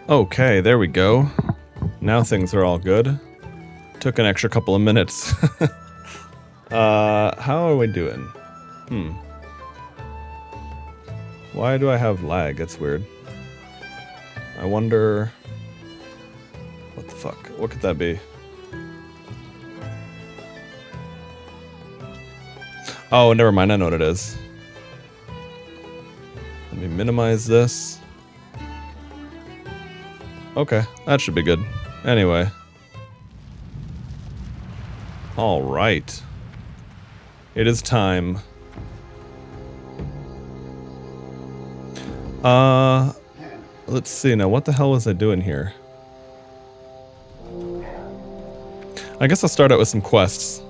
Okay, there we go. Now things are all good. Took an extra couple of minutes. How are we doing? Why do I have lag? That's weird. I wonder... What the fuck? What could that be? Oh, never mind. I know what it is. Let me minimize this. Okay, that should be good. Anyway. Alright. It is time. Let's see now. What the hell was I doing here? I guess I'll start out with some quests.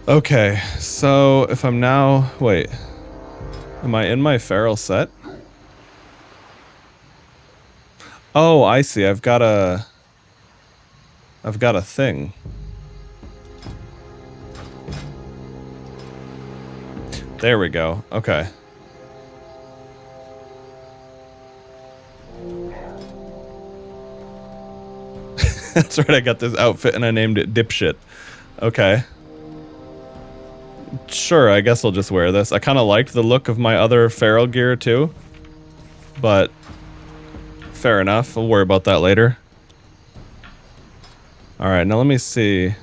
Okay, so if I'm now... Wait. Am I in my feral set? Oh, I see. I've got a thing. There we go. Okay. That's right, I got this outfit and I named it Dipshit. Okay. Sure, I guess I'll just wear this. I kind of liked the look of my other feral gear too. But fair enough, we'll worry about that later. Alright, now let me see.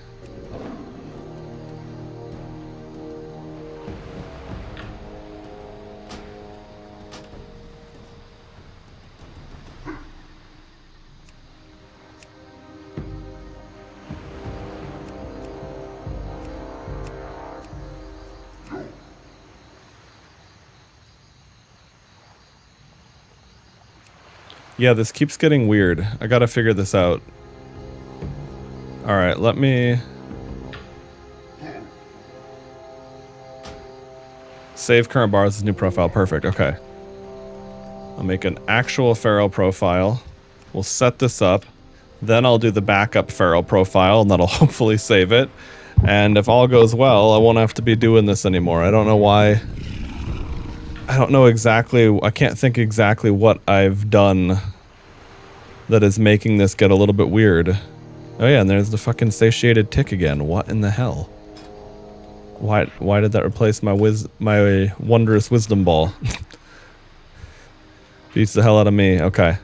Yeah, this keeps getting weird. I gotta figure this out. Alright, let me... Save current bars as new profile. Perfect, okay. I'll make an actual feral profile. We'll set this up. Then I'll do the backup feral profile, and that'll hopefully save it. And if all goes well, I won't have to be doing this anymore. I don't know why... I don't know exactly... I can't think exactly what I've done that is making this get a little bit weird. Oh yeah, and there's the fucking satiated tick again. What in the hell? Why did that replace my wondrous wisdom ball? Beats the hell out of me. Okay.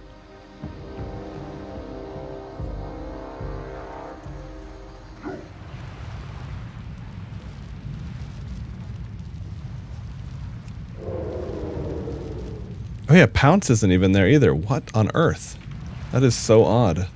Oh yeah, Pounce isn't even there either. What on earth? That is so odd.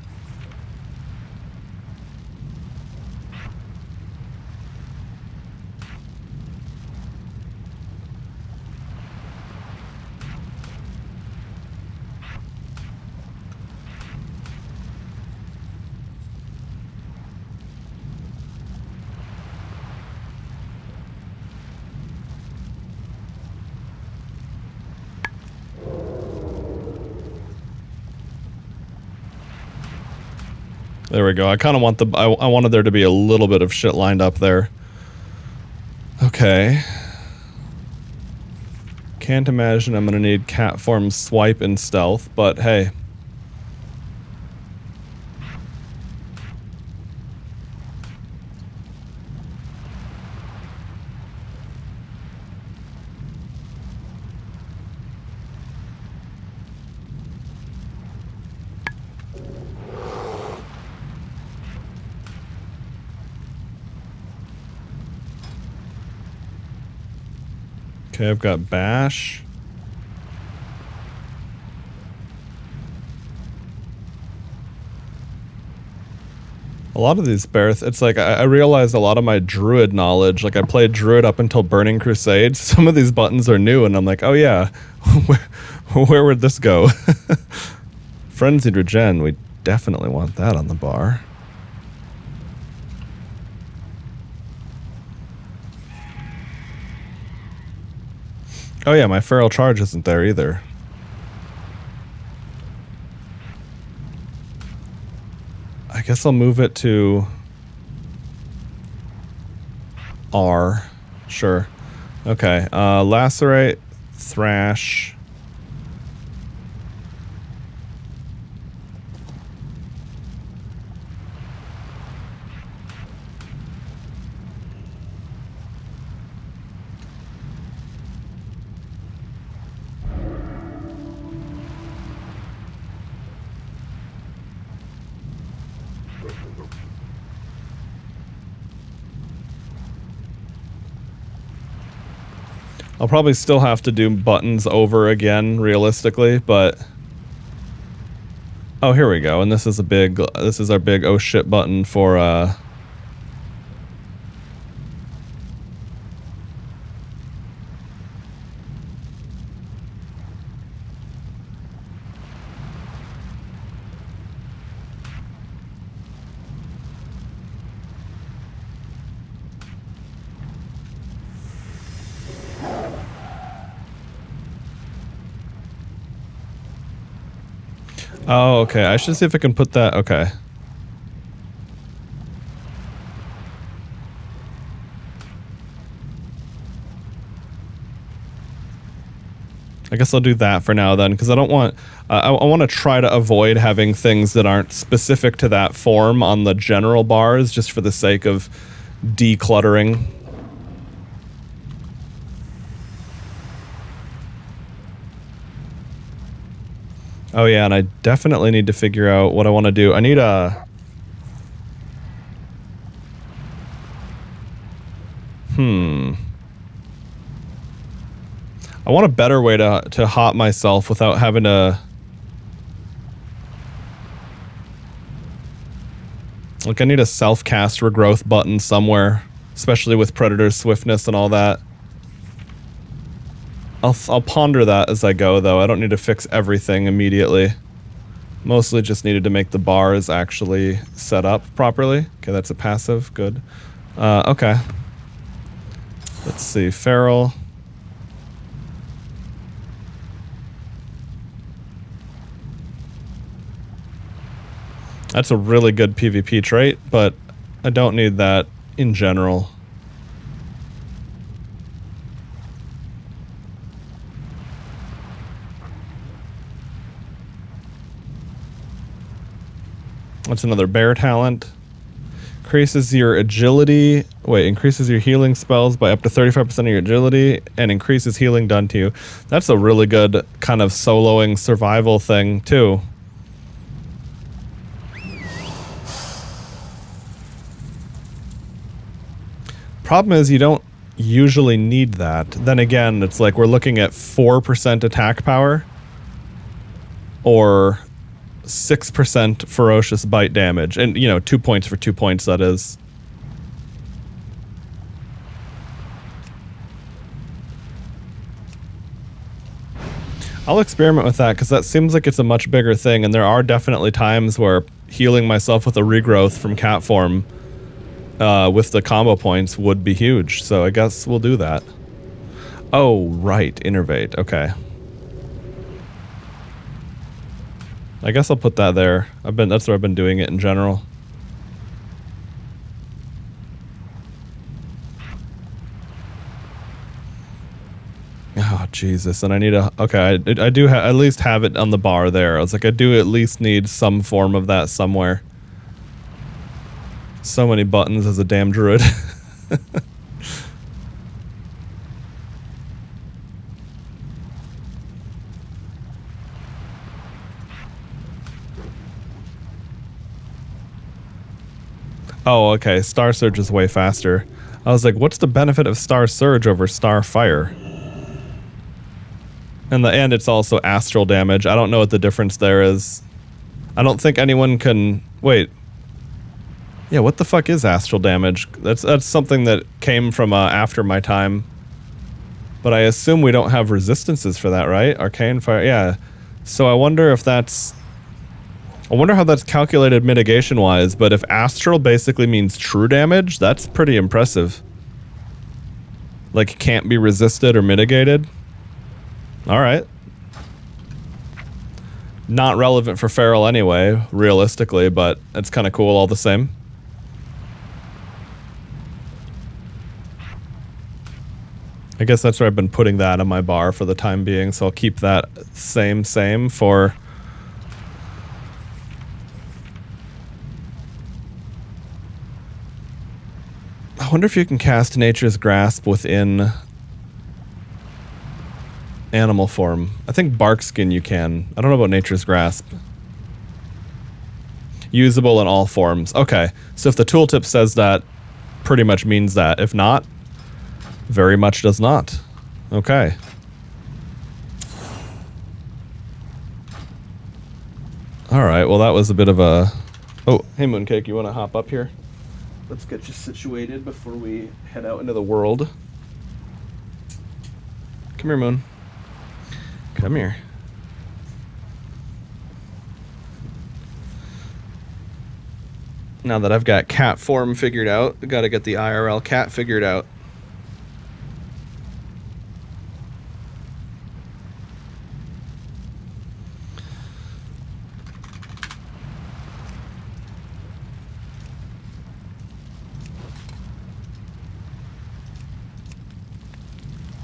There we go. I kind of want the... I wanted there to be a little bit of shit lined up there. Okay. Can't imagine I'm gonna need cat form swipe and stealth, but hey. Okay, I've got Bash. A lot of these Bareth, it's like I realized a lot of my Druid knowledge, like I played Druid up until Burning Crusade. Some of these buttons are new and I'm like, oh yeah, where would this go? Frenzied Regen, we definitely want that on the bar. Oh yeah, my Feral Charge isn't there either. I guess I'll move it to R. Sure. Okay, Lacerate, Thrash. I'll probably still have to do buttons over again, realistically, but... Oh, here we go, and this is a big... This is our big oh shit button for, Oh, okay. I should see if I can put that... Okay. I guess I'll do that for now then, because I don't want... I want to try to avoid having things that aren't specific to that form on the general bars, just for the sake of decluttering. Oh yeah, and I definitely need to figure out what I want to do. I need a... I want a better way to hop myself without having to... Like, I need a self-cast regrowth button somewhere, especially with Predator's swiftness and all that. I'll ponder that as I go, though. I don't need to fix everything immediately. Mostly just needed to make the bars actually set up properly. Okay, that's a passive. Good. Okay. Let's see. Feral. That's a really good PvP trait, but I don't need that in general. That's another bear talent. Increases your agility. Wait, increases your healing spells by up to 35% of your agility and increases healing done to you. That's a really good kind of soloing survival thing, too. Problem is, you don't usually need that. Then again, it's like we're looking at 4% attack power or 6% ferocious bite damage. And, you know, 2 points for 2 points, that is. I'll experiment with that, because that seems like it's a much bigger thing, and there are definitely times where healing myself with a regrowth from cat form with the combo points would be huge, so I guess we'll do that. Oh, right, Innervate, okay. I guess I'll put that there. That's where I've been doing it in general. Oh, Jesus, and I need a... Okay, I do at least have it on the bar there. I was like, I do at least need some form of that somewhere. So many buttons as a damn druid. Oh, okay. Star Surge is way faster. I was like, what's the benefit of Star Surge over Star Fire? In the end, it's also astral damage. I don't know what the difference there is. I don't think anyone can... Wait. Yeah, what the fuck is astral damage? That's something that came from after my time. But I assume we don't have resistances for that, right? Arcane Fire, yeah. So I wonder if that's... I wonder how that's calculated mitigation-wise, but if astral basically means true damage, that's pretty impressive. Like, can't be resisted or mitigated? Alright. Not relevant for Feral anyway, realistically, but it's kind of cool all the same. I guess that's where I've been putting that on my bar for the time being, so I'll keep that same for... I wonder if you can cast Nature's Grasp within animal form. I think Barkskin you can. I don't know about Nature's Grasp. Usable in all forms. Okay, so if the tooltip says that, pretty much means that. If not, very much does not. Okay. Alright, well that was a bit of a... Oh, hey Mooncake, you want to hop up here? Let's get you situated before we head out into the world. Come here, Moon. Come here. Now that I've got cat form figured out, I gotta get the IRL cat figured out.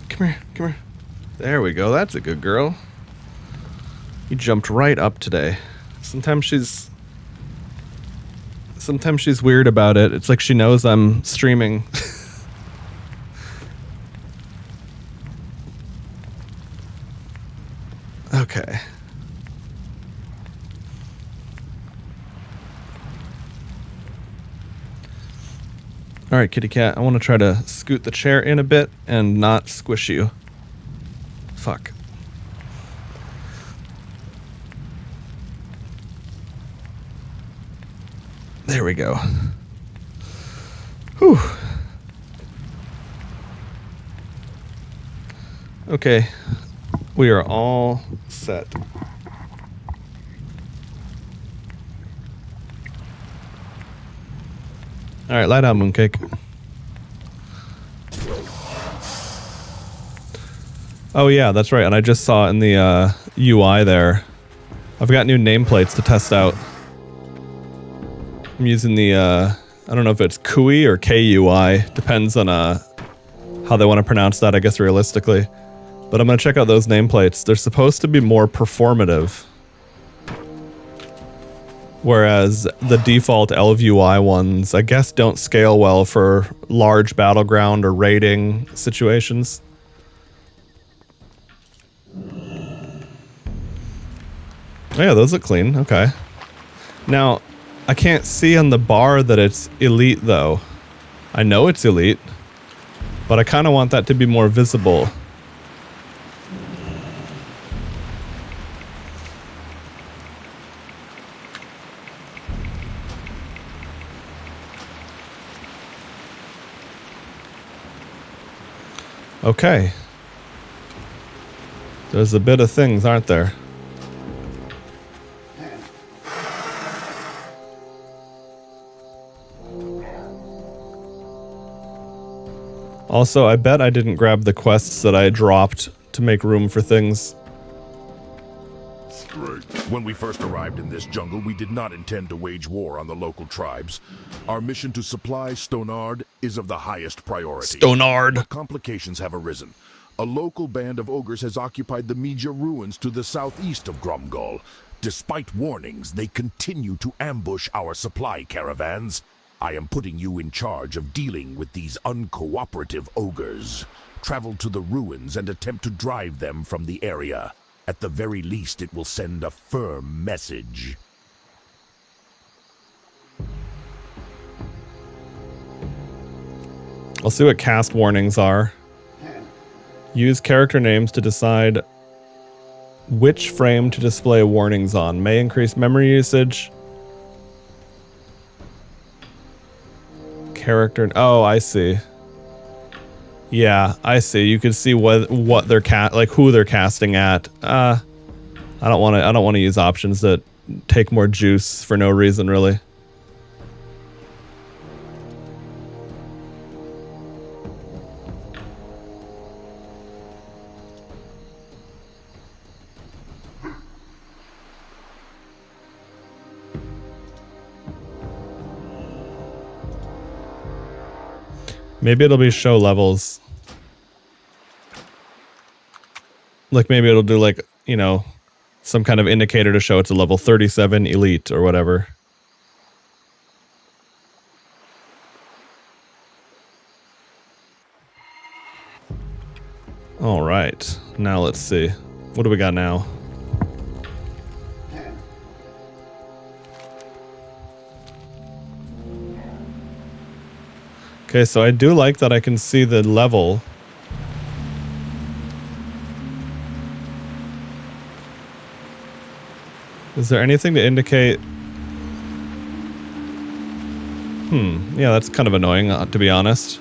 Come here, come here. There we go, that's a good girl. You jumped right up today. Sometimes she's weird about it. It's like she knows I'm streaming. Okay. Alright, kitty cat, I want to try to scoot the chair in a bit and not squish you. Fuck. There we go. Whew. Okay, we are all set. Alright, lie down, Mooncake. Oh yeah, that's right, and I just saw in the UI there, I've got new nameplates to test out. I'm using the, I don't know if it's KUI or KUI, depends on how they want to pronounce that, I guess, realistically. But I'm going to check out those nameplates. They're supposed to be more performative. Whereas the default LVUI ones, I guess, don't scale well for large battleground or raiding situations. Oh yeah, those look clean. Okay. Now, I can't see on the bar that it's elite, though. I know it's elite, but I kind of want that to be more visible. Okay. There's a bit of things, aren't there? Also, I bet I didn't grab the quests that I dropped to make room for things. When we first arrived in this jungle, we did not intend to wage war on the local tribes. Our mission to supply Stonard is of the highest priority. Stonard! But complications have arisen. A local band of ogres has occupied the Meja ruins to the southeast of Grumgol. Despite warnings, they continue to ambush our supply caravans. I am putting you in charge of dealing with these uncooperative ogres. Travel to the ruins and attempt to drive them from the area. At the very least, it will send a firm message. I'll see what cast warnings are. Use character names to decide which frame to display warnings on. May increase memory usage. Character... Oh, I see. Yeah, I see. You can see what they're who they're casting at. I don't want to use options that take more juice for no reason, really. Maybe it'll be show levels. Like maybe it'll do like, you know, some kind of indicator to show it's a level 37 elite or whatever. All right, now let's see. What do we got now? Okay, so I do like that I can see the level. Is there anything to indicate? Yeah, that's kind of annoying, to be honest.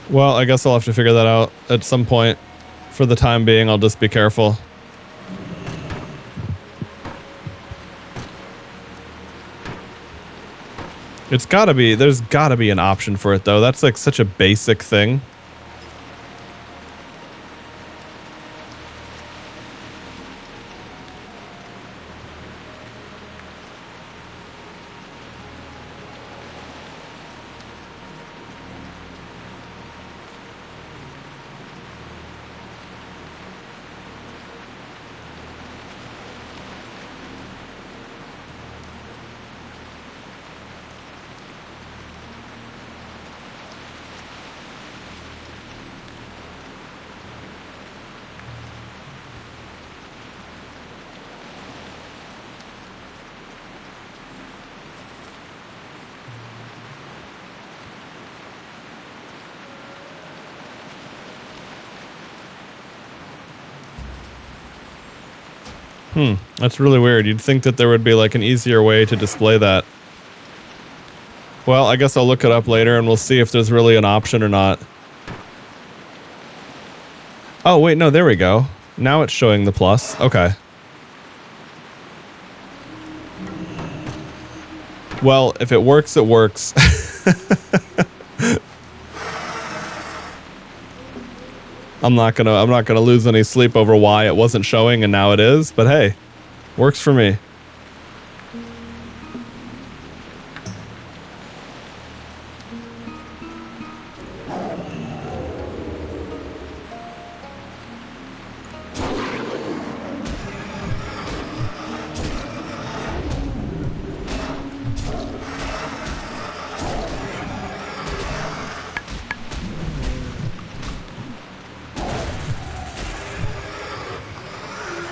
Well, I guess I'll have to figure that out at some point. For the time being, I'll just be careful. It's gotta be, there's gotta be an option for it though. That's like such a basic thing. That's really weird. You'd think that there would be like an easier way to display that. Well, I guess I'll look it up later and we'll see if there's really an option or not. Oh, wait, no, there we go. Now it's showing the plus. Okay. Well, if it works, it works. I'm not gonna lose any sleep over why it wasn't showing and now it is, but hey, works for me.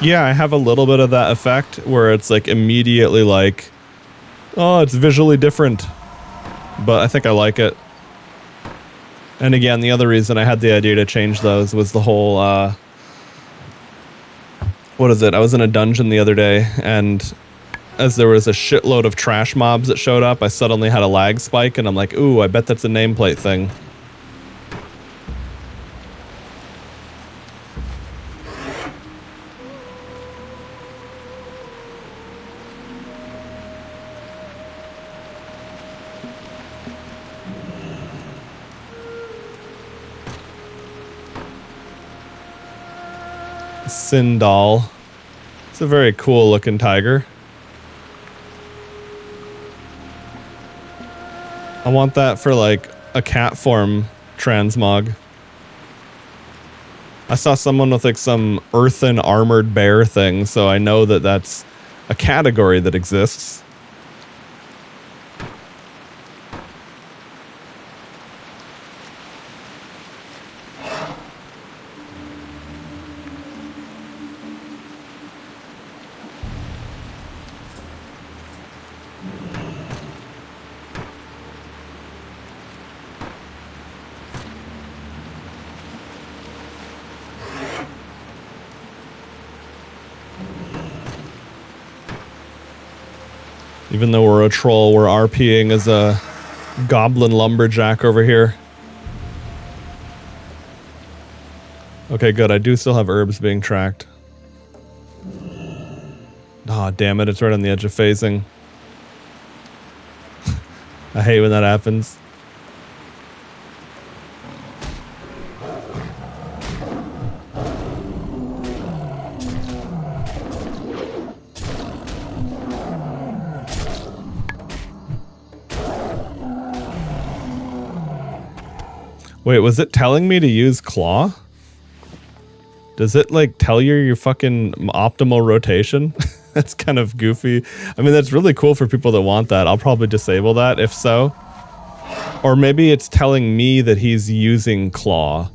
Yeah, I have a little bit of that effect where it's like immediately like, oh, it's visually different. But I think I like it. And again, the other reason I had the idea to change those was the whole, what is it? I was in a dungeon the other day, and as there was a shitload of trash mobs that showed up, I suddenly had a lag spike, and I'm like, ooh, I bet that's a nameplate thing. Sindal. It's a very cool looking tiger. I want that for like a cat form transmog. I saw someone with like some earthen armored bear thing, so I know that that's a category that exists. Even though we're a troll, we're RPing as a goblin lumberjack over here. Okay, good. I do still have herbs being tracked. Aw, oh, damn it. It's right on the edge of phasing. I hate when that happens. Wait, was it telling me to use claw? Does it like tell you your fucking optimal rotation? That's kind of goofy. I mean, that's really cool for people that want that. I'll probably disable that if so. Or maybe it's telling me that he's using claw.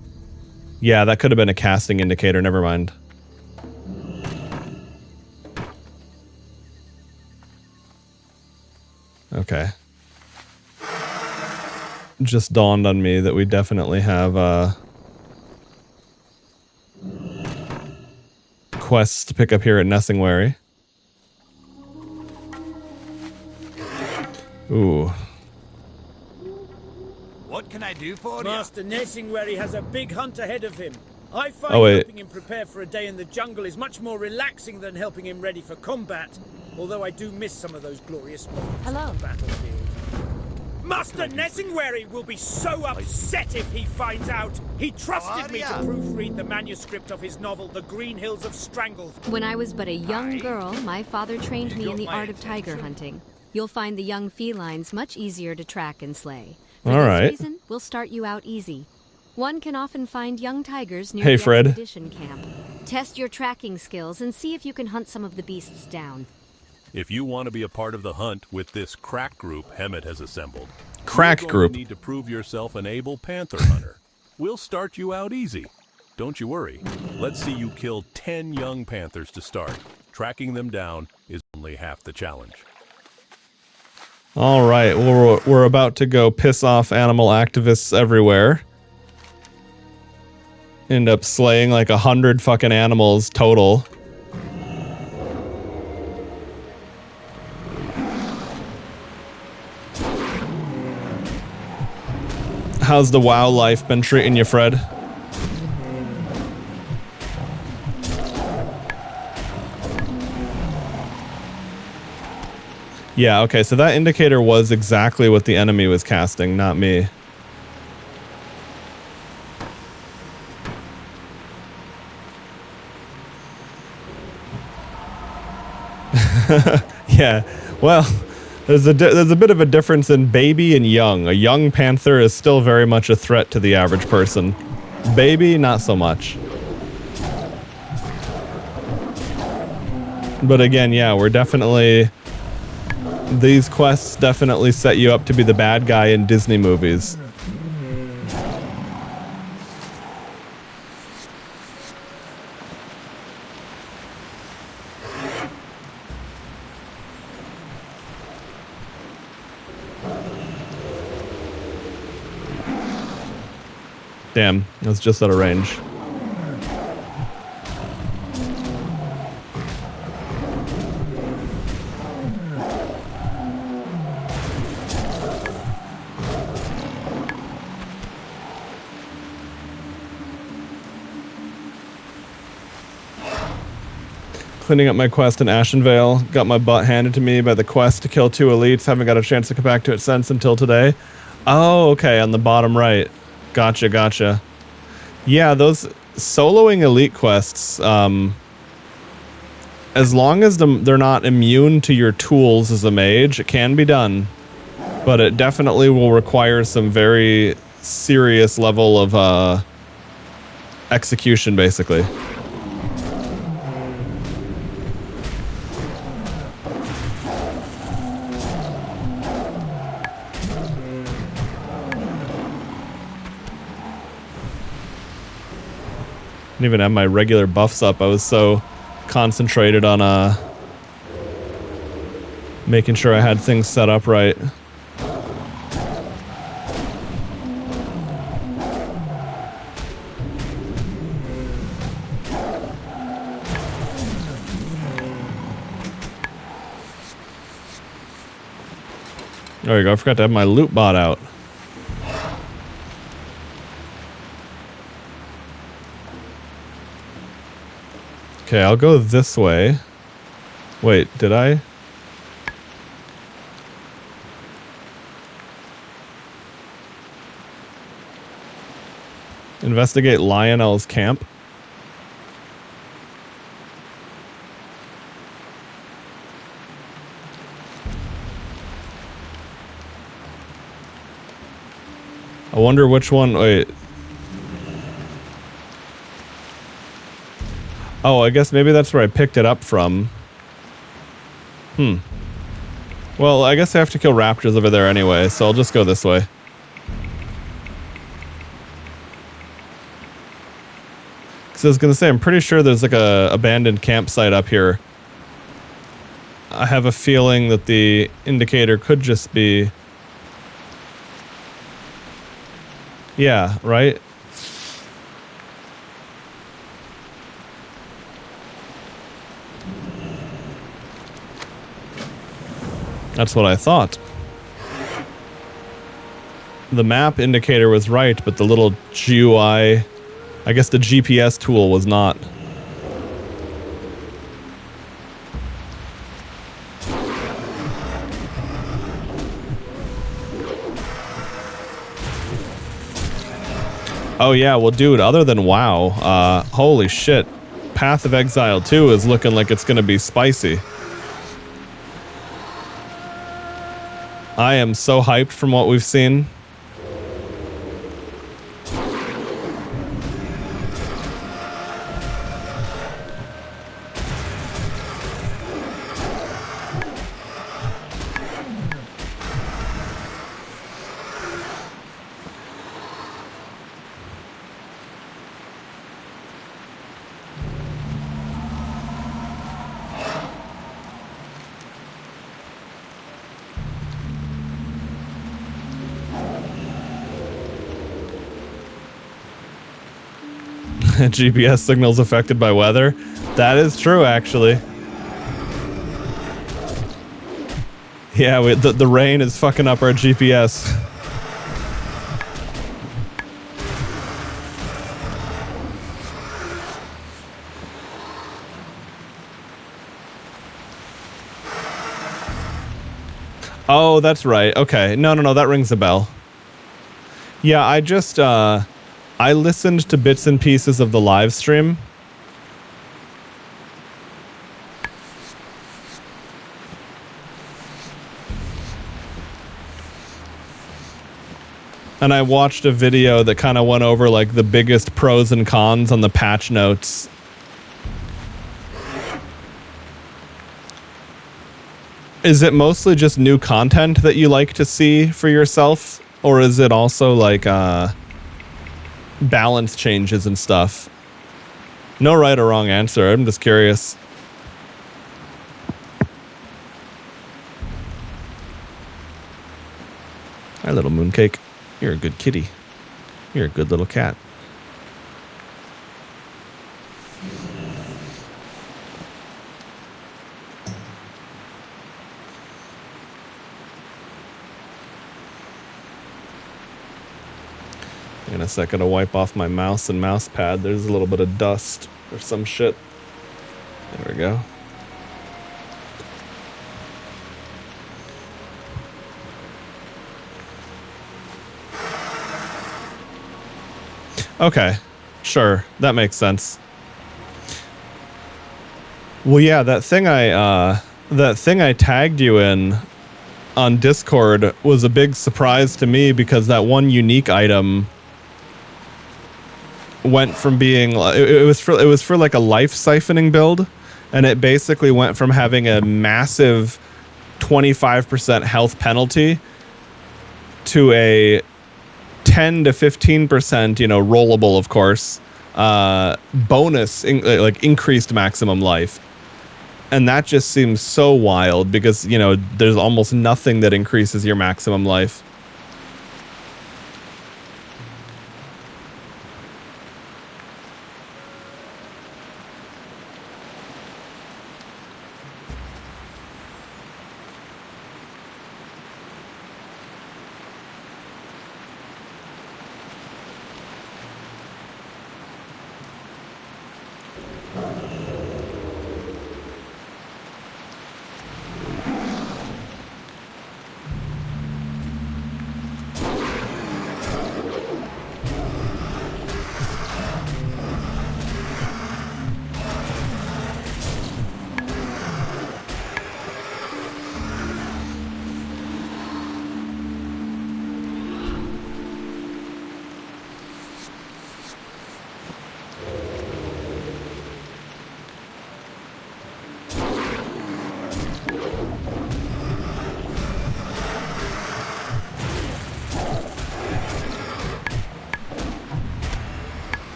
Yeah, that could have been a casting indicator. Never mind. Okay. Just dawned on me that we definitely have quests to pick up here at Nessingwary. Ooh. What can I do for you? Master Nessingwary has a big hunt ahead of him. I find helping him prepare for a day in the jungle is much more relaxing than helping him ready for combat. Although I do miss some of those glorious moments on the battlefield. Master Nessingwary will be so upset if he finds out. He trusted me to proofread the manuscript of his novel, The Green Hills of Strangle. When I was but a young girl, my father trained me in the art of tiger hunting. You'll find the young felines much easier to track and slay. For this reason, we'll start you out easy. One can often find young tigers near the expedition camp. Test your tracking skills and see if you can hunt some of the beasts down. If you want to be a part of the hunt with this crack group Hemet has assembled, crack group, you need to prove yourself an able panther hunter. We'll start you out easy. Don't you worry. Let's see you kill 10 young panthers to start. Tracking them down is only half the challenge. All right, we're about to go piss off animal activists everywhere. End up slaying like 100 fucking animals total. How's the WoW life been treating you, Fred? Yeah, okay, so that indicator was exactly what the enemy was casting, not me. Yeah, well, there's a bit of a difference in baby and young. A young panther is still very much a threat to the average person. Baby, not so much. But again, yeah, we're definitely... These quests definitely set you up to be the bad guy in Disney movies. Damn, that's just out of range. Cleaning up my quest in Ashenvale. Got my butt handed to me by the quest to kill 2 elites. Haven't got a chance to come back to it since until today. Oh, okay, on the bottom right. Gotcha, gotcha. Yeah, those soloing elite quests, as long as they're not immune to your tools as a mage, it can be done. But it definitely will require some very serious level of execution, basically. I didn't even have my regular buffs up. I was so concentrated on making sure I had things set up right. There we go. I forgot to have my loot bot out. Okay, I'll go this way. Wait, did I? Investigate Lionel's camp. I wonder which one. Wait. Oh, I guess maybe that's where I picked it up from. Well, I guess I have to kill raptors over there anyway, so I'll just go this way. Because I was going to say, I'm pretty sure there's like a abandoned campsite up here. I have a feeling that the indicator could just be... Yeah, right? That's what I thought. The map indicator was right, but the little GUI, I guess the GPS tool was not. Oh yeah, well dude, other than WoW, holy shit. Path of Exile 2 is looking like it's gonna be spicy. I am so hyped from what we've seen. GPS signals affected by weather. That is true, actually. Yeah, the rain is fucking up our GPS. Oh, that's right. Okay. No, that rings a bell. Yeah, I just, I listened to bits and pieces of the live stream. And I watched a video that kind of went over like the biggest pros and cons on the patch notes. Is it mostly just new content that you like to see for yourself? Or is it also like, balance changes and stuff? No right or wrong answer. I'm just curious. Hi, little mooncake. You're a good kitty. You're a good little cat. In a second to wipe off my mouse and mouse pad. There's a little bit of dust or some shit. There we go. Okay, sure, that makes sense. Well, yeah, that thing I tagged you in on Discord was a big surprise to me because that one unique item went from being it was for like a life siphoning build, and it basically went from having a massive 25% health penalty to a 10 to 15%, you know, rollable, of course, bonus, like increased maximum life. And that just seems so wild because, you know, there's almost nothing that increases your maximum life.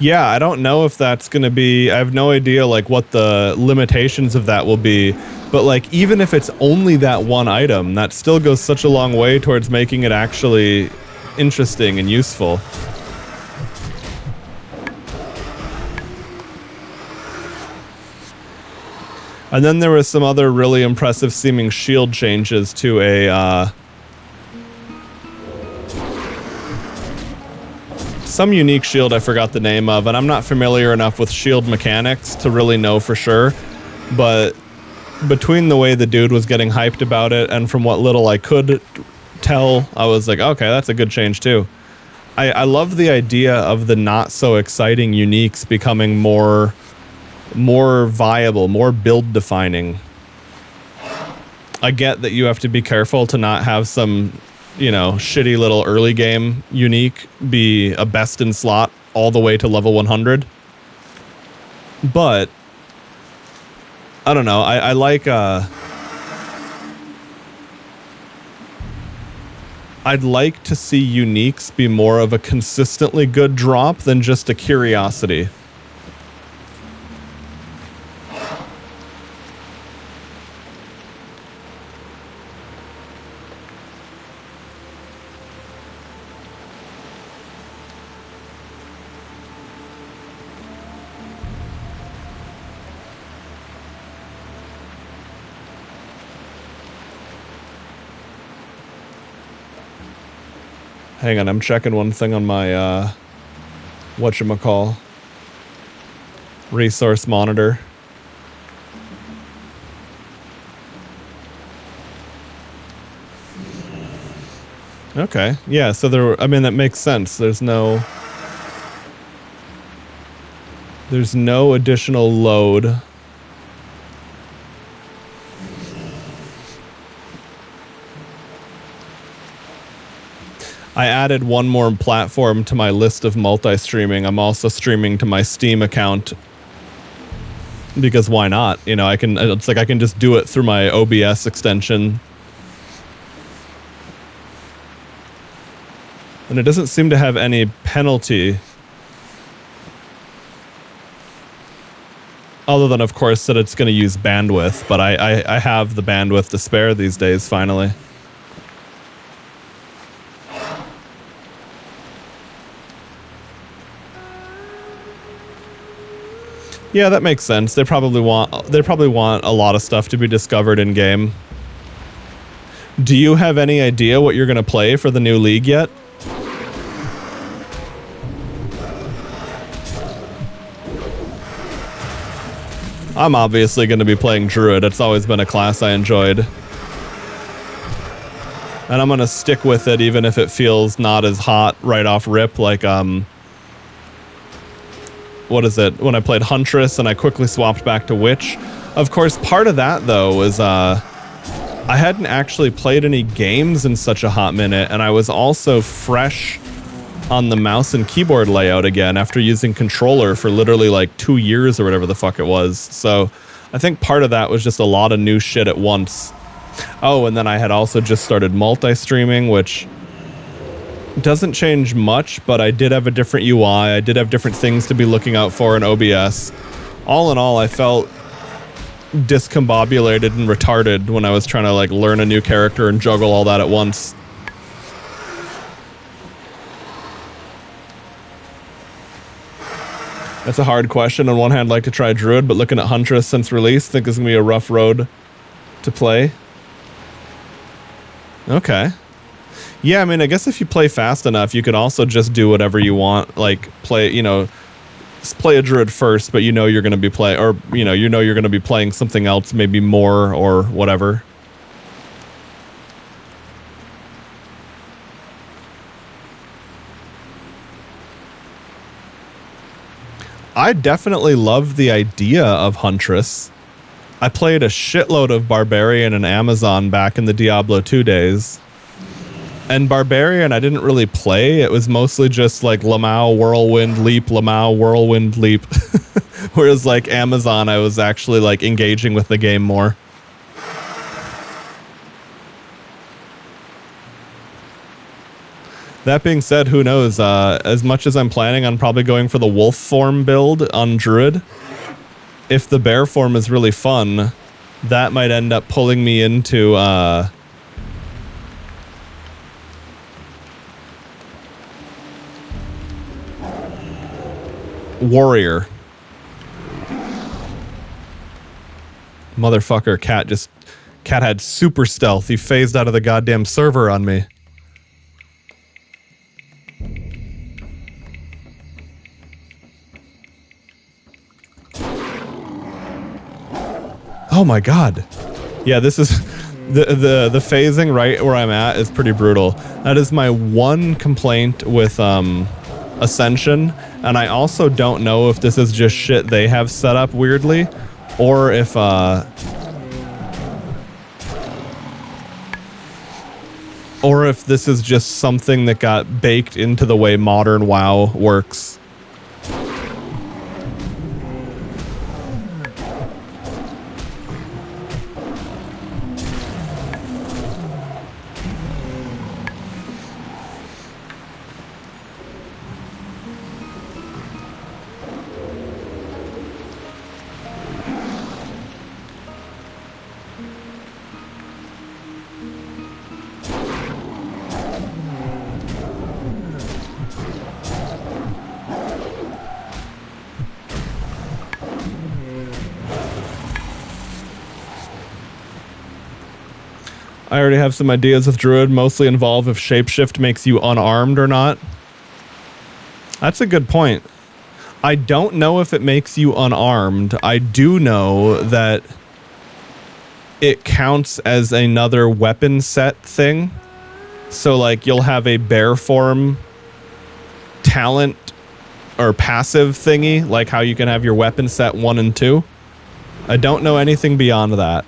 Yeah, I don't know if that's going to be... I have no idea, like, what the limitations of that will be. But, like, even if it's only that one item, that still goes such a long way towards making it actually interesting and useful. And then there was some other really impressive seeming shield changes to a, some unique shield I forgot the name of, and I'm not familiar enough with shield mechanics to really know for sure, but between the way the dude was getting hyped about it and from what little I could tell, I was like, okay, that's a good change too. I love the idea of the not so exciting uniques becoming more viable, more build defining. I get that you have to be careful to not have some, you know, shitty little early game unique be a best in slot all the way to level 100. But I don't know. I like I'd like to see uniques be more of a consistently good drop than just a curiosity. Hang on, I'm checking one thing on my, whatchamacall, resource monitor. Okay, yeah, so there, I mean, that makes sense. There's no additional load. I added one more platform to my list of multi-streaming. I'm also streaming to my Steam account because why not? You know, it's like I can just do it through my OBS extension. And it doesn't seem to have any penalty. Other than, of course, that it's going to use bandwidth, but I have the bandwidth to spare these days, finally. Yeah, that makes sense. They probably want a lot of stuff to be discovered in game. Do you have any idea what you're going to play for the new league yet? I'm obviously going to be playing Druid. It's always been a class I enjoyed. And I'm going to stick with it even if it feels not as hot right off rip like what is it, when I played Huntress and I quickly swapped back to Witch. Of course, part of that, though, was I hadn't actually played any games in such a hot minute, and I was also fresh on the mouse and keyboard layout again after using controller for literally like 2 years or whatever the fuck it was. So I think part of that was just a lot of new shit at once. Oh, and then I had also just started multi-streaming, which doesn't change much, but I did have a different UI. I did have different things to be looking out for in OBS. All in all, I felt discombobulated and retarded when I was trying to like learn a new character and juggle all that at once. That's a hard question. On one hand, I'd like to try Druid, but looking at Huntress since release, think it's gonna be a rough road to play. Okay. Yeah, I mean, I guess if you play fast enough, you could also just do whatever you want. Like, play, you know, play a Druid first, but you know you're going to be playing, or, you know you're going to be playing something else, maybe more or whatever. I definitely love the idea of Huntress. I played a shitload of Barbarian and Amazon back in the Diablo 2 days. And Barbarian, I didn't really play. It was mostly just like Lamau, Whirlwind, Leap, Lamau, Whirlwind, Leap. Whereas like Amazon, I was actually like engaging with the game more. That being said, who knows? As much as I'm planning on probably going for the wolf form build on Druid, if the bear form is really fun, that might end up pulling me into warrior. Motherfucker, cat had super stealth. He phased out of the goddamn server on me. Oh my god. Yeah, this is the phasing right where I'm at is pretty brutal. That is my one complaint with Ascension, and I also don't know if this is just shit they have set up weirdly, or if this is just something that got baked into the way modern WoW works. I already have some ideas with Druid, mostly involve if shapeshift makes you unarmed or not. That's a good point. I don't know if it makes you unarmed. I do know that it counts as another weapon set thing. So like you'll have a bear form talent or passive thingy, like how you can have your weapon set 1 and 2. I don't know anything beyond that.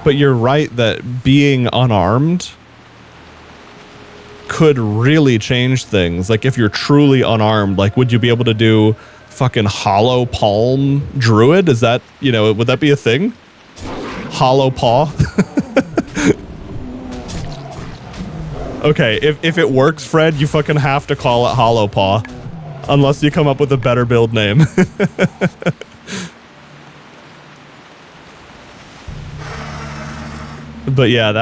But you're right that being unarmed could really change things. Like if you're truly unarmed, like would you be able to do fucking hollow palm Druid? Is that, you know, would that be a thing? Hollow paw? Okay, if it works, Fred, you fucking have to call it hollow paw. Unless you come up with a better build name. But yeah,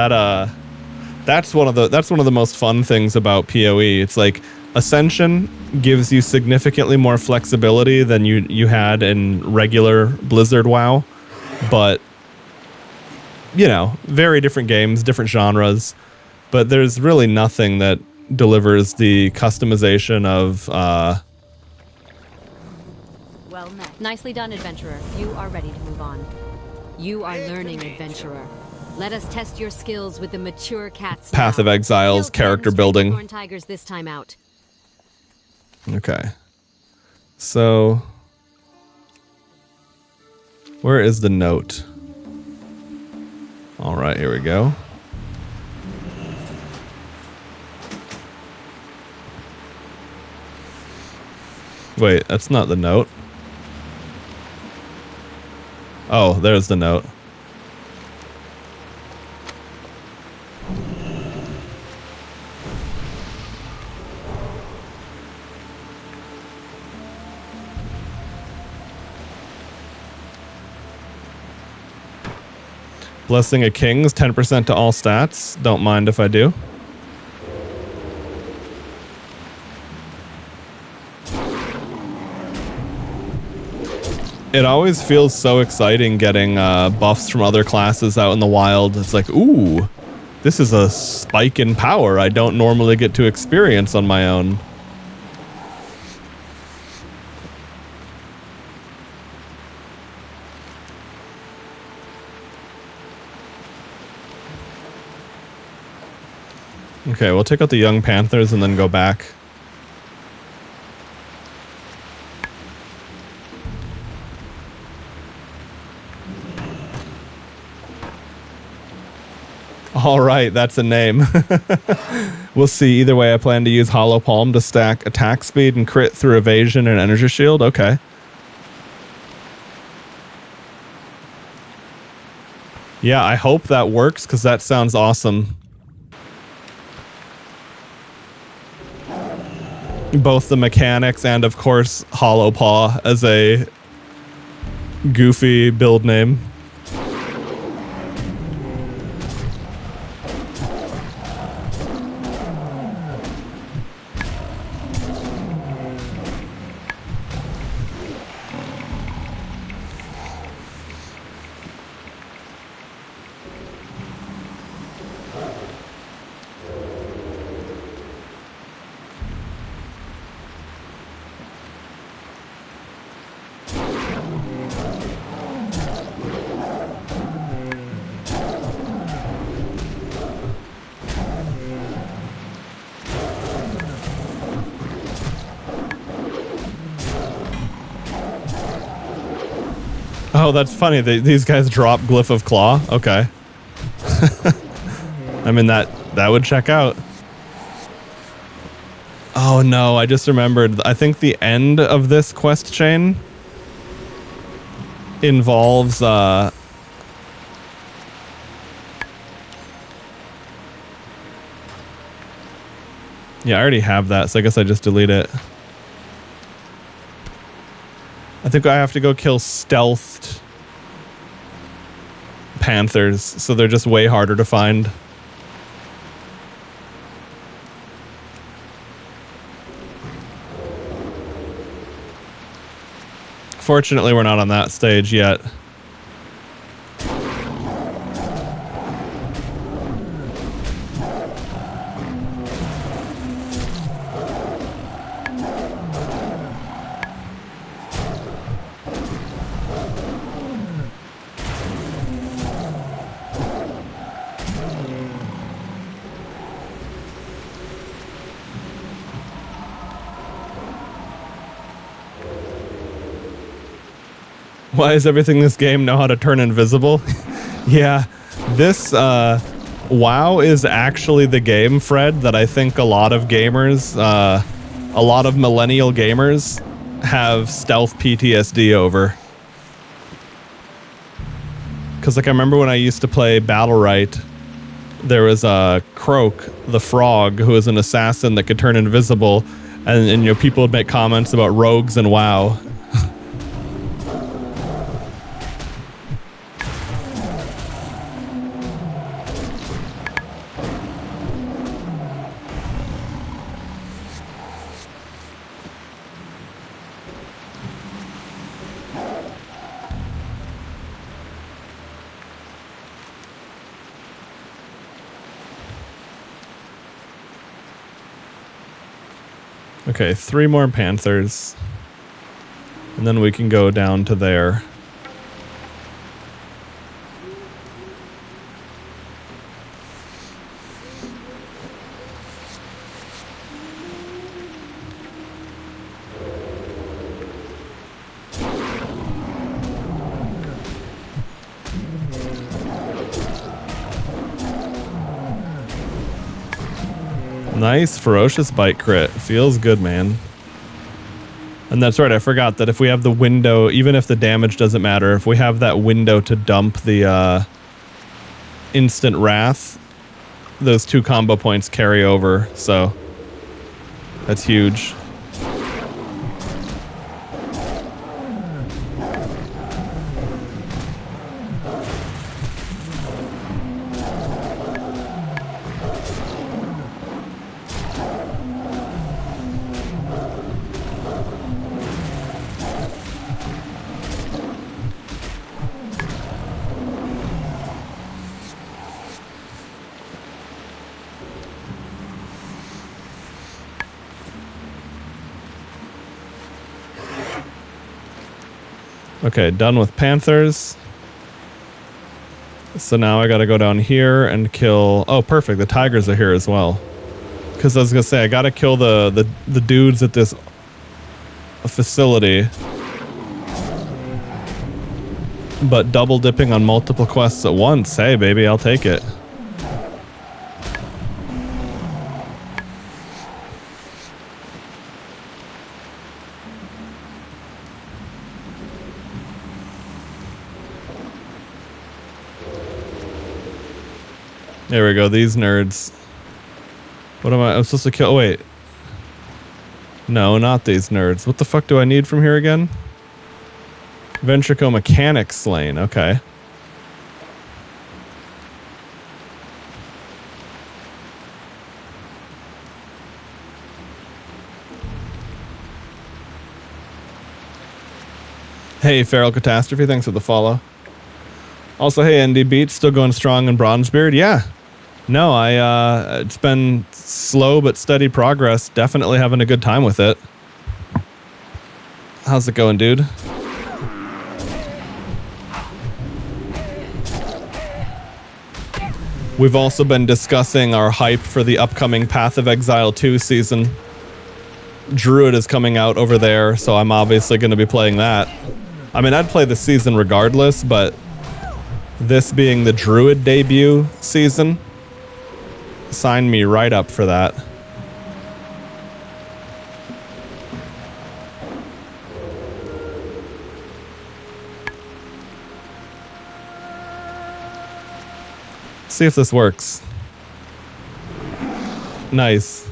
that's one of the most fun things about PoE. It's like Ascension gives you significantly more flexibility than you had in regular Blizzard WoW, but you know, very different games, different genres, but there's really nothing that delivers the customization of Well met. Nicely done, adventurer. You are ready to move on. You are learning, adventurer. Let us test your skills with the mature cats. Path of Exiles character building. Tigers this time out. Okay. So where is the note? All right, here we go. Wait, that's not the note. Oh, there's the note. Blessing of Kings, 10% to all stats. Don't mind if I do. It always feels so exciting getting buffs from other classes out in the wild. It's like, ooh, this is a spike in power I don't normally get to experience on my own. Okay, we'll take out the Young Panthers and then go back. All right, that's a name. We'll see. Either way, I plan to use Hollow Palm to stack attack speed and crit through evasion and energy shield. Okay. Yeah, I hope that works because that sounds awesome. Both the mechanics and, of course, Hollow Paw as a goofy build name. Oh, that's funny. These guys drop Glyph of Claw. Okay. I mean, that would check out. Oh no, I just remembered. I think the end of this quest chain involves yeah, I already have that, so I guess I just delete it. I think I have to go kill stealthed panthers, so they're just way harder to find. Fortunately, we're not on that stage yet. Why does everything in this game know how to turn invisible? Yeah, this WoW is actually the game, Fred, that I think a lot of gamers, a lot of millennial gamers have stealth PTSD over. Because like I remember when I used to play Battlerite, there was Croak, the frog, who was an assassin that could turn invisible, and you know, people would make comments about rogues and WoW. Okay, 3 more panthers. And then we can go down to there. Nice ferocious bite crit. Feels good, man. And that's right, I forgot that if we have the window, even if the damage doesn't matter, if we have that window to dump the instant wrath, those 2 combo points carry over, so that's huge. Okay, done with panthers. So now I gotta go down here and kill... Oh, perfect. The tigers are here as well. Because I was gonna say, I gotta kill the dudes at this facility. But double dipping on multiple quests at once, hey baby, I'll take it. There we go, these nerds. What am I'm supposed to kill? Oh, wait. No, not these nerds. What the fuck do I need from here again? Ventrico mechanic slain, okay. Hey, Feral Catastrophe, thanks for the follow. Also, hey, ND Beat, still going strong in Bronzebeard? Yeah. No, it's been slow but steady progress. Definitely having a good time with it. How's it going, dude? We've also been discussing our hype for the upcoming Path of Exile 2 season. Druid is coming out over there, so I'm obviously going to be playing that. I mean, I'd play the season regardless, but this being the Druid debut season, sign me right up for that. See if this works. Nice.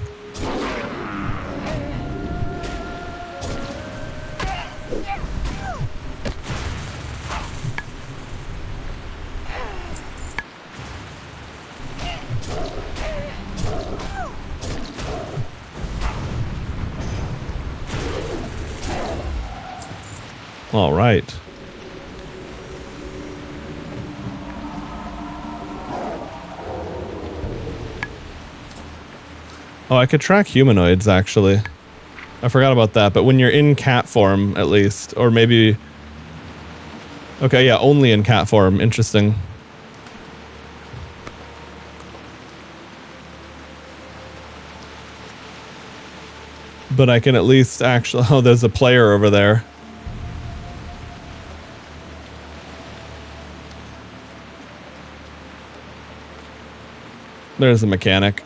All right. Oh, I could track humanoids, actually. I forgot about that, but when you're in cat form, at least. Or maybe... Okay, yeah, only in cat form. Interesting. But I can at least actually... Oh, there's a player over there. There's a mechanic.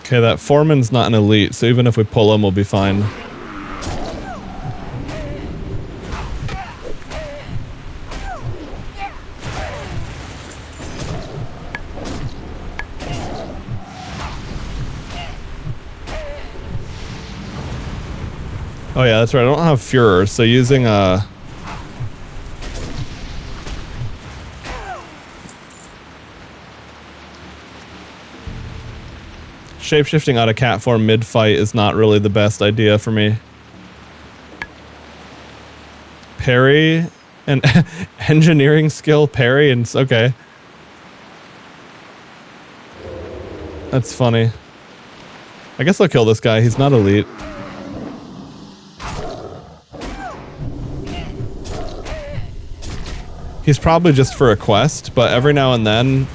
Okay, that foreman's not an elite, so even if we pull him, we'll be fine. Oh yeah, that's right. I don't have Führer, so using a... Shapeshifting out of cat form mid-fight is not really the best idea for me. Parry and engineering skill, parry, and okay. That's funny. I guess I'll kill this guy. He's not elite. He's probably just for a quest, but every now and then,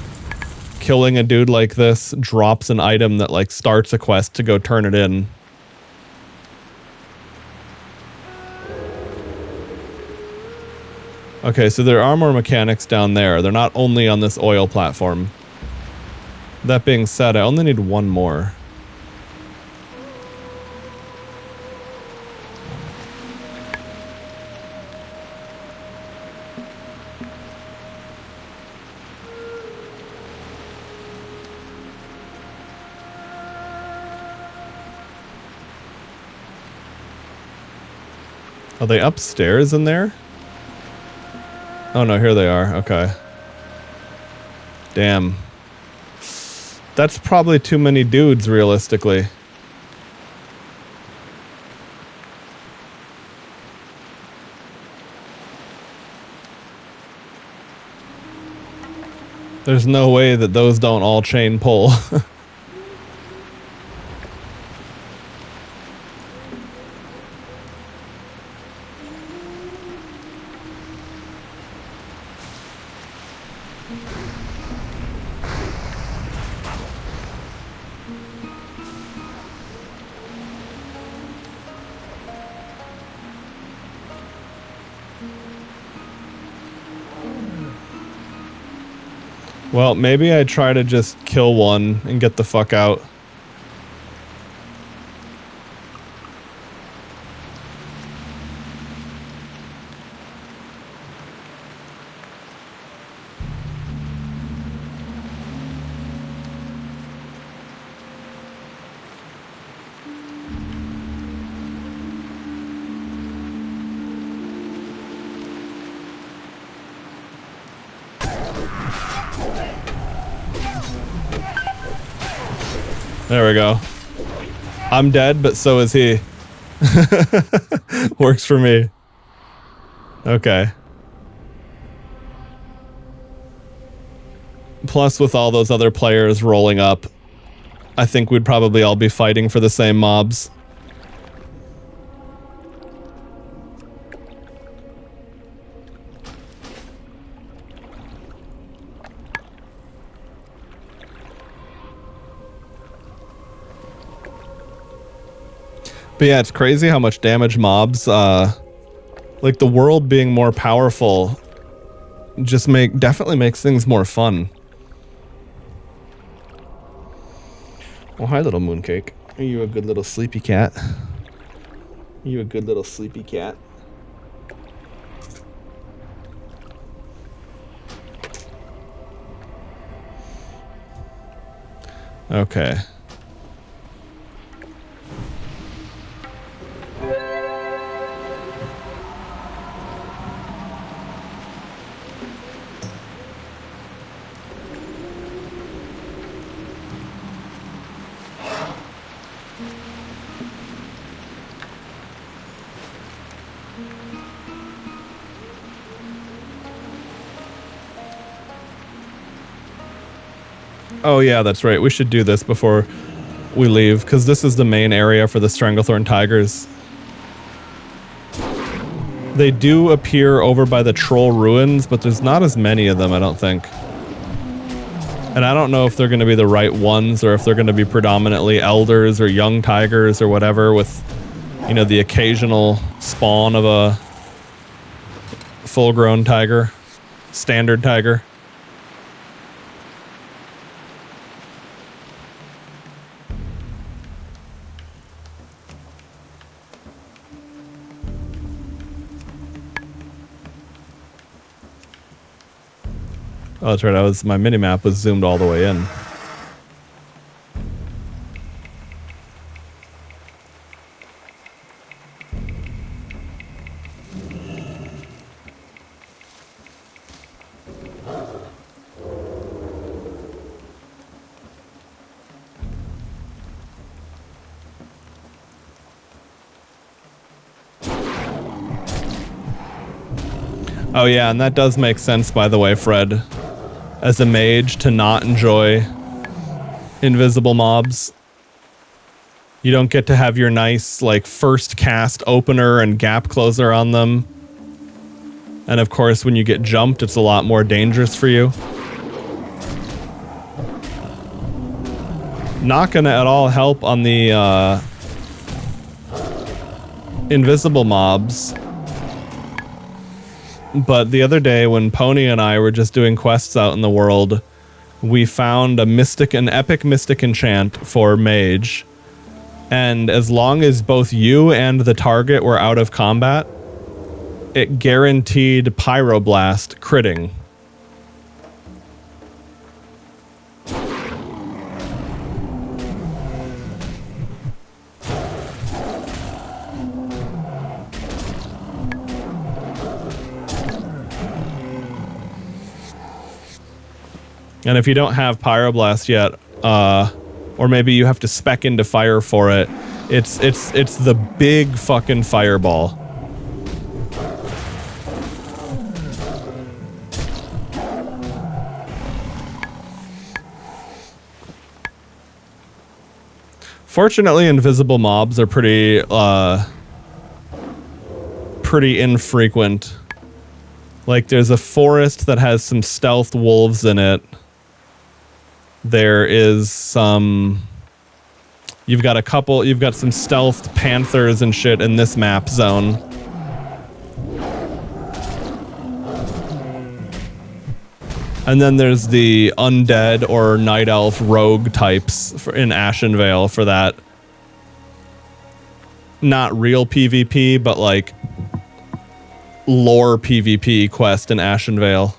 killing a dude like this drops an item that like starts a quest to go turn it in. Okay, so there are more mechanics down there. They're not only on this oil platform. That being said, I only need one more. Are they upstairs in there? Oh no, here they are. Okay. Damn. That's probably too many dudes, realistically. There's no way that those don't all chain pull. Well, maybe I try to just kill one and get the fuck out. There we go. I'm dead, but so is he. Works for me. Okay. Plus, with all those other players rolling up, I think we'd probably all be fighting for the same mobs. But yeah, it's crazy how much damage mobs, like the world being more powerful, just definitely makes things more fun. Oh, hi, little mooncake. Are you a good little sleepy cat? Are you a good little sleepy cat? Okay. Oh yeah, that's right. We should do this before we leave, because this is the main area for the Stranglethorn Tigers. They do appear over by the Troll Ruins, but there's not as many of them, I don't think. And I don't know if they're going to be the right ones, or if they're going to be predominantly elders or young tigers or whatever, with, you know, the occasional spawn of a full-grown tiger, standard tiger. Oh, that's right. My mini-map was zoomed all the way in. Oh yeah, and that does make sense, by the way, Fred. As a mage, to not enjoy invisible mobs. You don't get to have your nice, like, first cast opener and gap closer on them. And of course, when you get jumped, it's a lot more dangerous for you. Not gonna at all help on the invisible mobs. But the other day when Pony and I were just doing quests out in the world, we found an epic mystic enchant for mage. And as long as both you and the target were out of combat, it guaranteed Pyroblast critting. And if you don't have Pyroblast yet, or maybe you have to spec into fire for it, it's the big fucking fireball. Fortunately, invisible mobs are pretty infrequent. Like, there's a forest that has some stealth wolves in it. There is some... You've got some stealth panthers and shit in this map zone. And then there's the undead or night elf rogue types in Ashenvale for that. Not real PvP, but like lore PvP quest in Ashenvale.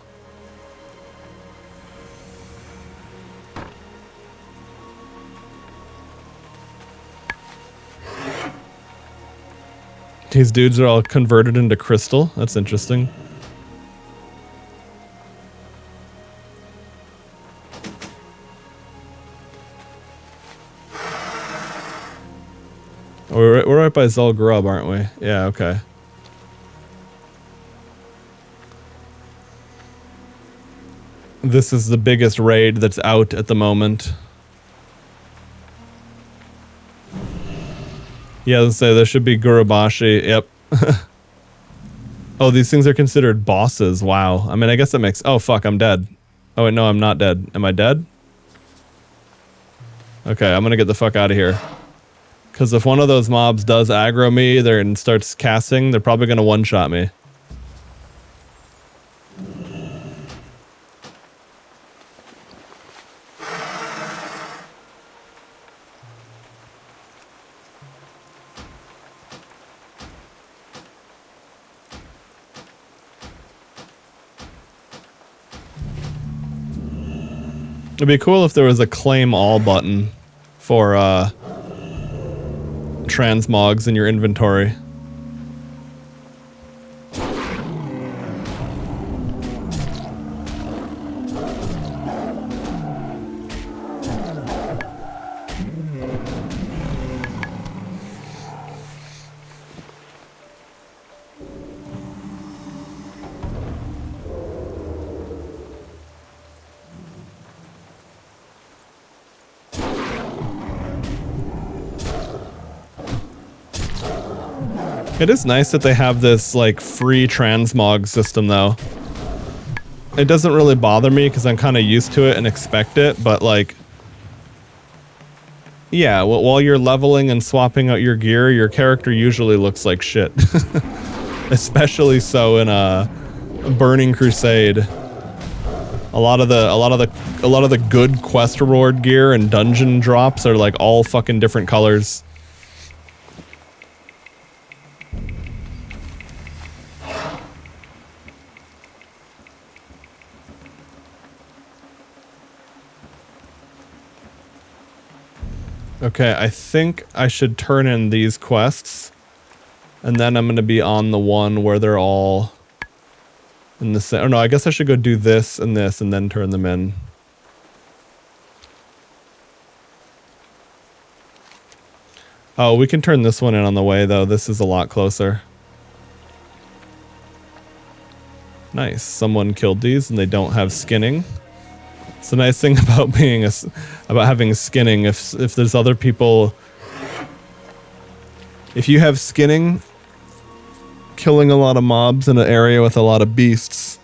These dudes are all converted into crystal. That's interesting. We're right by Zul Grub, aren't we? Yeah, okay. This is the biggest raid that's out at the moment. Yeah, let's say there should be Gurubashi. Yep. Oh, these things are considered bosses. Wow. I mean, I guess that makes... Oh, fuck, I'm dead. Oh, wait, no, I'm not dead. Am I dead? Okay, I'm gonna get the fuck out of here. Because if one of those mobs does aggro me and starts casting, they're probably gonna one-shot me. It'd be cool if there was a claim all button for transmogs in your inventory. It is nice that they have this, like, free transmog system, though. It doesn't really bother me because I'm kind of used to it and expect it, but, like... Yeah, while you're leveling and swapping out your gear, your character usually looks like shit. Especially so in a Burning Crusade. A lot of the good quest reward gear and dungeon drops are, like, all fucking different colors. Okay, I think I should turn in these quests, and then I'm going to be on the one where they're all in the same... Oh no, I guess I should go do this, and then turn them in. Oh, we can turn this one in on the way, though. This is a lot closer. Nice. Someone killed these, and they don't have skinning. It's a nice thing about about having skinning. If there's other people, if you have skinning, killing a lot of mobs in an area with a lot of beasts,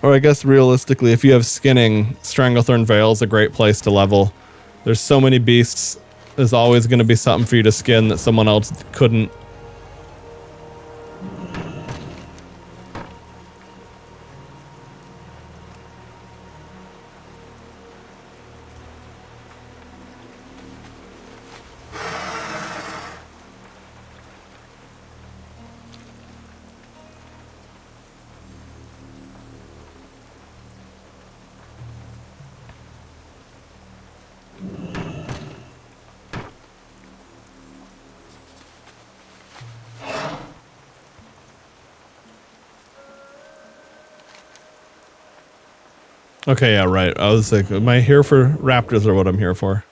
or I guess realistically, if you have skinning, Stranglethorn Vale is a great place to level. There's so many beasts. There's always going to be something for you to skin that someone else couldn't. Okay, yeah, right. I was like, am I here for raptors or what I'm here for?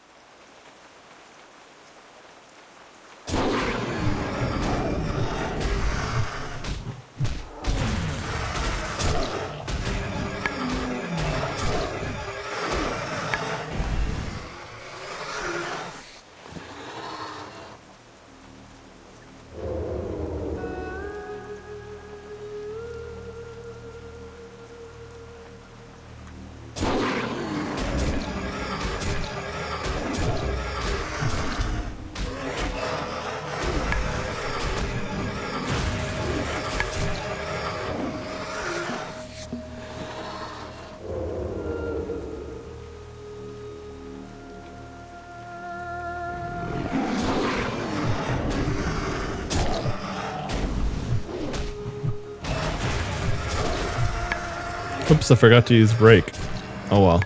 Oops, I forgot to use brake. Oh well.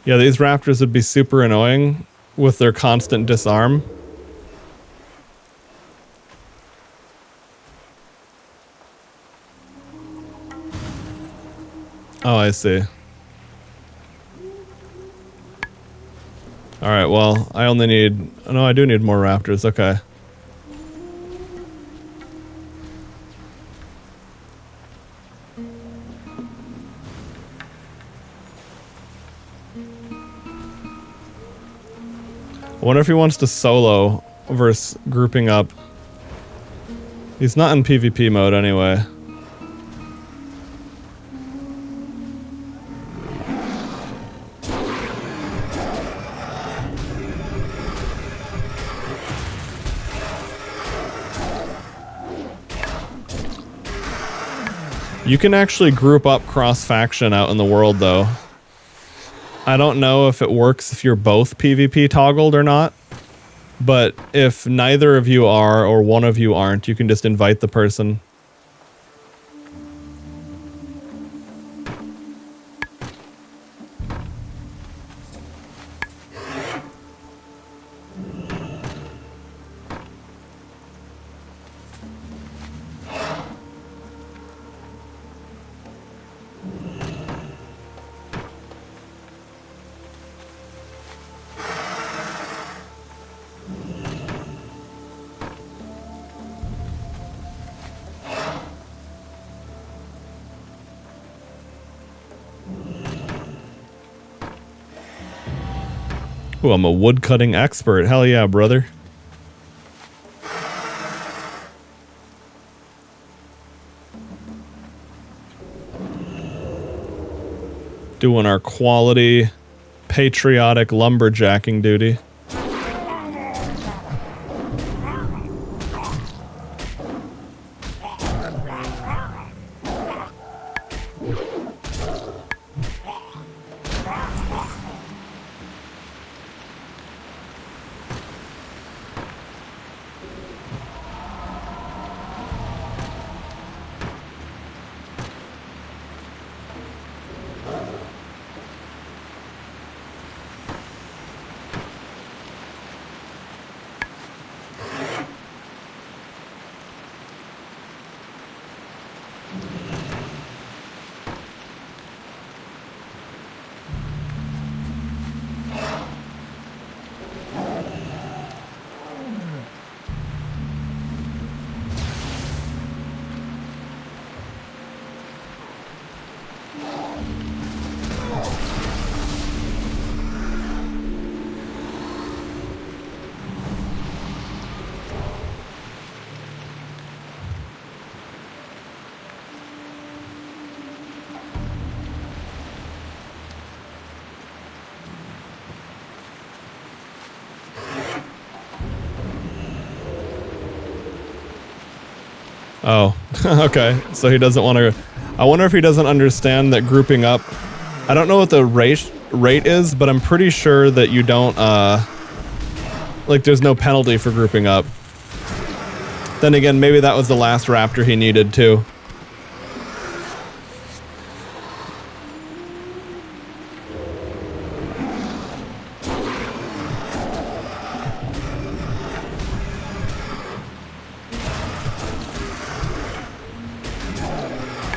Yeah, these raptors would be super annoying with their constant disarm. Oh, I see. Alright, well, I only need... No, I do need more raptors, okay. I wonder if he wants to solo versus grouping up. He's not in PvP mode anyway. You can actually group up cross-faction out in the world, though. I don't know if it works if you're both PvP toggled or not, but if neither of you are or one of you aren't, you can just invite the person. Ooh, I'm a woodcutting expert. Hell yeah, brother. Doing our quality, patriotic lumberjacking duty. Oh, okay. So he doesn't want to... I wonder if he doesn't understand that grouping up... I don't know what the rate is, but I'm pretty sure that you don't, like, there's no penalty for grouping up. Then again, maybe that was the last raptor he needed, too.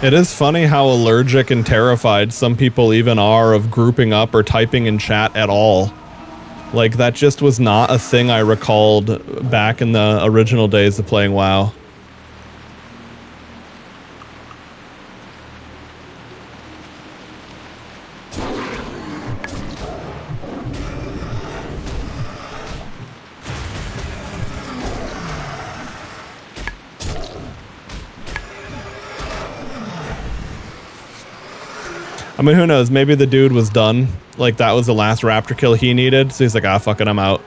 It is funny how allergic and terrified some people even are of grouping up or typing in chat at all. Like, that just was not a thing I recalled back in the original days of playing WoW. I mean, who knows? Maybe the dude was done. Like, that was the last raptor kill he needed. So he's like, ah, fuck it, I'm out.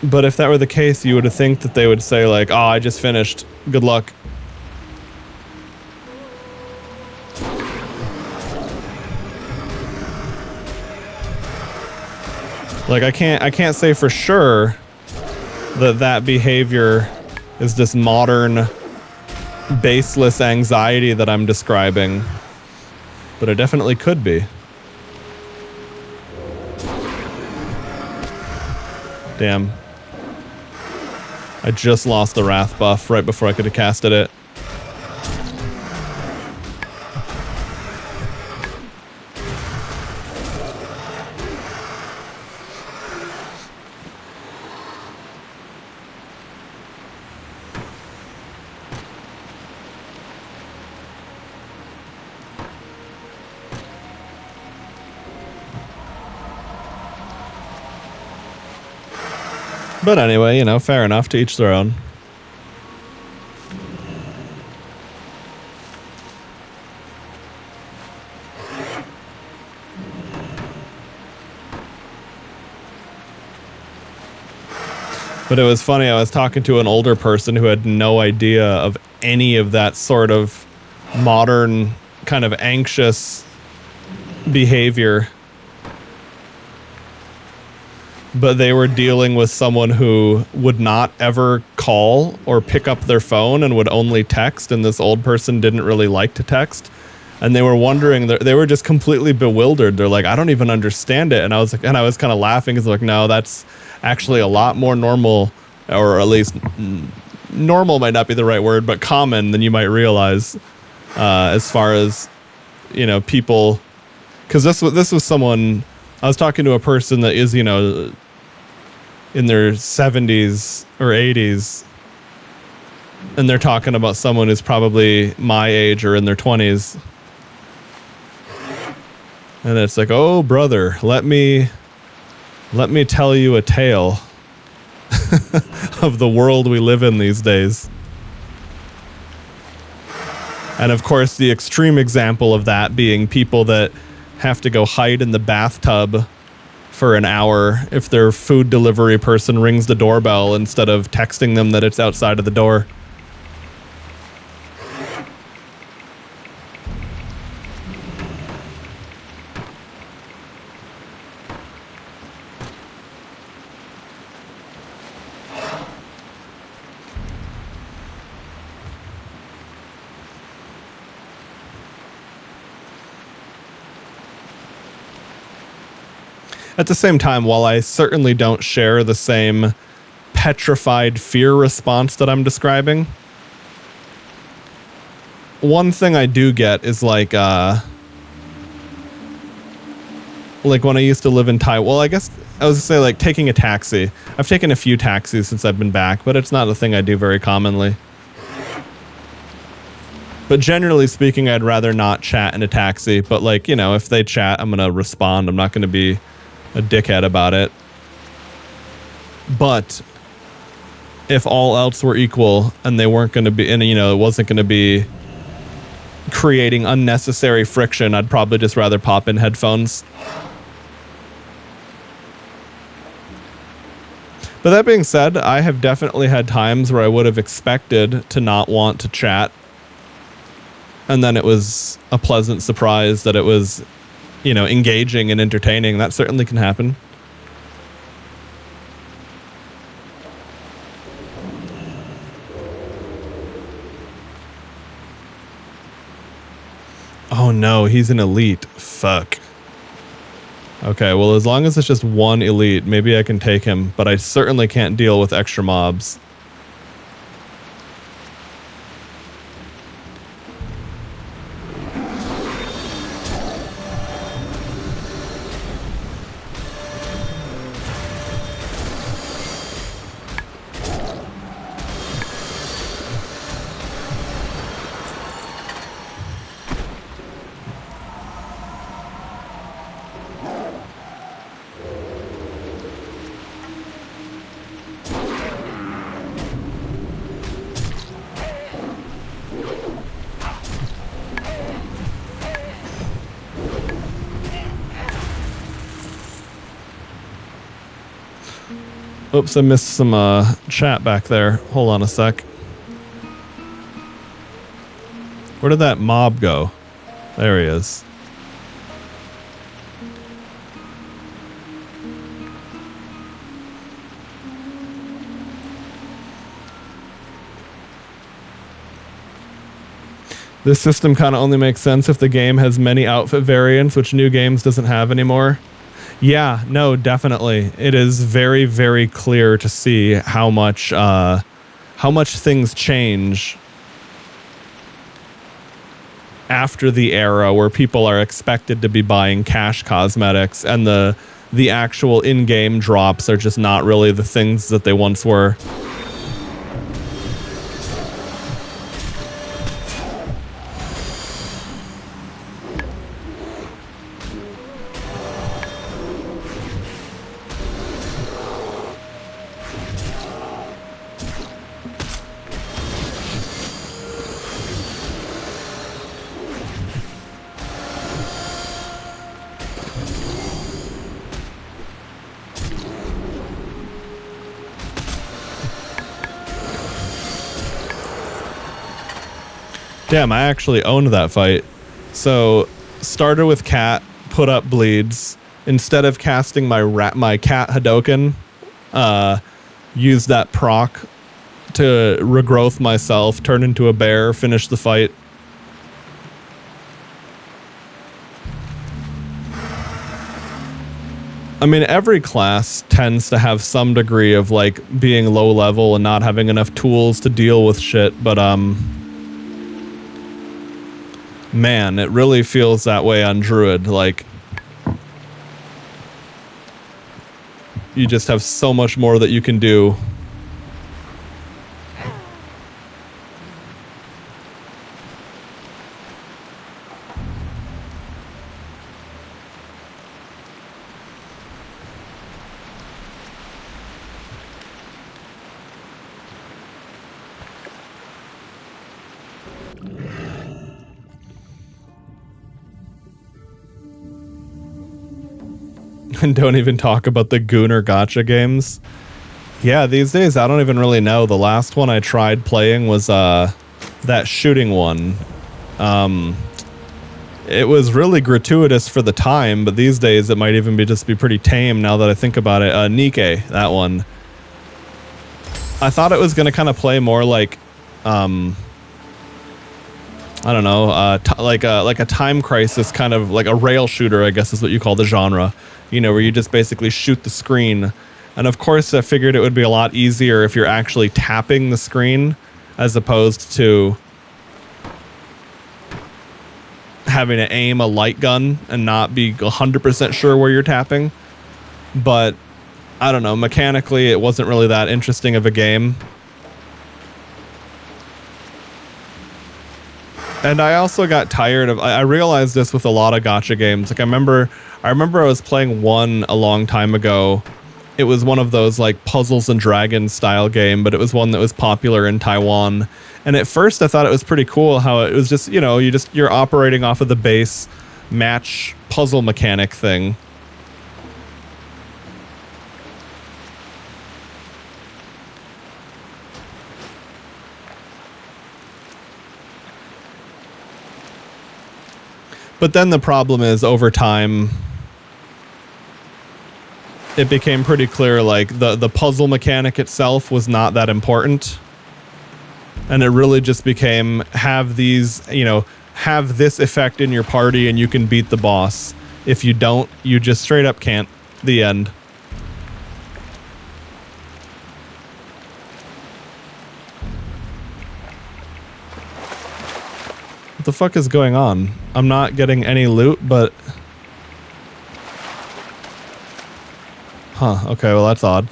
But if that were the case, you would think that they would say, like, oh, I just finished. Good luck. Like, I can't say for sure that that behavior is this modern... baseless anxiety that I'm describing, but it definitely could be. Damn. I just lost the Wrath buff right before I could have casted it. But anyway, you know, fair enough, to each their own. But it was funny, I was talking to an older person who had no idea of any of that sort of modern kind of anxious behavior. But they were dealing with someone who would not ever call or pick up their phone and would only text, and this old person didn't really like to text. And they were wondering, they were just completely bewildered. They're like, I don't even understand it. And I was like, and I was kind of laughing because like, no, that's actually a lot more normal, or at least normal might not be the right word, but common than you might realize, as far as, you know, people, because this was someone, I was talking to a person that is, you know, in their 70s or 80s, and they're talking about someone who's probably my age or in their 20s. And it's like, oh, brother, let me tell you a tale of the world we live in these days. And of course, the extreme example of that being people that have to go hide in the bathtub for an hour if their food delivery person rings the doorbell instead of texting them that it's outside of the door. At the same time, while I certainly don't share the same petrified fear response that I'm describing, one thing I do get is like when I used to live in Taiwan, well, I guess I was gonna say like taking a taxi. I've taken a few taxis since I've been back, but it's not a thing I do very commonly. But generally speaking, I'd rather not chat in a taxi, but like, you know, if they chat, I'm gonna respond. I'm not gonna be a dickhead about it. But if all else were equal and they weren't going to be, and you know, it wasn't going to be creating unnecessary friction, I'd probably just rather pop in headphones. But that being said, I have definitely had times where I would have expected to not want to chat, and then it was a pleasant surprise that it was, you know, engaging and entertaining. That certainly can happen. Oh no, he's an elite. Fuck. Okay, well, as long as it's just one elite, maybe I can take him, but I certainly can't deal with extra mobs. Oops, I missed some chat back there. Hold on a sec. Where did that mob go? There he is. This system kind of only makes sense if the game has many outfit variants, which New Games doesn't have anymore. Yeah, no, definitely. It is very, very clear to see how much things change after the era where people are expected to be buying cash cosmetics, and the actual in-game drops are just not really the things that they once were. Damn, I actually owned that fight. So, started with cat, put up bleeds. Instead of casting my cat Hadoken, use that proc to regrowth myself, turn into a bear, finish the fight. I mean, every class tends to have some degree of like being low level and not having enough tools to deal with shit, but man, it really feels that way on Druid. Like, you just have so much more that you can do. And don't even talk about the Gooner Gotcha games. Yeah, these days I don't even really know. The last one I tried playing was that shooting one. It was really gratuitous for the time, but these days it might even just be pretty tame now that I think about it. Nike, that one. I thought it was going to kind of play more like I don't know, like a time crisis, kind of like a rail shooter, I guess is what you call the genre. You know, where you just basically shoot the screen. And of course, I figured it would be a lot easier if you're actually tapping the screen as opposed to having to aim a light gun and not be 100% sure where you're tapping. But I don't know, mechanically, it wasn't really that interesting of a game. And I also got tired of, I realized this with a lot of gacha games. Like I remember I was playing one a long time ago. It was one of those like Puzzles and Dragons style game, but it was one that was popular in Taiwan. And at first I thought it was pretty cool how it was just, you know, you're operating off of the base match puzzle mechanic thing. But then the problem is, over time, it became pretty clear, like, the puzzle mechanic itself was not that important. And it really just became, have these, you know, have this effect in your party and you can beat the boss. If you don't, you just straight up can't. The end. What the fuck is going on? I'm not getting any loot, but... Huh, okay, well that's odd.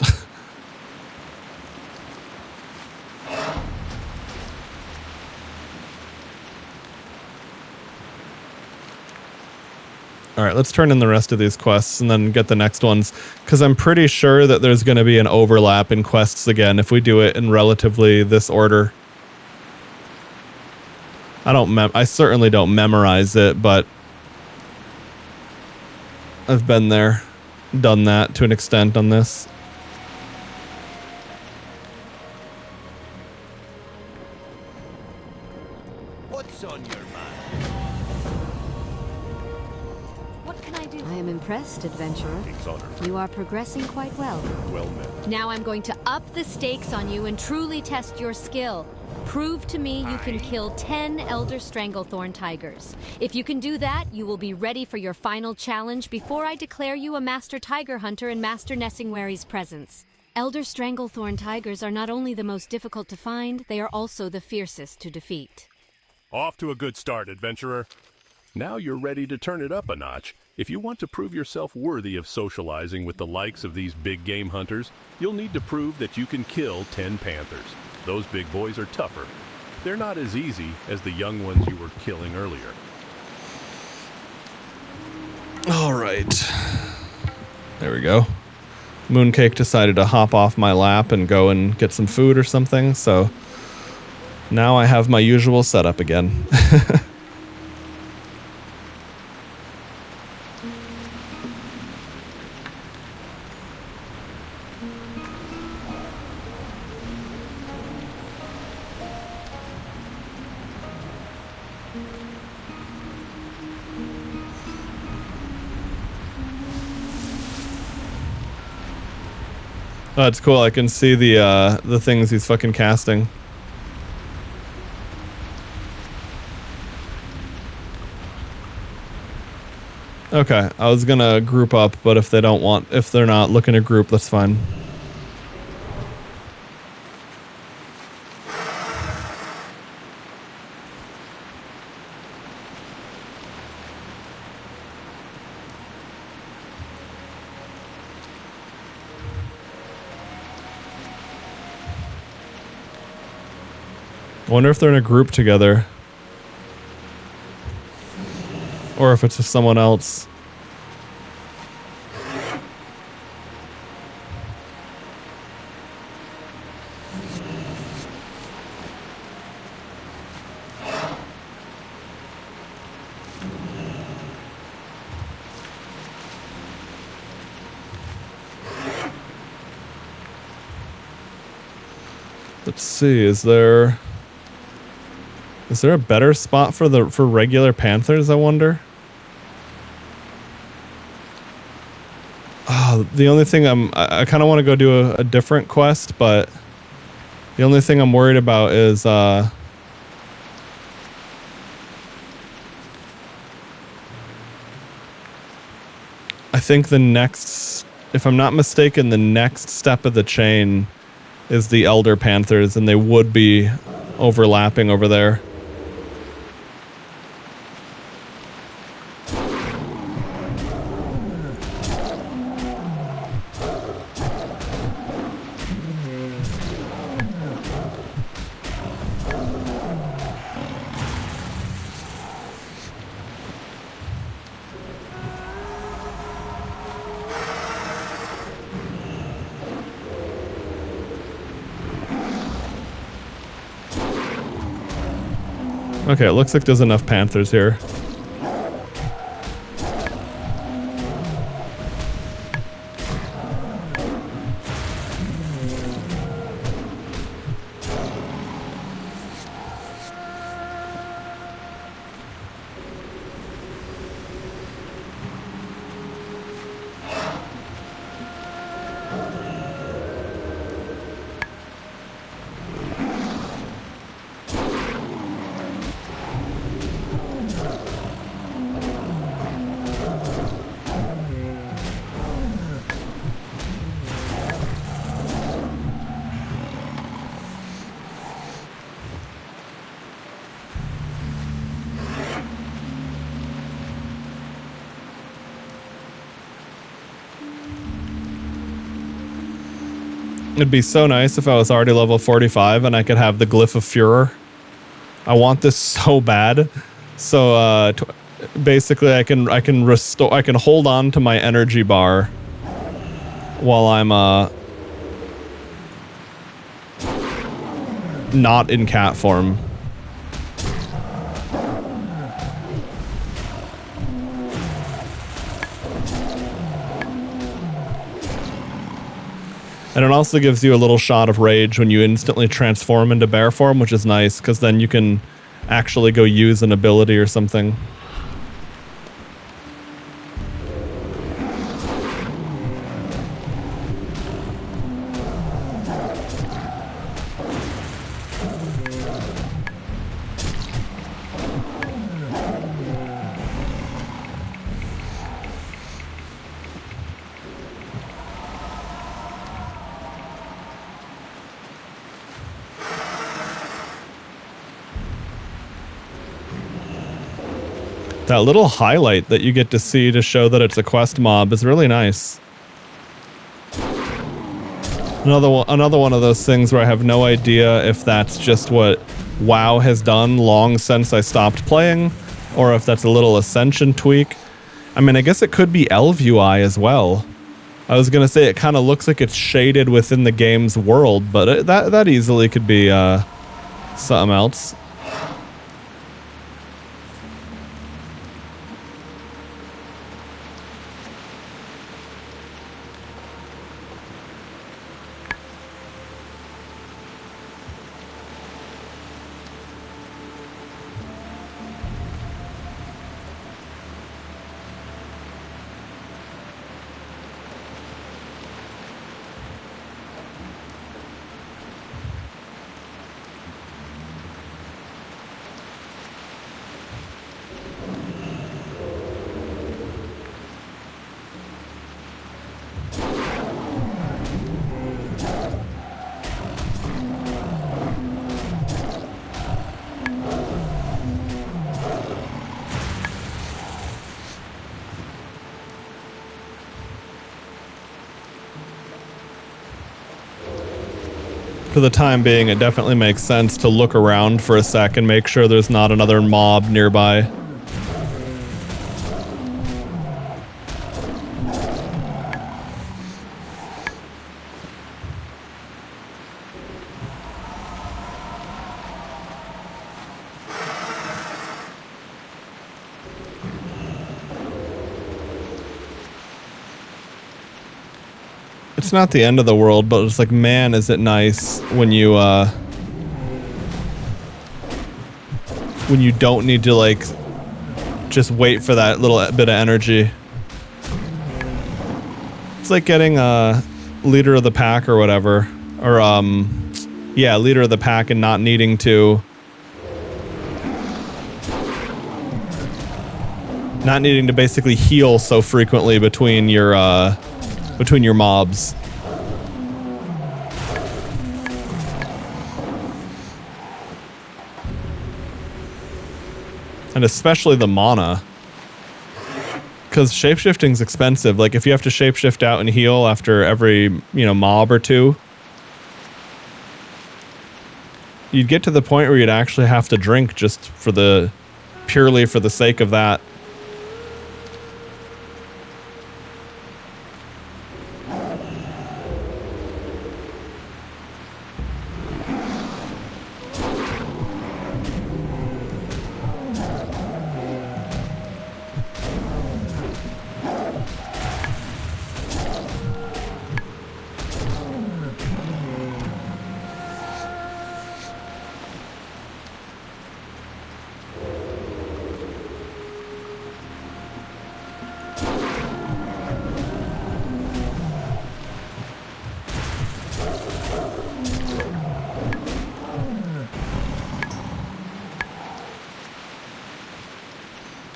Alright, let's turn in the rest of these quests and then get the next ones. Because I'm pretty sure that there's going to be an overlap in quests again if we do it in relatively this order. I certainly don't memorize it, but I've been there, done that to an extent on this. What's on your mind? What can I do? I am impressed, adventurer. King's honor. You are progressing quite well. Well met. Now I'm going to up the stakes on you and truly test your skill. Prove to me you can kill 10 Elder Stranglethorn Tigers. If you can do that, you will be ready for your final challenge before I declare you a Master Tiger Hunter in Master Nessingwary's presence. Elder Stranglethorn Tigers are not only the most difficult to find, they are also the fiercest to defeat. Off to a good start, adventurer. Now you're ready to turn it up a notch. If you want to prove yourself worthy of socializing with the likes of these big game hunters, you'll need to prove that you can kill 10 panthers. Those big boys are tougher. They're not as easy as the young ones you were killing earlier. All right. There we go. Mooncake decided to hop off my lap and go and get some food or something, so now I have my usual setup again. Oh, it's cool. I can see the things he's fucking casting. Okay, I was gonna group up, but if they're not looking to group, that's fine. I wonder if they're in a group together. Or if it's just someone else. Let's see, is there a better spot for regular panthers, I wonder? Oh, the only thing I kind of want to go do a different quest, but the only thing I'm worried about is I think the next, if I'm not mistaken, the next step of the chain is the Elder Panthers, and they would be overlapping over there. Okay, it looks like there's enough panthers here. It'd be so nice if I was already level 45 and I could have the Glyph of Furor. I want this so bad. So basically I can hold on to my energy bar while I'm not in cat form. And it also gives you a little shot of rage when you instantly transform into bear form, which is nice, because then you can actually go use an ability or something. That little highlight that you get to see to show that it's a quest mob is really nice. Another one of those things where I have no idea if that's just what WoW has done long since I stopped playing, or if that's a little Ascension tweak. I mean, I guess it could be Elf UI as well. I was gonna say it kind of looks like it's shaded within the game's world, but that easily could be something else. For the time being, it definitely makes sense to look around for a sec and make sure there's not another mob nearby. It's not the end of the world, but it's like, man, is it nice when you don't need to, like, just wait for that little bit of energy. It's like getting a leader of the pack or whatever. Or, yeah, leader of the pack and not needing to... Not needing to basically heal so frequently between your mobs. And especially the mana. Because shapeshifting's expensive. Like, if you have to shapeshift out and heal after every, mob or two, you'd get to the point where you'd actually have to drink just purely for the sake of that.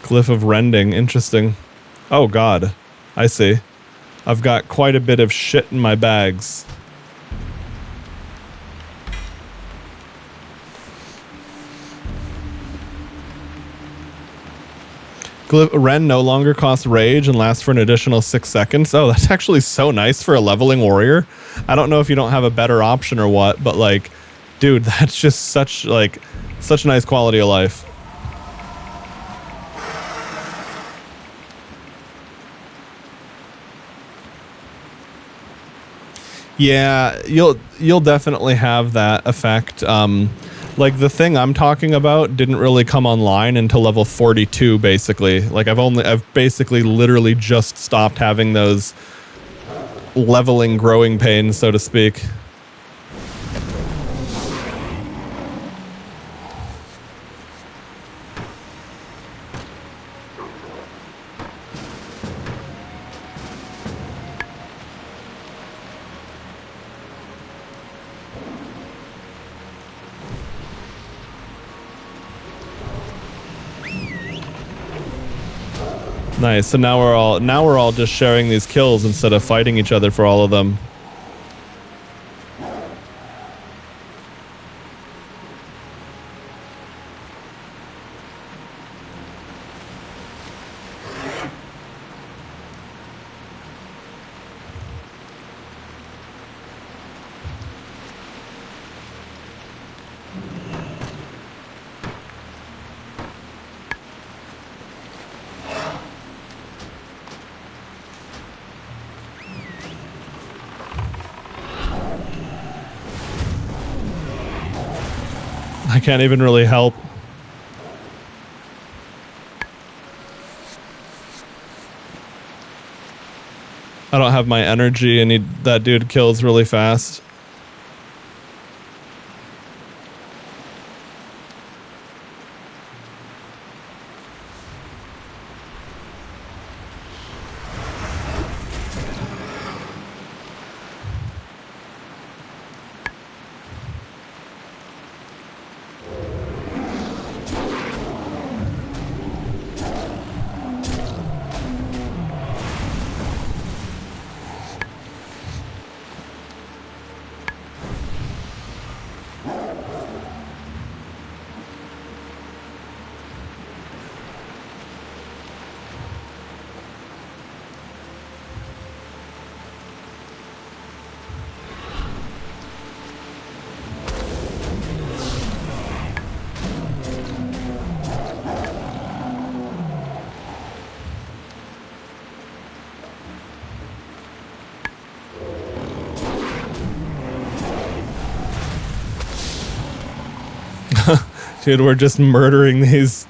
Glyph of rending, interesting. Oh god, I see. I've got quite a bit of shit in my bags. Ren no longer costs rage and lasts for an additional 6 seconds. Oh, that's actually so nice for a leveling warrior. I don't know if you don't have a better option or what, but like, dude, that's just such nice quality of life. Yeah, you'll definitely have that effect. Like the thing I'm talking about didn't really come online until level 42, basically. Like I've basically literally just stopped having those leveling growing pains, so to speak. Nice. So now we're all just sharing these kills instead of fighting each other for all of them. I can't even really help. I don't have my energy, and that dude kills really fast. Dude, we're just murdering these.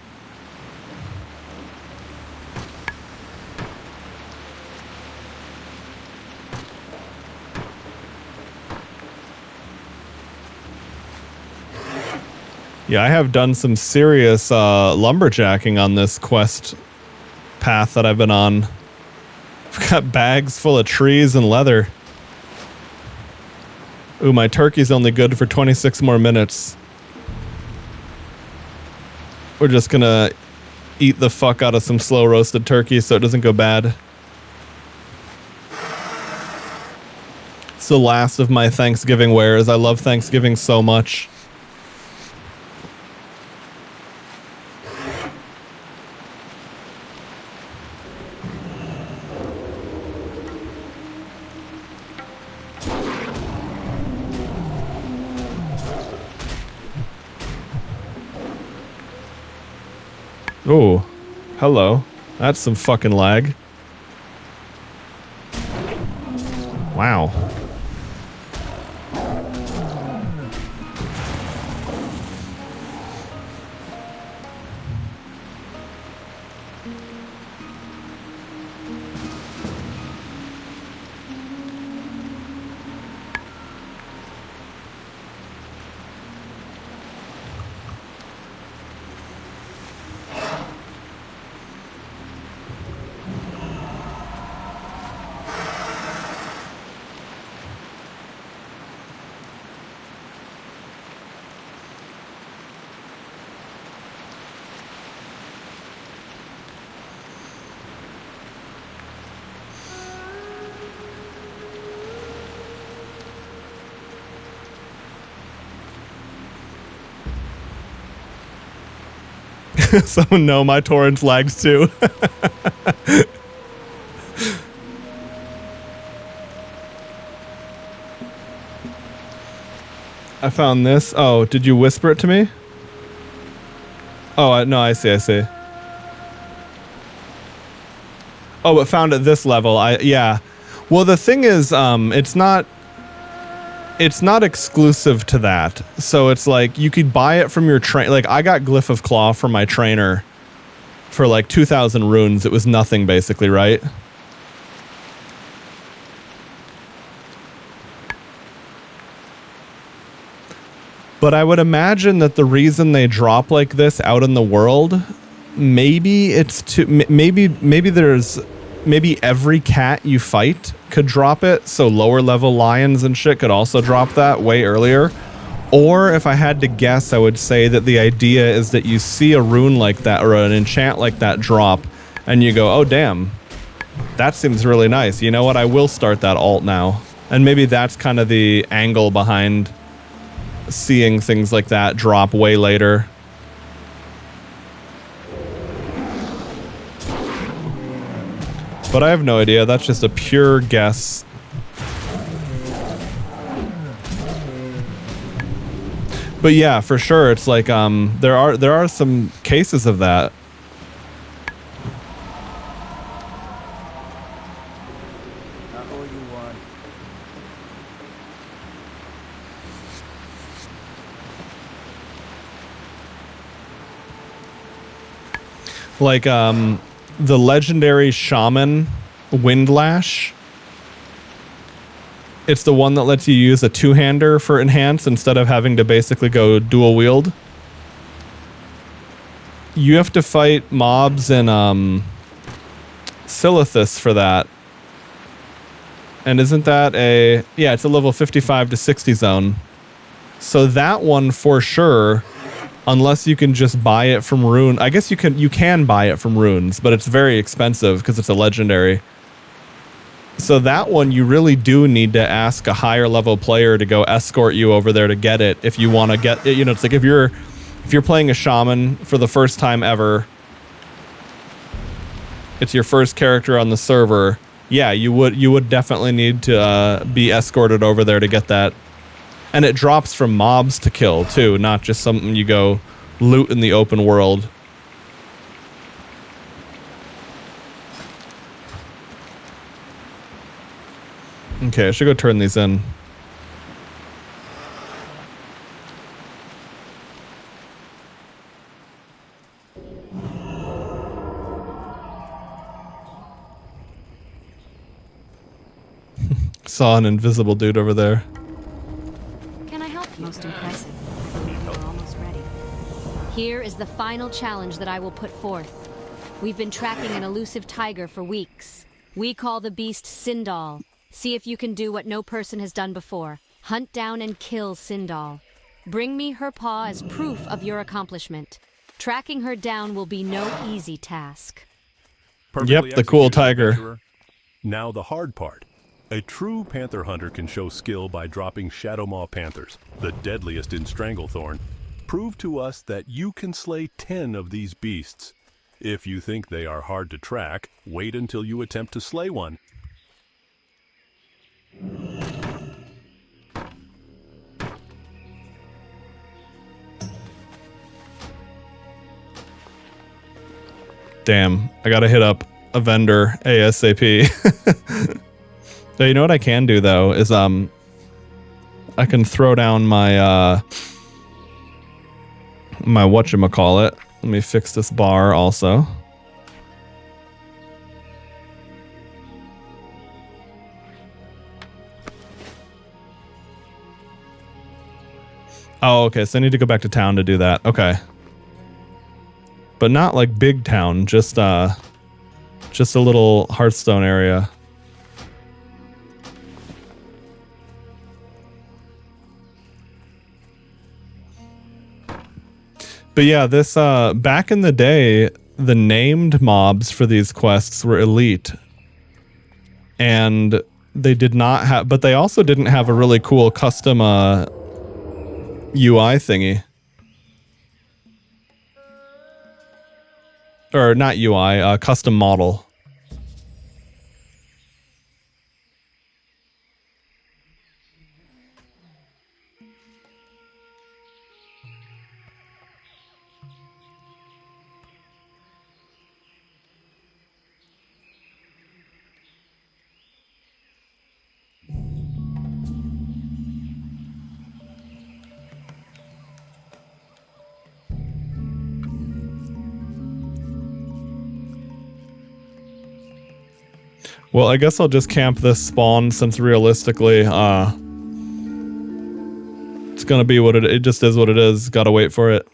Yeah, I have done some serious lumberjacking on this quest path that I've been on. I've got bags full of trees and leather. Ooh, my turkey's only good for 26 more minutes. We're just gonna eat the fuck out of some slow roasted turkey so it doesn't go bad. It's the last of my Thanksgiving wares. I love Thanksgiving so much. Oh, hello. That's some fucking lag. Wow. So no, my torrent lags too. I found this. Oh, did you whisper it to me? Oh, no, I see. Oh, it found at this level. Yeah. Well, the thing is, it's not exclusive to that. So it's like you could buy it from your train. Like I got Glyph of Claw from my trainer for like 2,000 runes. It was nothing basically, right? But I would imagine that the reason they drop like this out in the world, maybe it's to maybe every cat you fight could drop it, so lower level lions and shit could also drop that way earlier. Or if I had to guess, I would say that the idea is that you see a rune like that or an enchant like that drop and you go, oh damn, that seems really nice. You know what, I will start that alt now. And maybe that's kind of the angle behind seeing things like that drop way later. But I have no idea. That's just a pure guess. But yeah, for sure, it's like there are some cases of that. Like, the legendary shaman Windlash. It's the one that lets you use a two-hander for enhance instead of having to basically go dual wield. You have to fight mobs in Silithus for that. And isn't that a... Yeah, it's a level 55 to 60 zone. So that one for sure, unless you can just buy it from Rune... I guess you can buy it from Runes, but it's very expensive because it's a legendary. So that one you really do need to ask a higher level player to go escort you over there to get it if you want to get it. You know, it's like if you're playing a shaman for the first time ever, it's your first character on the server, yeah, you would definitely need to be escorted over there to get that. And it drops from mobs to kill too, not just something you go loot in the open world. Okay, I should go turn these in. Saw an invisible dude over there. Can I help you? Most impressive. We're almost ready. Here is the final challenge that I will put forth. We've been tracking an elusive tiger for weeks. We call the beast Sindal. See if you can do what no person has done before. Hunt down and kill Sindal. Bring me her paw as proof of your accomplishment. Tracking her down will be no easy task. Perfectly the cool executed, tiger. adventurer. Now the hard part. A true panther hunter can show skill by dropping Shadowmaw panthers, the deadliest in Stranglethorn. Prove to us that you can slay 10 of these beasts. If you think they are hard to track, wait until you attempt to slay one. Damn, I gotta hit up a vendor ASAP. So you know what I can do though is I can throw down my my whatchamacallit. Let me fix this bar also. Oh, okay, so I need to go back to town to do that. Okay. But not like big town, just a little Hearthstone area. But yeah, this back in the day, the named mobs for these quests were elite. And they did not have, but they also didn't have a really cool custom UI thingy. Or not UI, custom model. Well, I guess I'll just camp this spawn since realistically, it's gonna be what it just is what it is. Gotta wait for it.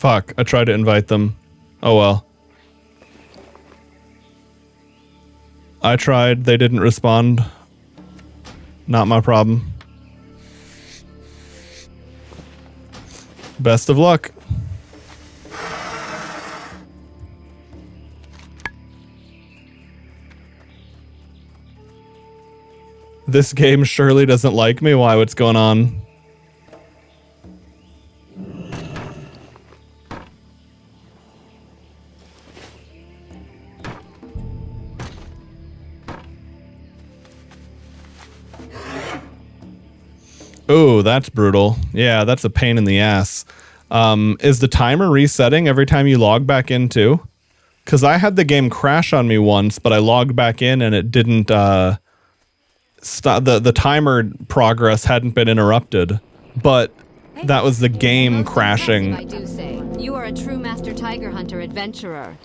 Fuck, I tried to invite them. Oh well. I tried, they didn't respond. Not my problem. Best of luck. This game surely doesn't like me. Why? What's going on? Oh, that's brutal. Yeah, that's a pain in the ass. Is the timer resetting every time you log back in too? Because I had the game crash on me once, but I logged back in and it didn't stop. The timer progress hadn't been interrupted, but that was the game crashing. I do say. You are a true master tiger hunter adventurer.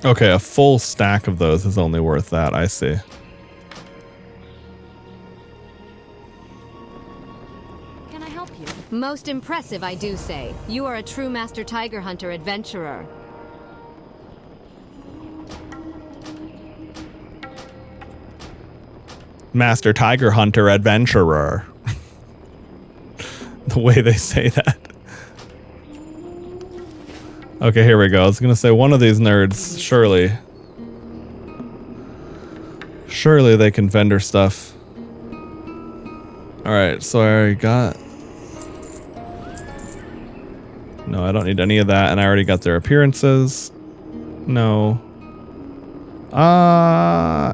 Okay, a full stack of those is only worth that. I see. Can I help you? Most impressive, I do say. You are a true master tiger hunter adventurer. Master Tiger Hunter Adventurer. The way they say that. Okay, here we go. I was gonna say one of these nerds, surely they can vendor stuff. Alright, so I already got... No, I don't need any of that, and I already got their appearances. No.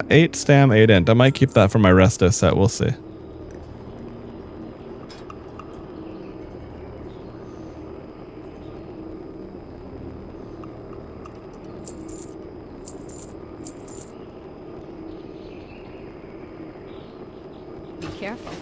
8 stam, 8 int. I might keep that for my resto set, we'll see. Be careful.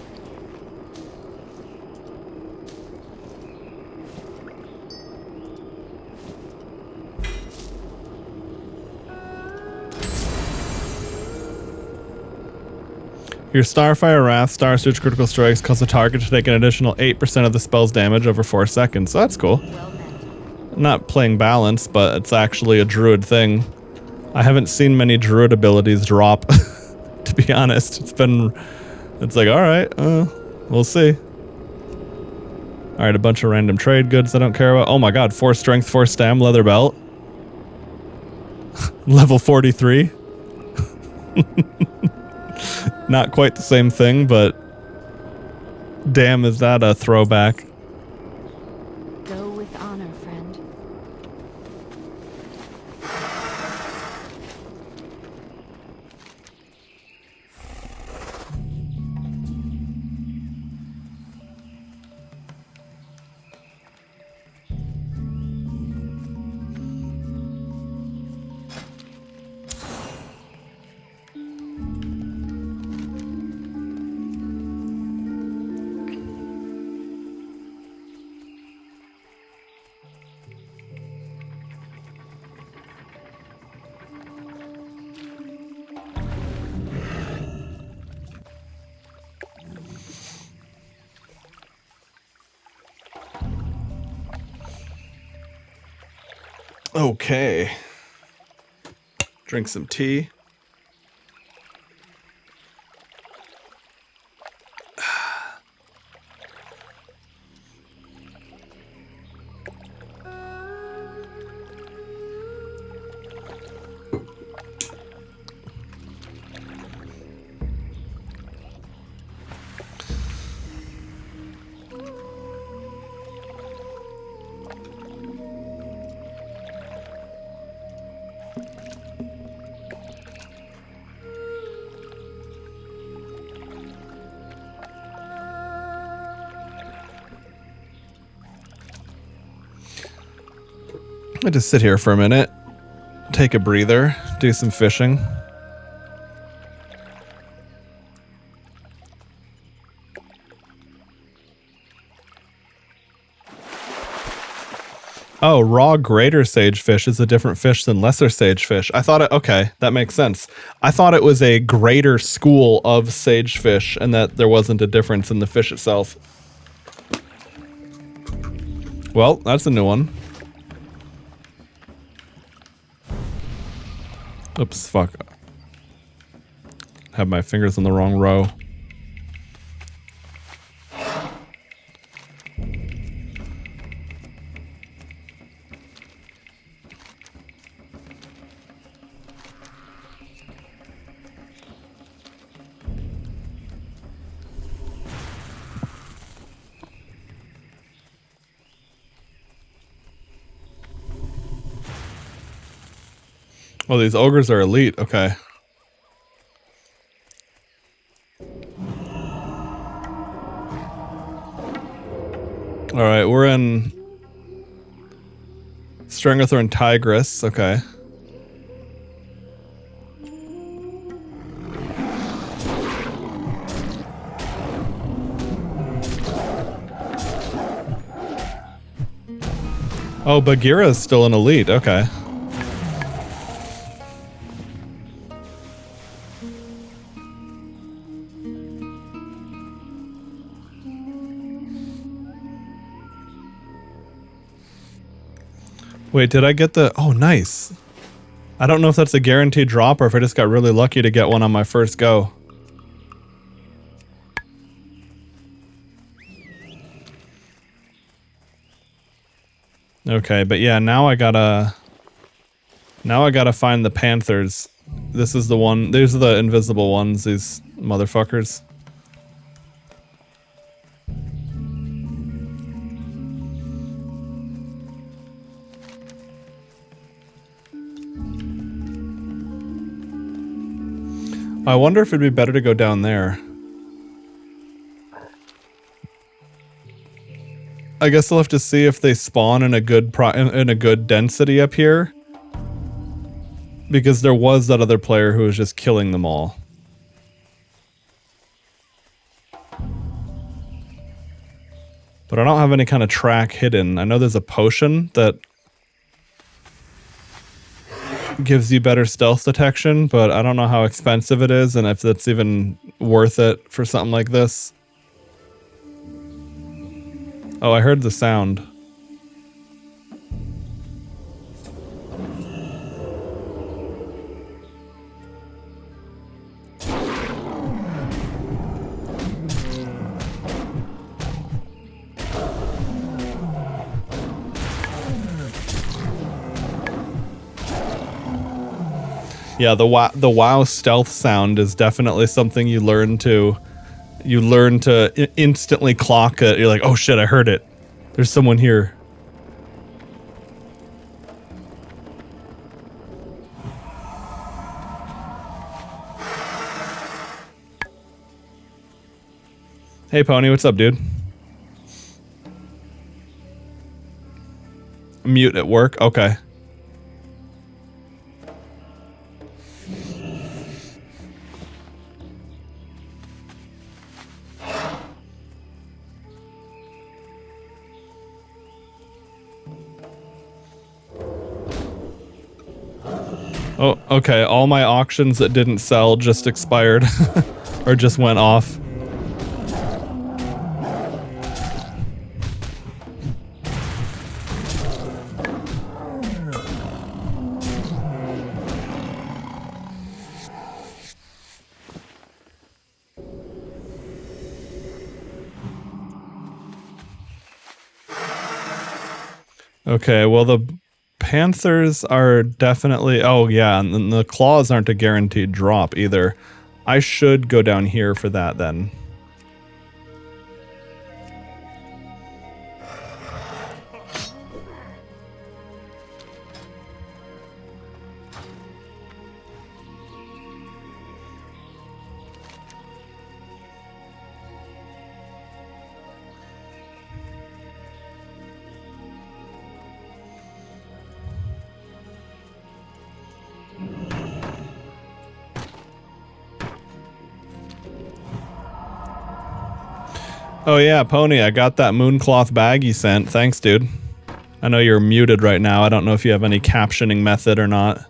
Your Starfire Wrath, Star Surge critical strikes cause the target to take an additional 8% of the spell's damage over 4 seconds. So that's cool. I'm not playing balance, but it's actually a druid thing. I haven't seen many druid abilities drop, to be honest. It's like, alright, we'll see. Alright, a bunch of random trade goods I don't care about. Oh my god, 4 strength, 4 stam, leather belt. Level 43. Not quite the same thing, but damn, is that a throwback. Go with honor, friend. Okay. Drink some tea. I just sit here for a minute, take a breather, do some fishing. Oh, raw greater sagefish is a different fish than lesser sagefish. I thought it, okay, that makes sense. I thought it was a greater school of sagefish and that there wasn't a difference in the fish itself. Well, that's a new one. Oops, fuck. Have my fingers in the wrong row. Oh, these ogres are elite. Okay. All right, we're in Stranglethorn Tigress. Okay. Oh, Bagheera is still an elite. Okay. Wait, did I get the... Oh, nice. I don't know if that's a guaranteed drop or if I just got really lucky to get one on my first go. Okay, but yeah, now I gotta find the panthers. This is the one... These are the invisible ones, these motherfuckers. I wonder if it'd be better to go down there. I guess I'll have to see if they spawn in a good density up here. Because there was that other player who was just killing them all. But I don't have any kind of track hidden. I know there's a potion that gives you better stealth detection, but I don't know how expensive it is and if that's even worth it for something like this. Oh, I heard the sound. Yeah, the WoW stealth sound is definitely something you learn to instantly clock it. You're like, oh shit, I heard it. There's someone here. Hey Pony, what's up, dude? Mute at work? Okay. Oh, okay. All my auctions that didn't sell just expired. Or just went off. Okay, well the panthers are definitely... Oh yeah, and the claws aren't a guaranteed drop either. I should go down here for that then. Oh yeah, Pony, I got that mooncloth bag you sent. Thanks, dude. I know you're muted right now. I don't know if you have any captioning method or not.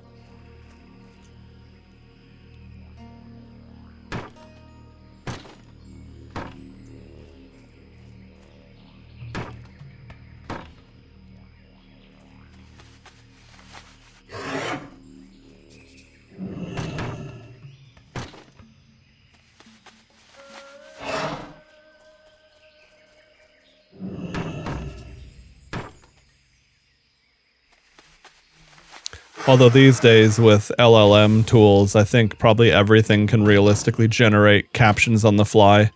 Although these days with LLM tools, I think probably everything can realistically generate captions on the fly.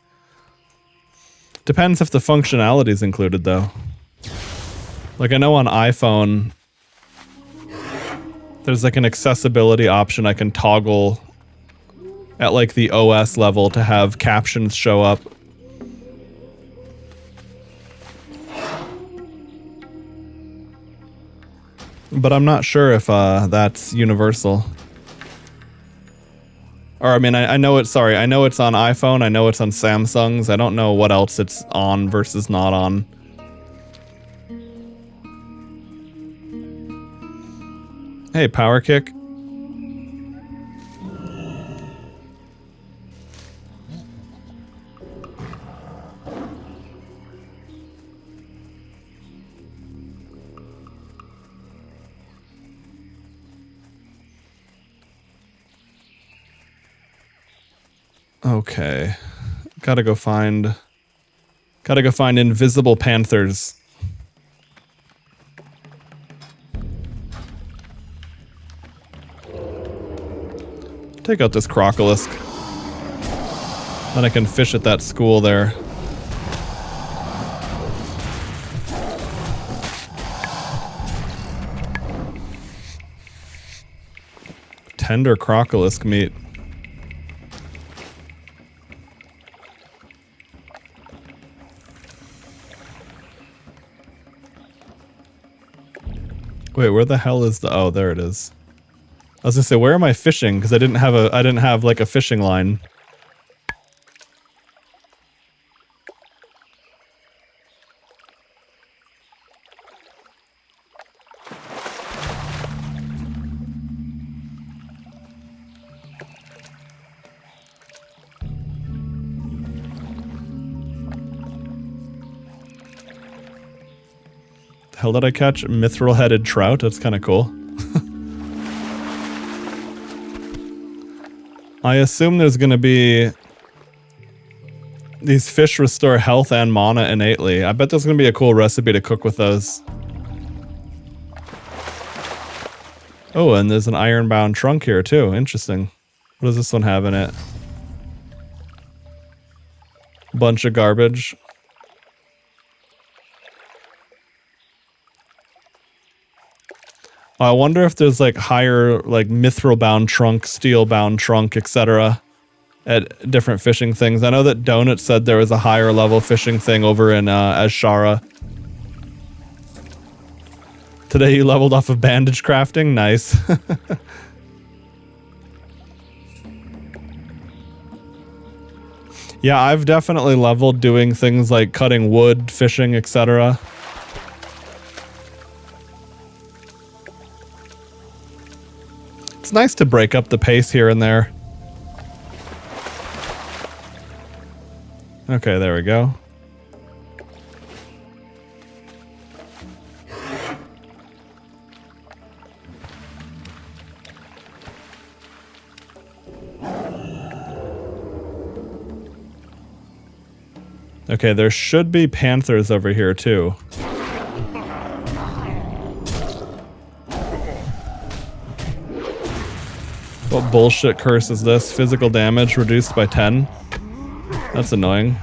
Depends if the functionality is included though. Like I know on iPhone, there's like an accessibility option I can toggle at like the OS level to have captions show up. But I'm not sure if that's universal. Or I mean, I know it's, sorry, I know it's on iPhone, I know it's on Samsung's, I don't know what else it's on versus not on. Hey, Power Kick. Okay. Gotta go find invisible panthers. Take out this crocolisk. Then I can fish at that school there. Tender crocolisk meat. Wait, where the hell is the... Oh, there it is. I was gonna say, where am I fishing? Because I didn't have like a fishing line. The hell did I catch? Mithril-headed trout? That's kind of cool. I assume there's going to be... These fish restore health and mana innately. I bet there's going to be a cool recipe to cook with those. Oh, and there's an iron-bound trunk here too. Interesting. What does this one have in it? Bunch of garbage. I wonder if there's like higher, like mithril-bound trunk, steel-bound trunk, etc. at different fishing things. I know that Donut said there was a higher level fishing thing over in Azshara. Today you leveled off of bandage crafting? Nice. Yeah, I've definitely leveled doing things like cutting wood, fishing, etc. It's nice to break up the pace here and there. Okay, there we go. Okay, there should be panthers over here too. What bullshit curse is this? Physical damage reduced by 10? That's annoying.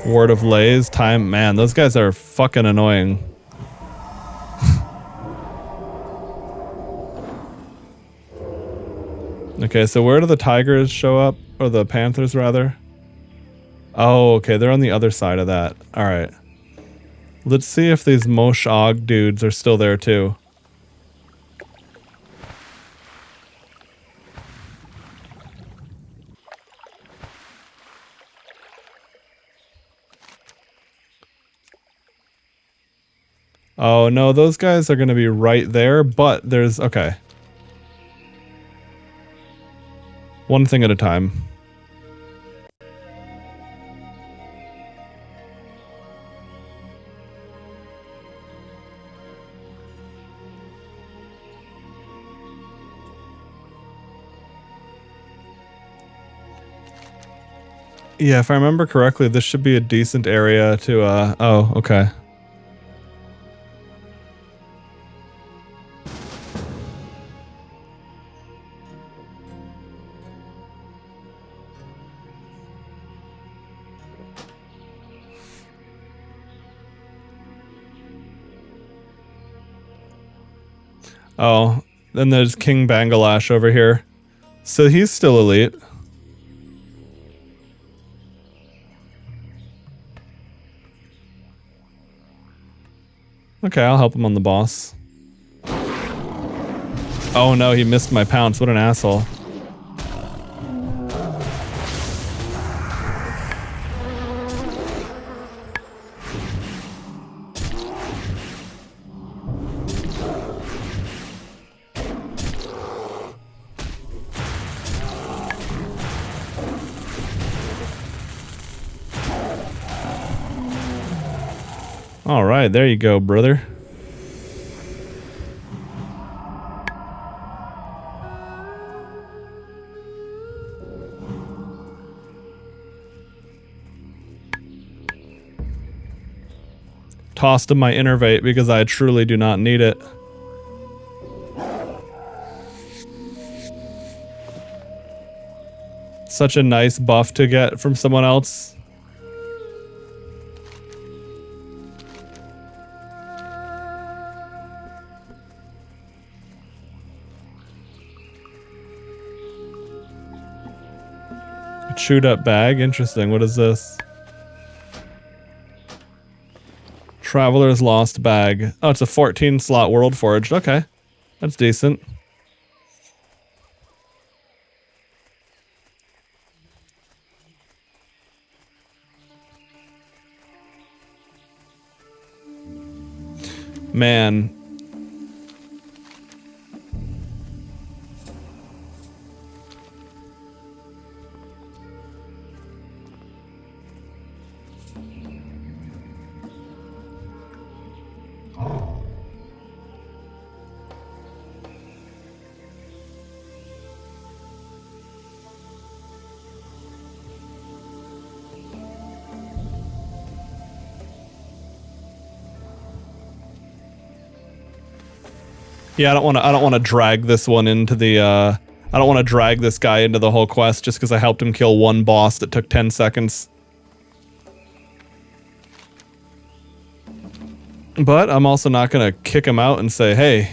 Ward of Lays, time... Man, those guys are fucking annoying. Okay, so where do the tigers show up? Or the panthers, rather? Oh, okay, they're on the other side of that. Alright. Let's see if these Mosh Og dudes are still there, too. Oh, no, those guys are going to be right there, but there's... Okay. One thing at a time. Yeah, if I remember correctly, this should be a decent area to, oh, okay. Oh, then there's King Bangalash over here. So he's still elite. Okay, I'll help him on the boss. Oh no, he missed my pounce. What an asshole. All right, there you go, brother. Tossed him my innervate because I truly do not need it. Such a nice buff to get from someone else. Chewed up bag. Interesting. What is this? Traveler's Lost Bag. Oh, it's a 14 slot World Forged. Okay. That's decent. Man. Yeah, I don't want to drag this one into the I don't want to drag this guy into the whole quest just because I helped him kill one boss that took 10 seconds. But I'm also not going to kick him out and say, "Hey,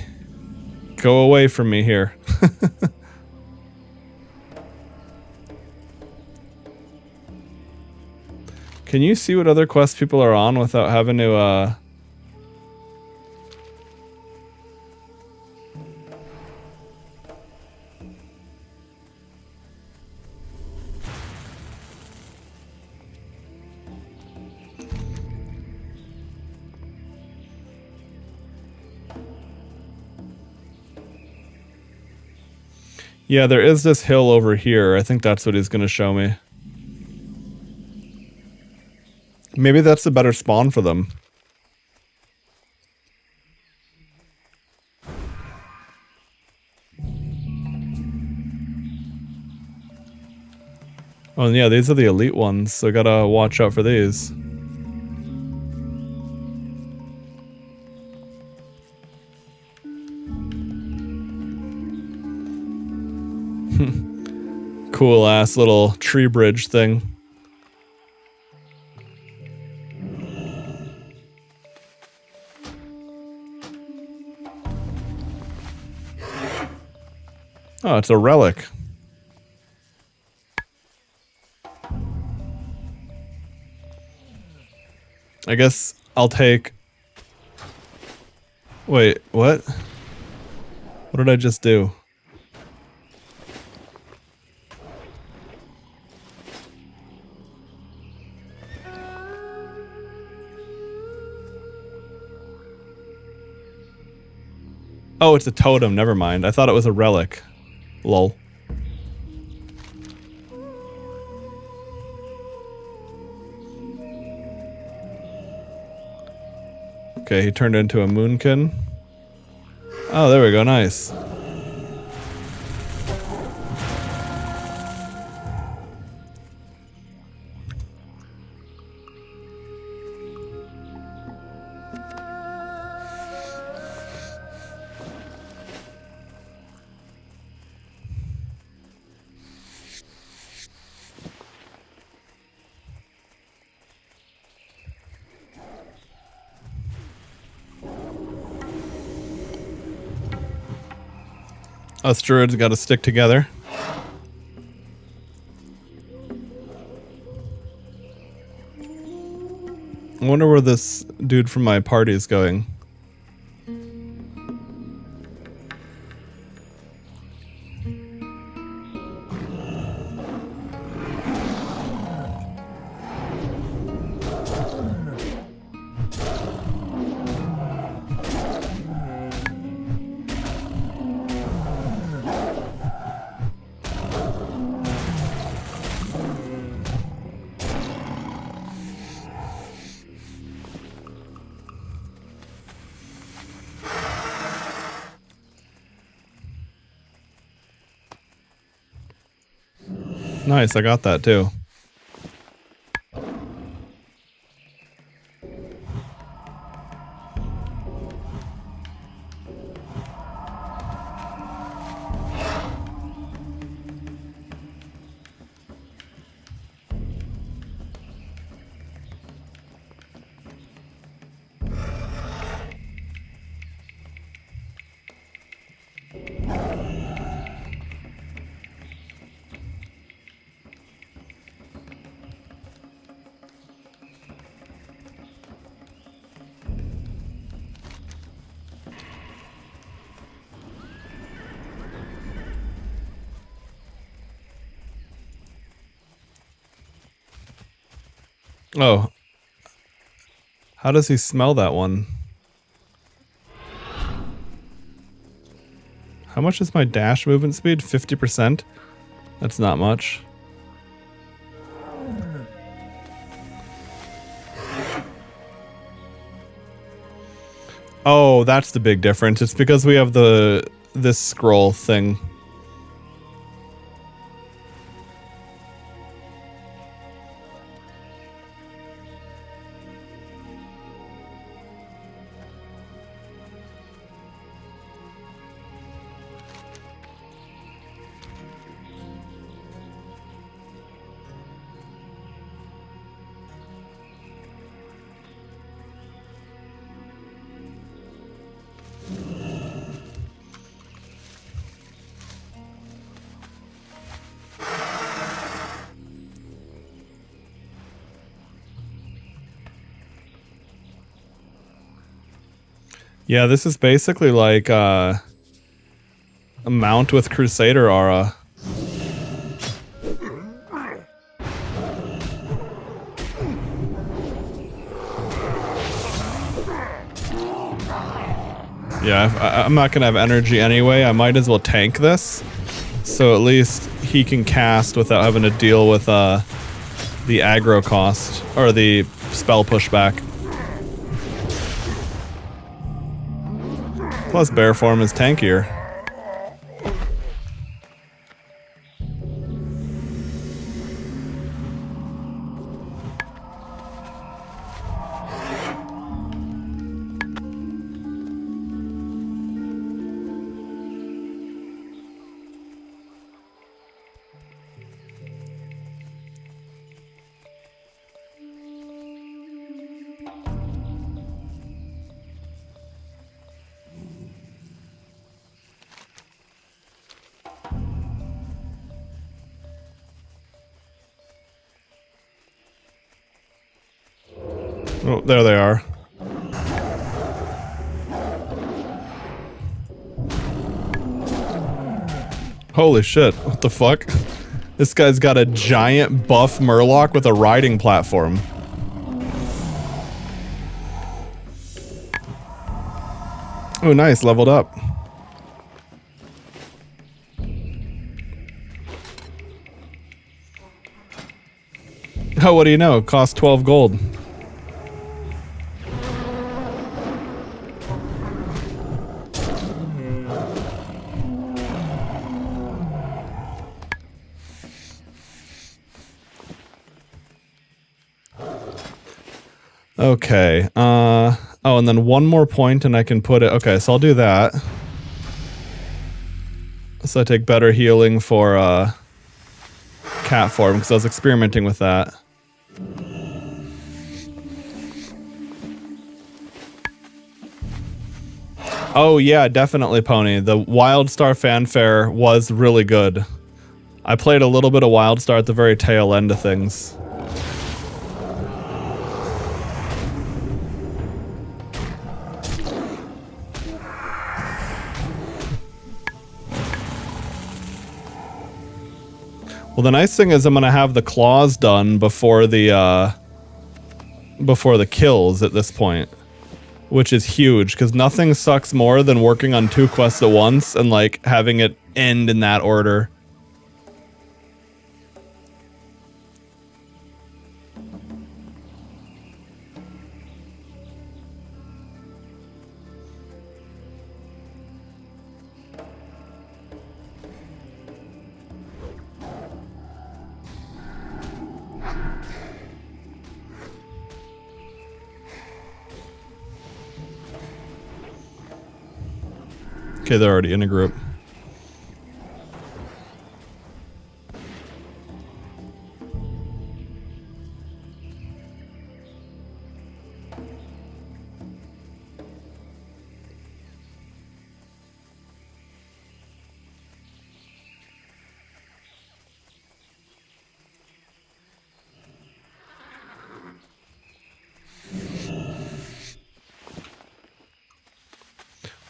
go away from me here." Can you see what other quests people are on without having to Yeah, there is this hill over here. I think that's what he's going to show me. Maybe that's a better spawn for them. Oh, yeah, these are the elite ones, so gotta watch out for these. Cool ass little tree bridge thing. Oh, it's a relic. I guess I'll take... Wait, what? What did I just do? Oh, it's a totem. Never mind. I thought it was a relic. Lol. Okay, he turned into a moonkin. Oh, there we go. Nice. Us druids got to stick together. I wonder where this dude from my party is going. Nice, I got that too. Oh. How does he smell that one? How much is my dash movement speed? 50%? That's not much. Oh, that's the big difference. It's because we have this scroll thing. Yeah, this is basically like a mount with Crusader aura. Yeah, I'm not gonna have energy anyway. I might as well tank this, so at least he can cast without having to deal with the aggro cost or the spell pushback. Plus, bear form is tankier. Oh, there they are. Holy shit, what the fuck? This guy's got a giant buff murloc with a riding platform. Oh nice, leveled up. Oh, what do you know? It costs 12 gold. Okay. Oh, and then one more point and I can put it... Okay, so I'll do that. So I take better healing for cat form, because I was experimenting with that. Oh yeah, definitely, Pony. The Wildstar fanfare was really good. I played a little bit of Wildstar at the very tail end of things. Well, the nice thing is I'm gonna have the claws done before the kills at this point, which is huge, because nothing sucks more than working on 2 quests at once and like having it end in that order. Okay, they're already in a group.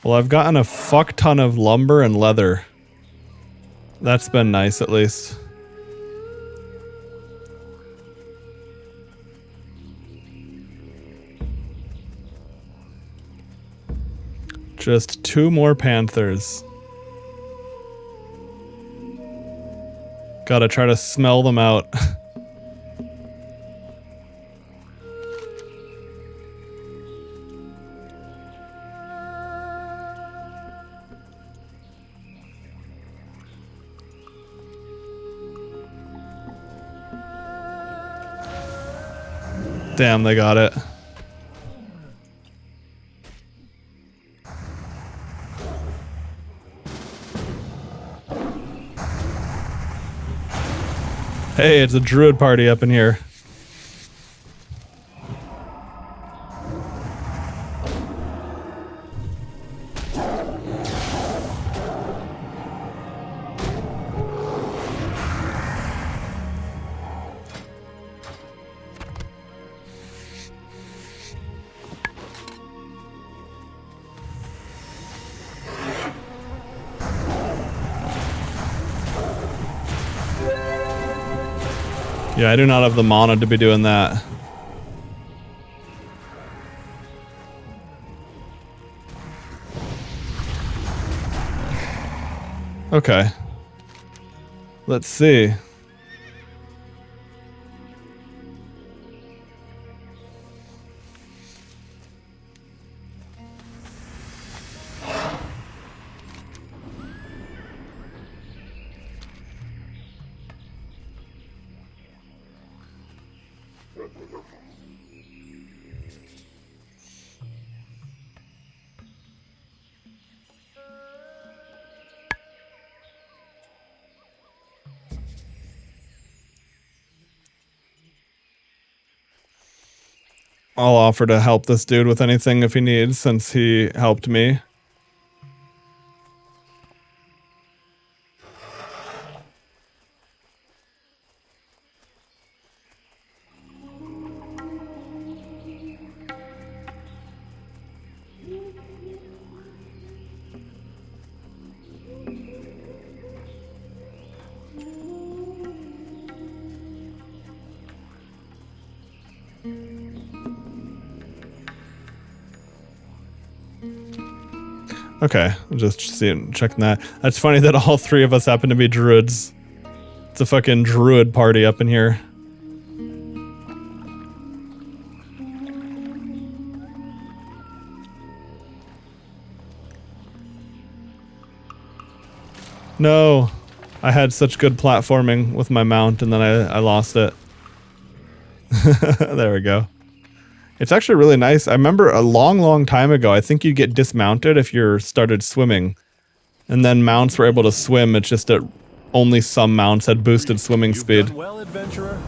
Well, I've gotten a fuck ton of lumber and leather. That's been nice, at least. Just 2 more panthers. Gotta try to smell them out. Damn, they got it. Hey, it's a druid party up in here. Yeah, I do not have the mana to be doing that. Okay. Let's see. I'll offer to help this dude with anything if he needs, since he helped me. Okay, I'm just checking that. That's funny that all 3 of us happen to be druids. It's a fucking druid party up in here. No. I had such good platforming with my mount and then I lost it. There we go. It's actually really nice. I remember a long time ago, I think you get dismounted if you started swimming. And then mounts were able to swim. It's just that only some mounts had boosted swimming speed. Done well, adventurer.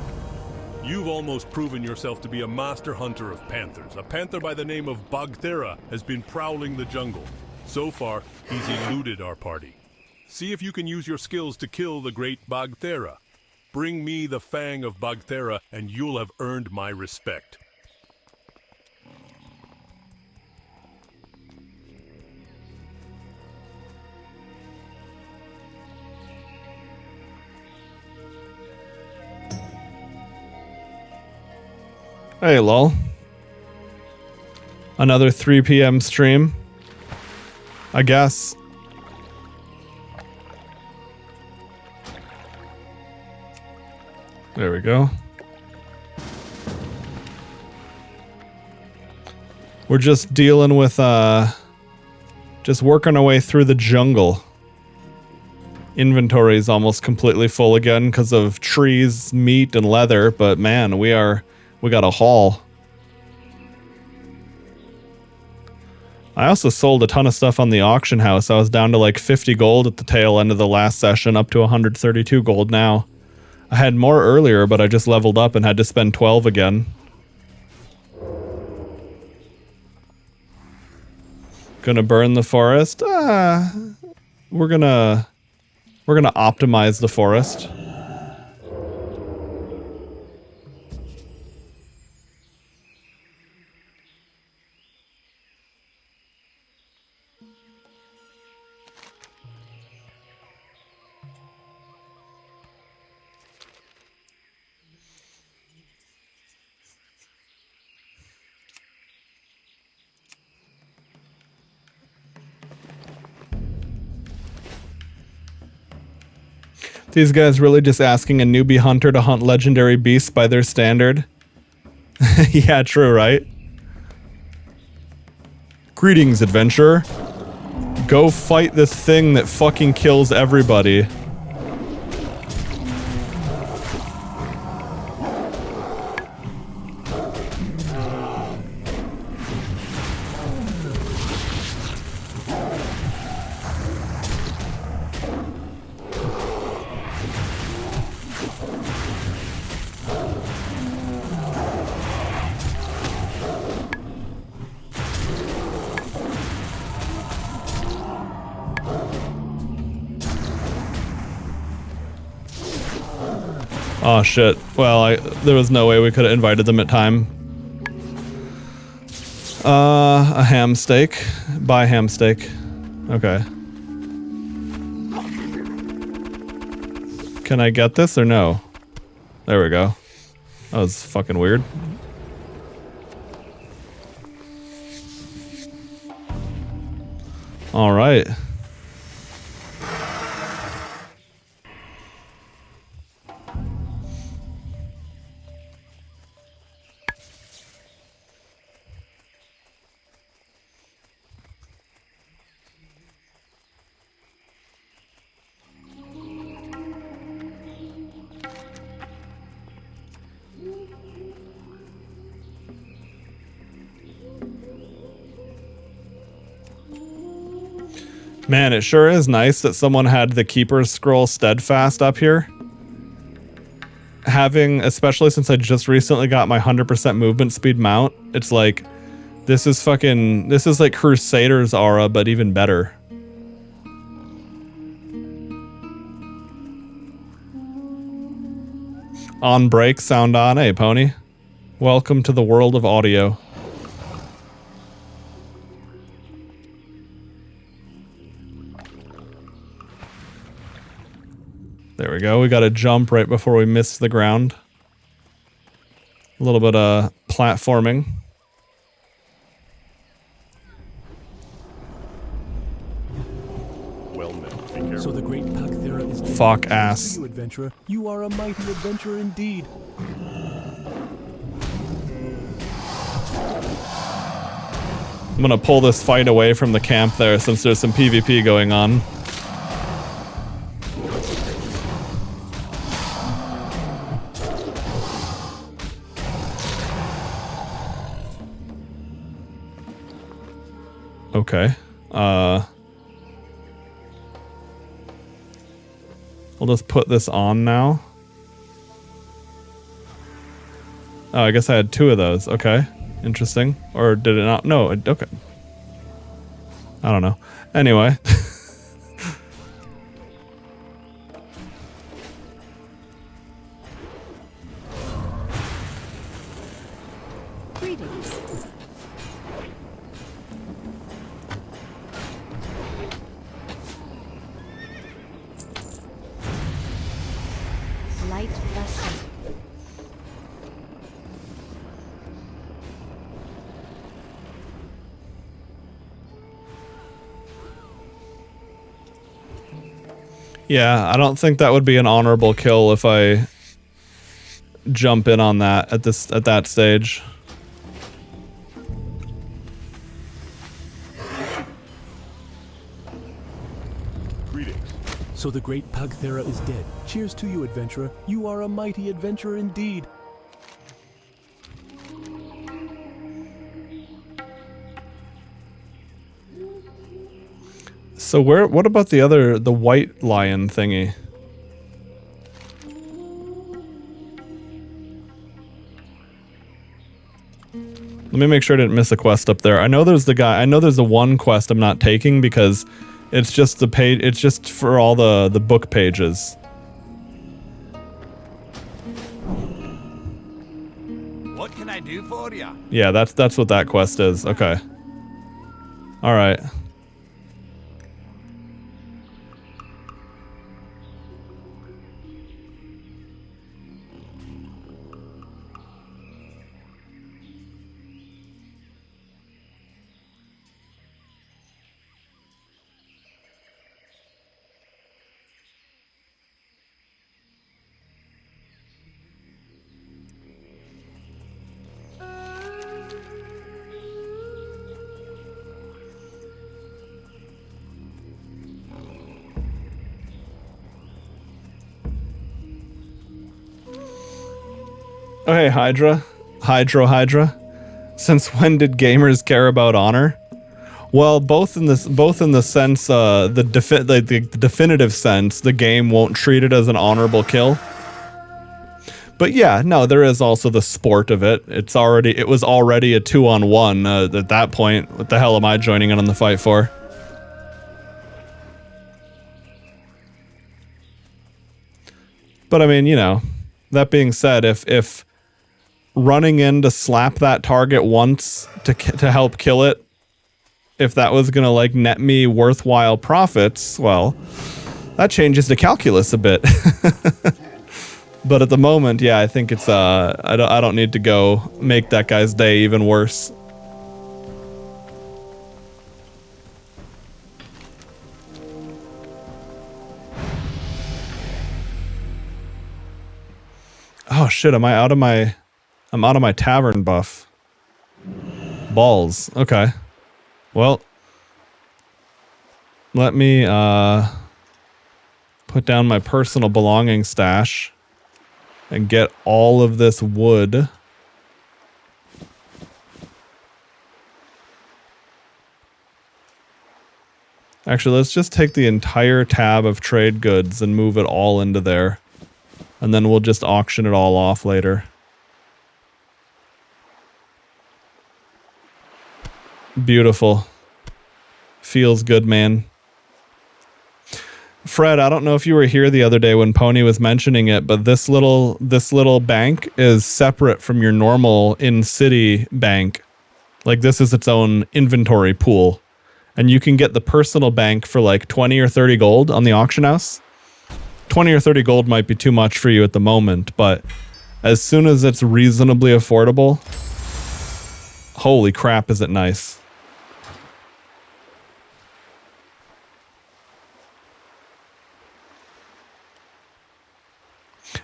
You've almost proven yourself to be a master hunter of panthers. A panther by the name of Bagthera has been prowling the jungle. So far, he's eluded our party. See if you can use your skills to kill the great Bagthera. Bring me the fang of Bagthera and you'll have earned my respect. Hey, lol. Another 3 p.m. stream. I guess. There we go. We're just dealing with, just working our way through the jungle. Inventory is almost completely full again because of trees, meat, and leather, but man, we got a haul. I also sold a ton of stuff on the auction house. I was down to like 50 gold at the tail end of the last session, up to 132 gold now. I had more earlier, but I just leveled up and had to spend 12 again. Gonna burn the forest? We're gonna optimize the forest. These guys really just asking a newbie hunter to hunt legendary beasts by their standard. Yeah, true, right? Greetings, adventurer. Go fight this thing that fucking kills everybody. Oh shit. Well, there was no way we could have invited them at time. A ham steak. Buy ham steak. Okay. Can I get this or no? There we go. That was fucking weird. All right. Man, it sure is nice that someone had the Keeper's Scroll Steadfast up here. Having, especially since I just recently got my 100% movement speed mount, it's like, this is like Crusader's aura, but even better. On break, sound on. Hey, Pony. Welcome to the world of audio. There we go. We got to jump right before we miss the ground. A little bit of platforming. Well met. Be careful. So the great Bagthera is dead. Fuck ass. You, adventurer. You are a mighty adventurer indeed. I'm gonna pull this fight away from the camp there since there's some PvP going on. Okay. I'll just put this on now. Oh, I guess I had 2 of those. Okay. Interesting. Or did it not? No. Okay. I don't know. Anyway. Greetings. Light blessing. Yeah, I don't think that would be an honorable kill if I jump in on that at that stage. Greetings. So the great Pugthera is dead. Cheers to you, adventurer. You are a mighty adventurer indeed. So what about the white lion thingy? Let me make sure I didn't miss a quest up there. I know there's the one quest I'm not taking because it's just the page, it's just for all the book pages. What can I do for you? Yeah, that's what that quest is. Okay. All right. Oh, hey, Hydra. Hydra. Since when did gamers care about honor? Well, both in the sense, the definitive sense, the game won't treat it as an honorable kill. But yeah, no, there is also the sport of it. It was already a 2-on-1 at that point. What the hell am I joining in on the fight for? But I mean, you know, that being said, if running in to slap that target once to help kill it, if that was gonna like net me worthwhile profits, well, that changes the calculus a bit. But at the moment, yeah, I think it's I don't need to go make that guy's day even worse. Oh shit, I'm out of my tavern buff. Balls. Okay. Well, let me put down my personal belongings stash and get all of this wood. Actually, let's just take the entire tab of trade goods and move it all into there. And then we'll just auction it all off later. Beautiful. Feels good, man. Fred, I don't know if you were here the other day when Pony was mentioning it, but this little bank is separate from your normal in-city bank. Like, this is its own inventory pool. And you can get the personal bank for like 20 or 30 gold on the auction house. 20 or 30 gold might be too much for you at the moment, but as soon as it's reasonably affordable, holy crap, is it nice.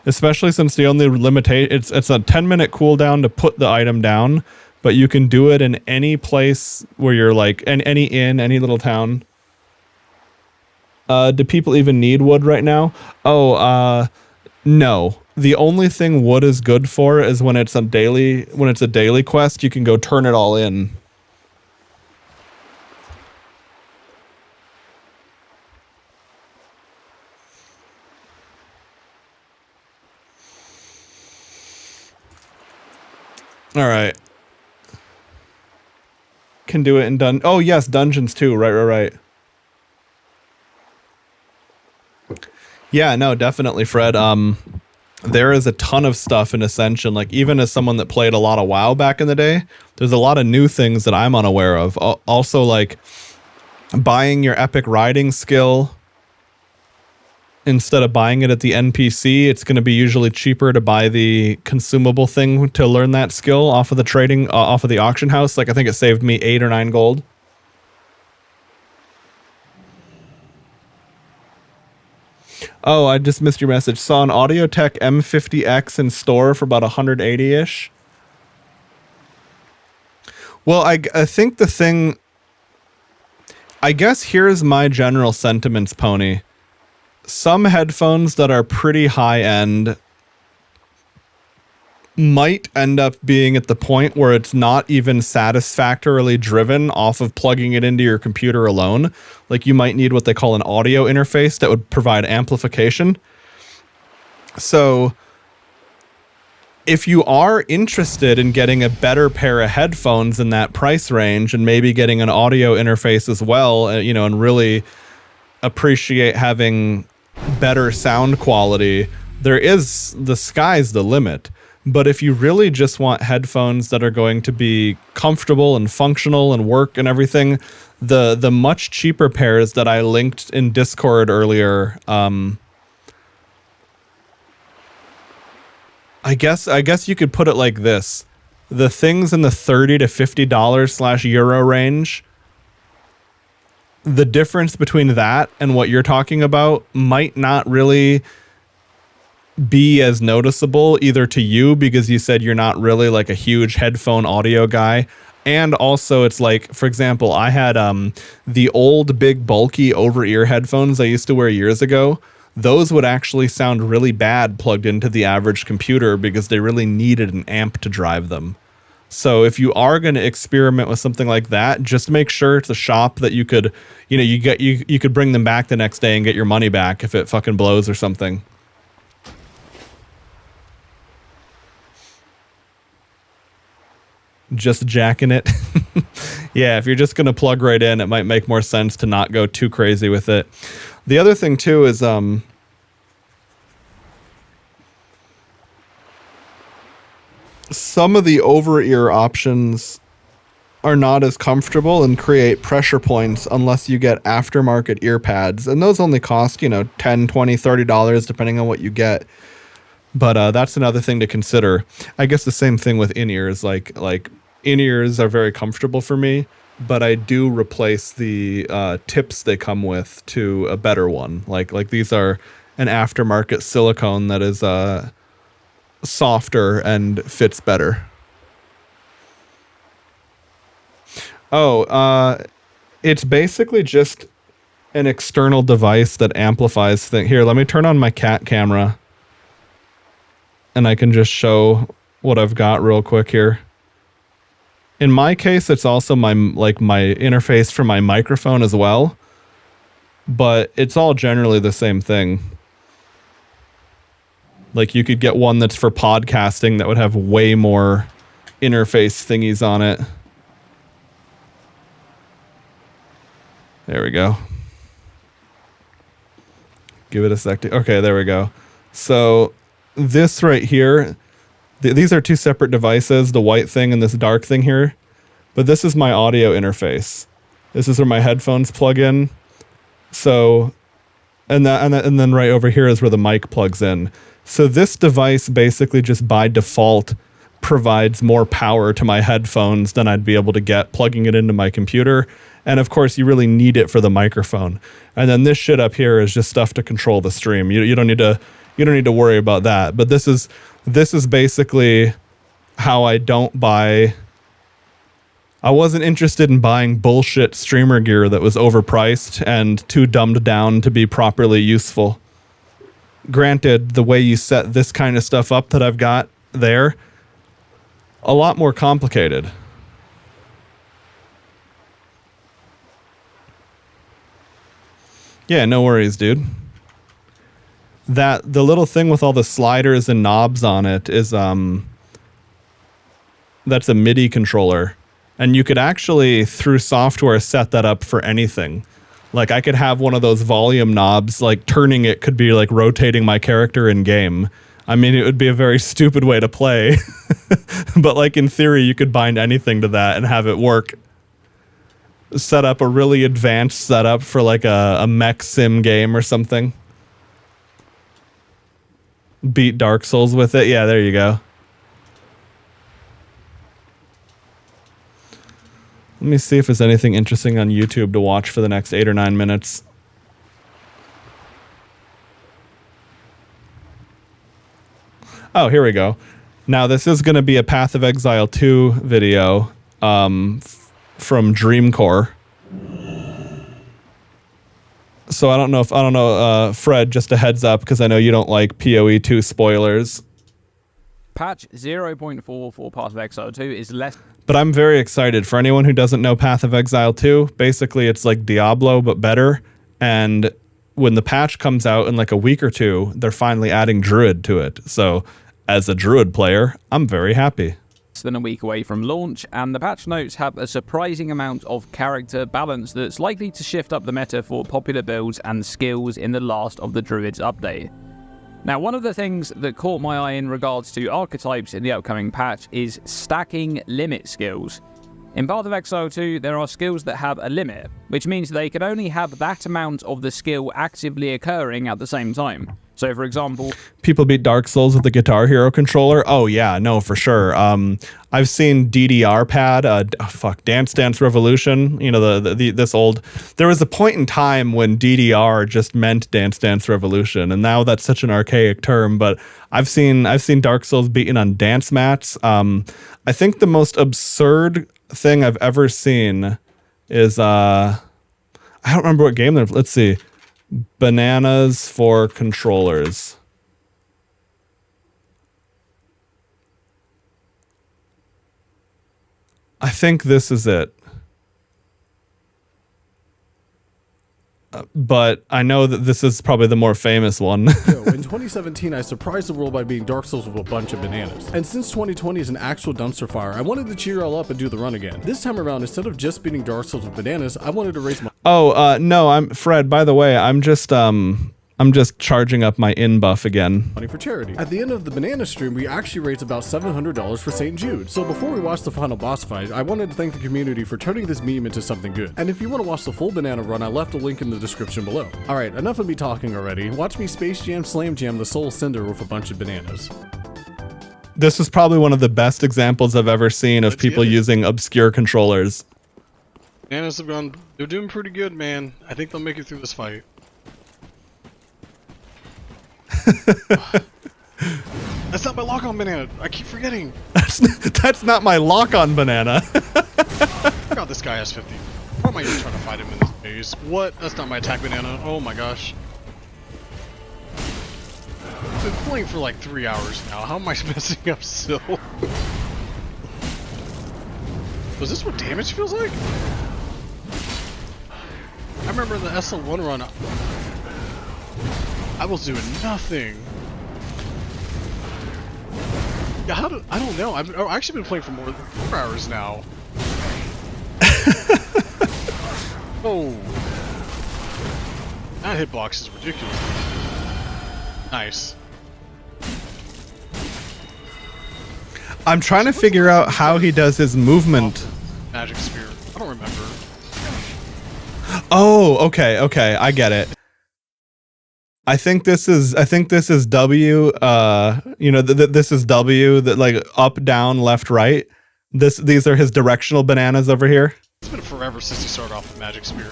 Especially since the only it's a 10-minute cooldown to put the item down, but you can do it in any place where you're like, any inn, any little town. Do people even need wood right now? Oh, no. The only thing wood is good for is when it's a daily quest, you can go turn it all in. All right. Can do it in oh yes, dungeons too. Right. Yeah, no, definitely, Fred. There is a ton of stuff in Ascension. Like, even as someone that played a lot of WoW back in the day, there's a lot of new things that I'm unaware of. Also, like, buying your epic riding skill instead of buying it at the NPC, it's going to be usually cheaper to buy the consumable thing to learn that skill off of the trading, off of the auction house. Like, I think it saved me 8 or 9 gold. Oh, I just missed your message. Saw an Audiotech M50X in store for about 180-ish. Well, I think the thing... I guess here's my general sentiments, Pony. Some headphones that are pretty high-end might end up being at the point where it's not even satisfactorily driven off of plugging it into your computer alone. Like, you might need what they call an audio interface that would provide amplification. So if you are interested in getting a better pair of headphones in that price range and maybe getting an audio interface as well, and really appreciate having better sound quality, the sky's the limit. But if you really just want headphones that are going to be comfortable and functional and work and everything, the much cheaper pairs that I linked in Discord earlier, I guess you could put it like this. The things in the $30 to $50/euro range, the difference between that and what you're talking about might not really be as noticeable either to you, because you said you're not really like a huge headphone audio guy, and also it's like, for example, I had the old big bulky over-ear headphones I used to wear years ago. Those would actually sound really bad plugged into the average computer because they really needed an amp to drive them. So if you are going to experiment with something like that, just make sure it's a shop that you could, you could bring them back the next day and get your money back if it fucking blows or something. Just jacking it. Yeah, if you're just going to plug right in, it might make more sense to not go too crazy with it. The other thing too is some of the over-ear options are not as comfortable and create pressure points unless you get aftermarket ear pads, and those only cost, $10, $20, $30 depending on what you get. But that's another thing to consider. I guess the same thing with in-ears. Like in-ears are very comfortable for me, but I do replace the tips they come with to a better one. Like these are an aftermarket silicone that is softer and fits better. It's basically just an external device that amplifies things. Here, let me turn on my cat camera and I can just show what I've got real quick here. In my case, it's also my interface for my microphone as well, but it's all generally the same thing. Like, you could get one that's for podcasting that would have way more interface thingies on it. There we go. Give it a sec. Okay, there we go. So this right here, these are two separate devices, the white thing and this dark thing here. But this is my audio interface. This is where my headphones plug in. So, and then right over here is where the mic plugs in. So this device basically just by default provides more power to my headphones than I'd be able to get plugging it into my computer. And of course, you really need it for the microphone. And then this shit up here is just stuff to control the stream. You don't need to worry about that. But this is basically how I don't buy. I wasn't interested in buying bullshit streamer gear that was overpriced and too dumbed down to be properly useful. Granted, the way you set this kind of stuff up that I've got there, a lot more complicated. Yeah, no worries, dude. The little thing with all the sliders and knobs on it is that's a MIDI controller. And you could actually, through software, set that up for anything. Like, I could have one of those volume knobs, like, turning it could be like rotating my character in game. I mean, it would be a very stupid way to play. But, like, in theory, you could bind anything to that and have it work. Set up a really advanced setup for, like, a mech sim game or something. Beat Dark Souls with it. Yeah, there you go. Let me see if there's anything interesting on YouTube to watch for the next 8 or 9 minutes. Oh, here we go. Now, this is going to be a Path of Exile 2 video from Dreamcore. So I don't know, Fred, just a heads up, because I know you don't like PoE 2 spoilers. Patch 0.4 for Path of Exile 2 is less... But I'm very excited. For anyone who doesn't know Path of Exile 2, basically it's like Diablo, but better. And when the patch comes out in like a week or two, they're finally adding Druid to it. So as a Druid player, I'm very happy. Than a week away from launch, and the patch notes have a surprising amount of character balance that's likely to shift up the meta for popular builds and skills in the last of the Druids update. Now, one of the things that caught my eye in regards to archetypes in the upcoming patch is stacking limit skills. In Path of Exile 2, there are skills that have a limit, which means they can only have that amount of the skill actively occurring at the same time. So, for example... People beat Dark Souls with the Guitar Hero controller? Oh, yeah, no, for sure. I've seen DDR pad, Dance Dance Revolution, you know, this old... There was a point in time when DDR just meant Dance Dance Revolution, and now that's such an archaic term, but I've seen Dark Souls beaten on dance mats. I think the most absurd thing I've ever seen is... I don't remember what game they're... Let's see. Bananas for controllers. I think this is it. But I know that this is probably the more famous one. So, in 2017, I surprised the world by beating Dark Souls with a bunch of bananas. And since 2020 is an actual dumpster fire, I wanted to cheer y'all up and do the run again. This time around, instead of just beating Dark Souls with bananas, I wanted to raise my... Oh, no, I'm Fred, by the way, I'm just charging up my in buff again. Money for charity. At the end of the banana stream, we actually raised about $700 for St. Jude. So before we watch the final boss fight, I wanted to thank the community for turning this meme into something good. And if you want to watch the full banana run, I left a link in the description below. Alright, enough of me talking already. Watch me Space Jam Slam Jam the Soul Cinder with a bunch of bananas. This is probably one of the best examples I've ever seen of people using obscure controllers. Bananas have gone, they're doing pretty good, man. I think they'll make it through this fight. That's not my lock-on banana. I keep forgetting. That's not my lock-on banana. God, this guy has 50. Why am I even trying to fight him in this maze? What? That's not my attack banana. Oh my gosh. I've been playing for like 3 hours now. How am I messing up still? Was this what damage feels like? I remember in the SL1 run, I was doing nothing. Yeah, I don't know. I've actually been playing for more than 4 hours now. Oh. That hitbox is ridiculous. Nice. I'm trying to figure out how he does his movement. Magic Spear. I don't remember. Oh, okay, I get it. I think this is W. This is W. That like up, down, left, right. These are his directional bananas over here. It's been forever since he started off with Magic Spear.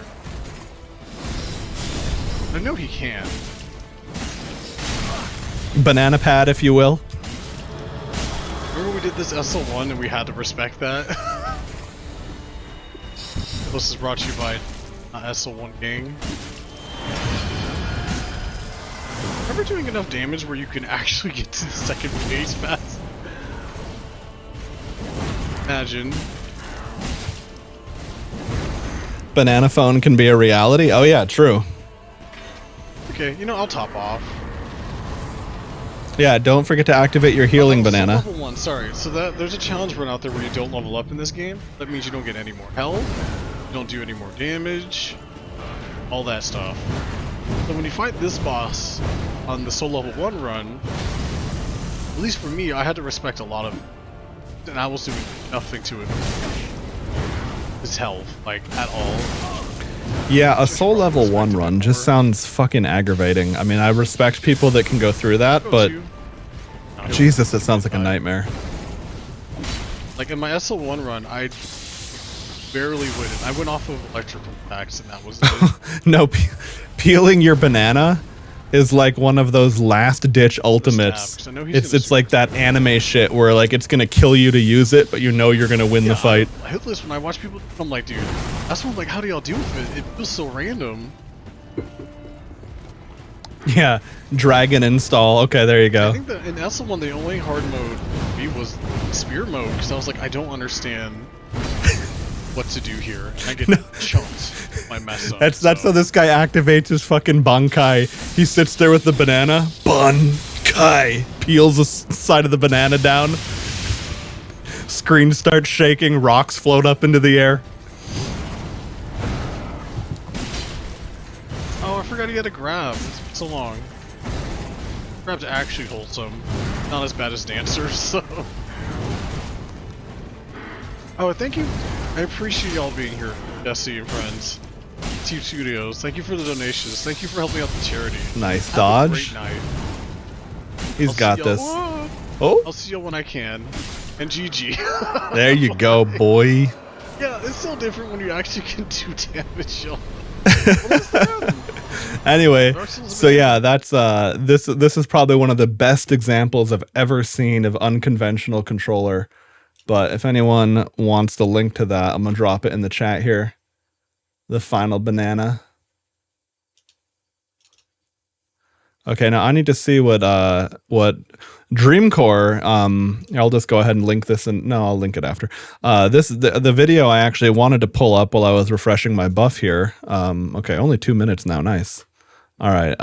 I know he can. Banana pad, if you will. Remember we did this SL1 and we had to respect that? This is brought to you by SL1 Gang. Remember doing enough damage where you can actually get to the second phase fast? Imagine. Banana phone can be a reality? Oh yeah, true. Okay, you know, I'll top off. Yeah, don't forget to activate your healing banana. Level 1, sorry. So there's a challenge run out there where you don't level up in this game. That means you don't get any more health, you don't do any more damage, all that stuff. So when you fight this boss on the soul level 1 run, at least for me, I had to respect a lot of it, and I was doing nothing to it. His health, like, at all. Yeah, a soul level 1 run just sounds fucking aggravating. I mean, I respect people that can go through that, but Jesus, it sounds like a nightmare. Like in my SL1 run, I barely went. I went off of electrical attacks, and that was it. No, peeling your banana is like one of those last ditch ultimates. It's like that anime shit where like it's gonna kill you to use it, but you know you're gonna win the fight. I hate this when I watch people. I'm like, dude, that's what I'm like. How do y'all deal with it? It feels so random. Yeah, dragon install. Okay, there you go. I think that in SL1 the only hard mode for me was spear mode because I was like, I don't understand what to do here. And I get chunked. My mess up. That's how this guy activates his fucking bankai. He sits there with the banana. Bankai. Peels the side of the banana down. Screen starts shaking. Rocks float up into the air. Oh, I forgot he had a grab. It's been so long. Grab's actually wholesome. Not as bad as dancers, so. Oh, thank you. I appreciate y'all being here, Jesse and friends. Team Studios, thank you for the donations. Thank you for helping out the charity. Nice dodge. Have a great night. He's got this. Oh! I'll see y'all when I can. And GG. There you go, boy. Yeah, it's so different when you actually can do damage, y'all. Anyway, so yeah, that's this is probably one of the best examples I've ever seen of unconventional controller. But if anyone wants the link to that, I'm gonna drop it in the chat here. The final banana. Okay, now I need to see what Dreamcore. I'll just go ahead and link this, and no, I'll link it after. The video I actually wanted to pull up while I was refreshing my buff here. Okay, only 2 minutes now. Nice. All right.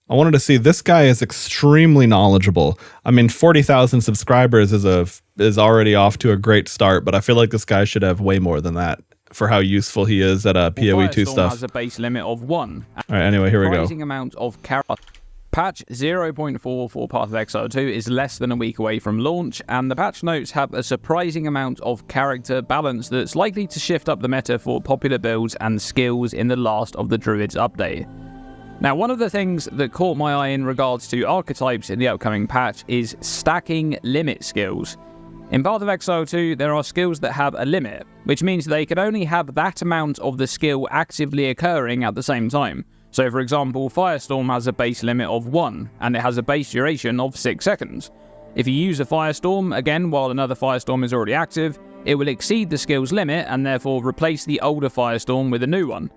I wanted to see, this guy is extremely knowledgeable. I mean, 40,000 subscribers is already off to a great start, but I feel like this guy should have way more than that for how useful he is at PoE2 stuff. Has a base limit of 1. All right, anyway, here we go. Surprising amount of Patch 0.4 for Path of Exile 2 is less than a week away from launch, and the patch notes have a surprising amount of character balance that's likely to shift up the meta for popular builds and skills in the last of the Druids update. Now, one of the things that caught my eye in regards to archetypes in the upcoming patch is stacking limit skills. In Path of Exile 2, there are skills that have a limit, which means they can only have that amount of the skill actively occurring at the same time. So for example, Firestorm has a base limit of 1, and it has a base duration of 6 seconds. If you use a Firestorm, again while another Firestorm is already active, it will exceed the skill's limit and therefore replace the older Firestorm with a new one.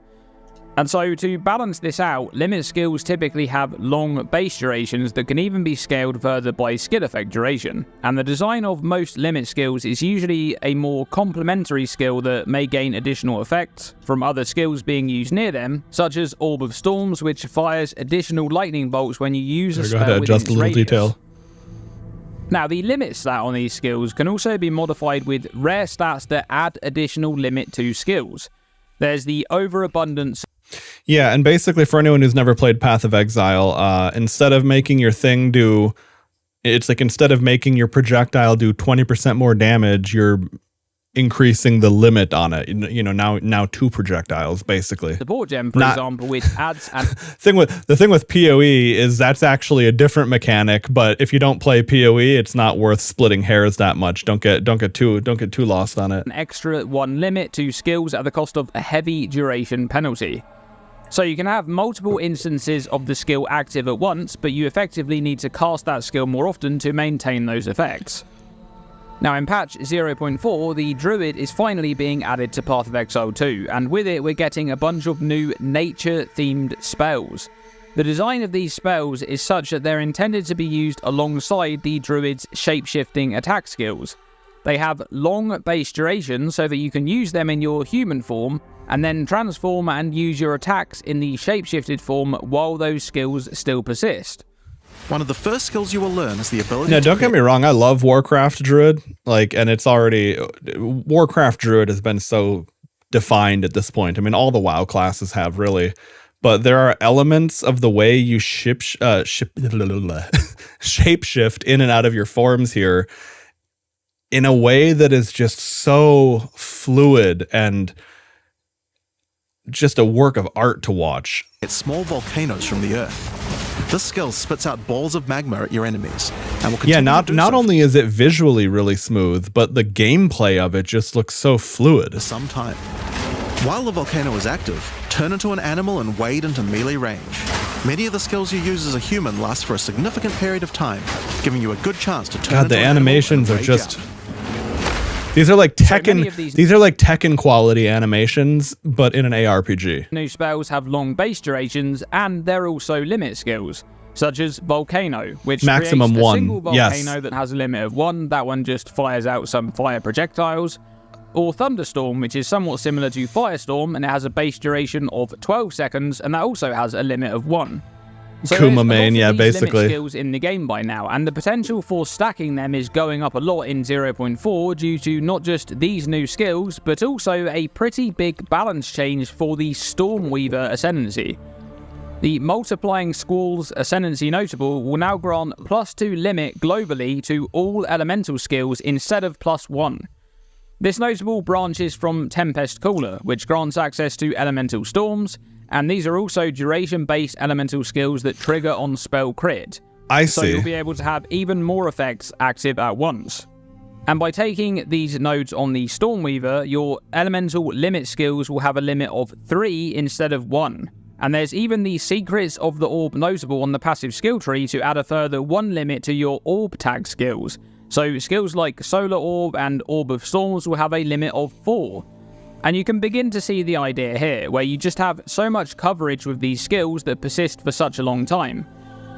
And so to balance this out, limit skills typically have long base durations that can even be scaled further by skill effect duration. And the design of most limit skills is usually a more complementary skill that may gain additional effects from other skills being used near them, such as Orb of Storms, which fires additional lightning bolts when you use a spell within its radius. Detail. Now, the limit stat on these skills can also be modified with rare stats that add additional limit to skills. There's the overabundance. Yeah, and basically for anyone who's never played Path of Exile, instead of making your thing do, it's like instead of making your projectile do 20% more damage, you're increasing the limit on it. You know, now 2 projectiles basically. Support gem, for example, which adds and the thing with PoE is that's actually a different mechanic, but if you don't play PoE, it's not worth splitting hairs that much. Don't get too lost on it. An extra 1 limit to skills at the cost of a heavy duration penalty. So you can have multiple instances of the skill active at once, but you effectively need to cast that skill more often to maintain those effects. Now in patch 0.4, the Druid is finally being added to Path of Exile 2, and with it we're getting a bunch of new nature-themed spells. The design of these spells is such that they're intended to be used alongside the Druid's shape-shifting attack skills. They have long base duration so that you can use them in your human form, and then transform and use your attacks in the shape-shifted form while those skills still persist. One of the first skills you will learn is the ability Now, to don't get me wrong, I love Warcraft Druid, and it's already... Warcraft Druid has been so defined at this point. I mean, all the WoW classes have, really. But there are elements of the way you shapeshift in and out of your forms here in a way that is just so fluid and just a work of art to watch. It's small volcanoes from the earth. This skill spits out balls of magma at your enemies, and will continue to do not so only is it visually really smooth, but the gameplay of it just looks so fluid. for some time. While the volcano is active, turn into an animal and wade into melee range. Many of the skills you use as a human last for a significant period of time, giving you a good chance to turn God, into the an animal animations and are rage just... out. These are like Tekken. many of these- These are like Tekken quality animations, but in an ARPG. New spells have long base durations, and they're also limit skills, such as Volcano, which Maximum creates a 1, single yes. volcano that has a limit of 1. That one just fires out some fire projectiles. Or Thunderstorm, which is somewhat similar to Firestorm, and it has a base duration of 12 seconds, and that also has a limit of 1. So Kuma there's a lot main, of yeah, these basically. limit skills in the game by now, and the potential for stacking them is going up a lot in 0.4 due to not just these new skills, but also a pretty big balance change for the Stormweaver Ascendancy. The Multiplying Squall's Ascendancy Notable will now grant +2 limit globally to all elemental skills instead of +1. This notable branches from Tempest Cooler, which grants access to elemental storms, and these are also duration-based elemental skills that trigger on spell crit. So see. you'll be able to have even more effects active at once. And by taking these nodes on the Stormweaver, your elemental limit skills will have a limit of 3 instead of 1. And there's even the Secrets of the Orb notable on the passive skill tree to add a further 1 limit to your Orb tag skills. So skills like Solar Orb and Orb of Storms will have a limit of 4. And you can begin to see the idea here, where you just have so much coverage with these skills that persist for such a long time.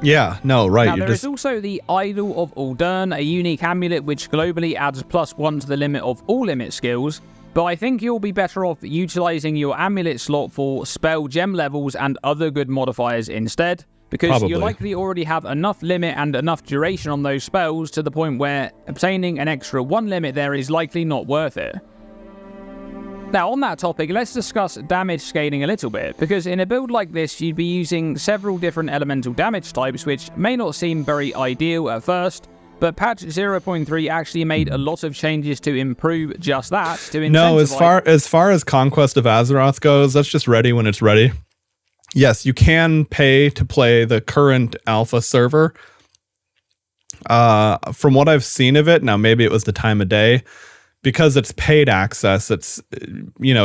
Yeah, no, right. Now, there is also the Idol of Ul'Durn, a unique amulet which globally adds +1 to the limit of all limit skills, but I think you'll be better off utilizing your amulet slot for spell gem levels and other good modifiers instead, because you likely already have enough limit and enough duration on those spells to the point where obtaining an extra 1 limit there is likely not worth it. Now, on that topic, let's discuss damage scaling a little bit, because in a build like this, you'd be using several different elemental damage types, which may not seem very ideal at first, but patch 0.3 actually made a lot of changes to improve just that. No, as far as Conquest of Azeroth goes, that's just ready when it's ready. Yes, you can pay to play the current alpha server. From what I've seen of it, now maybe it was the time of day, because it's paid access, it's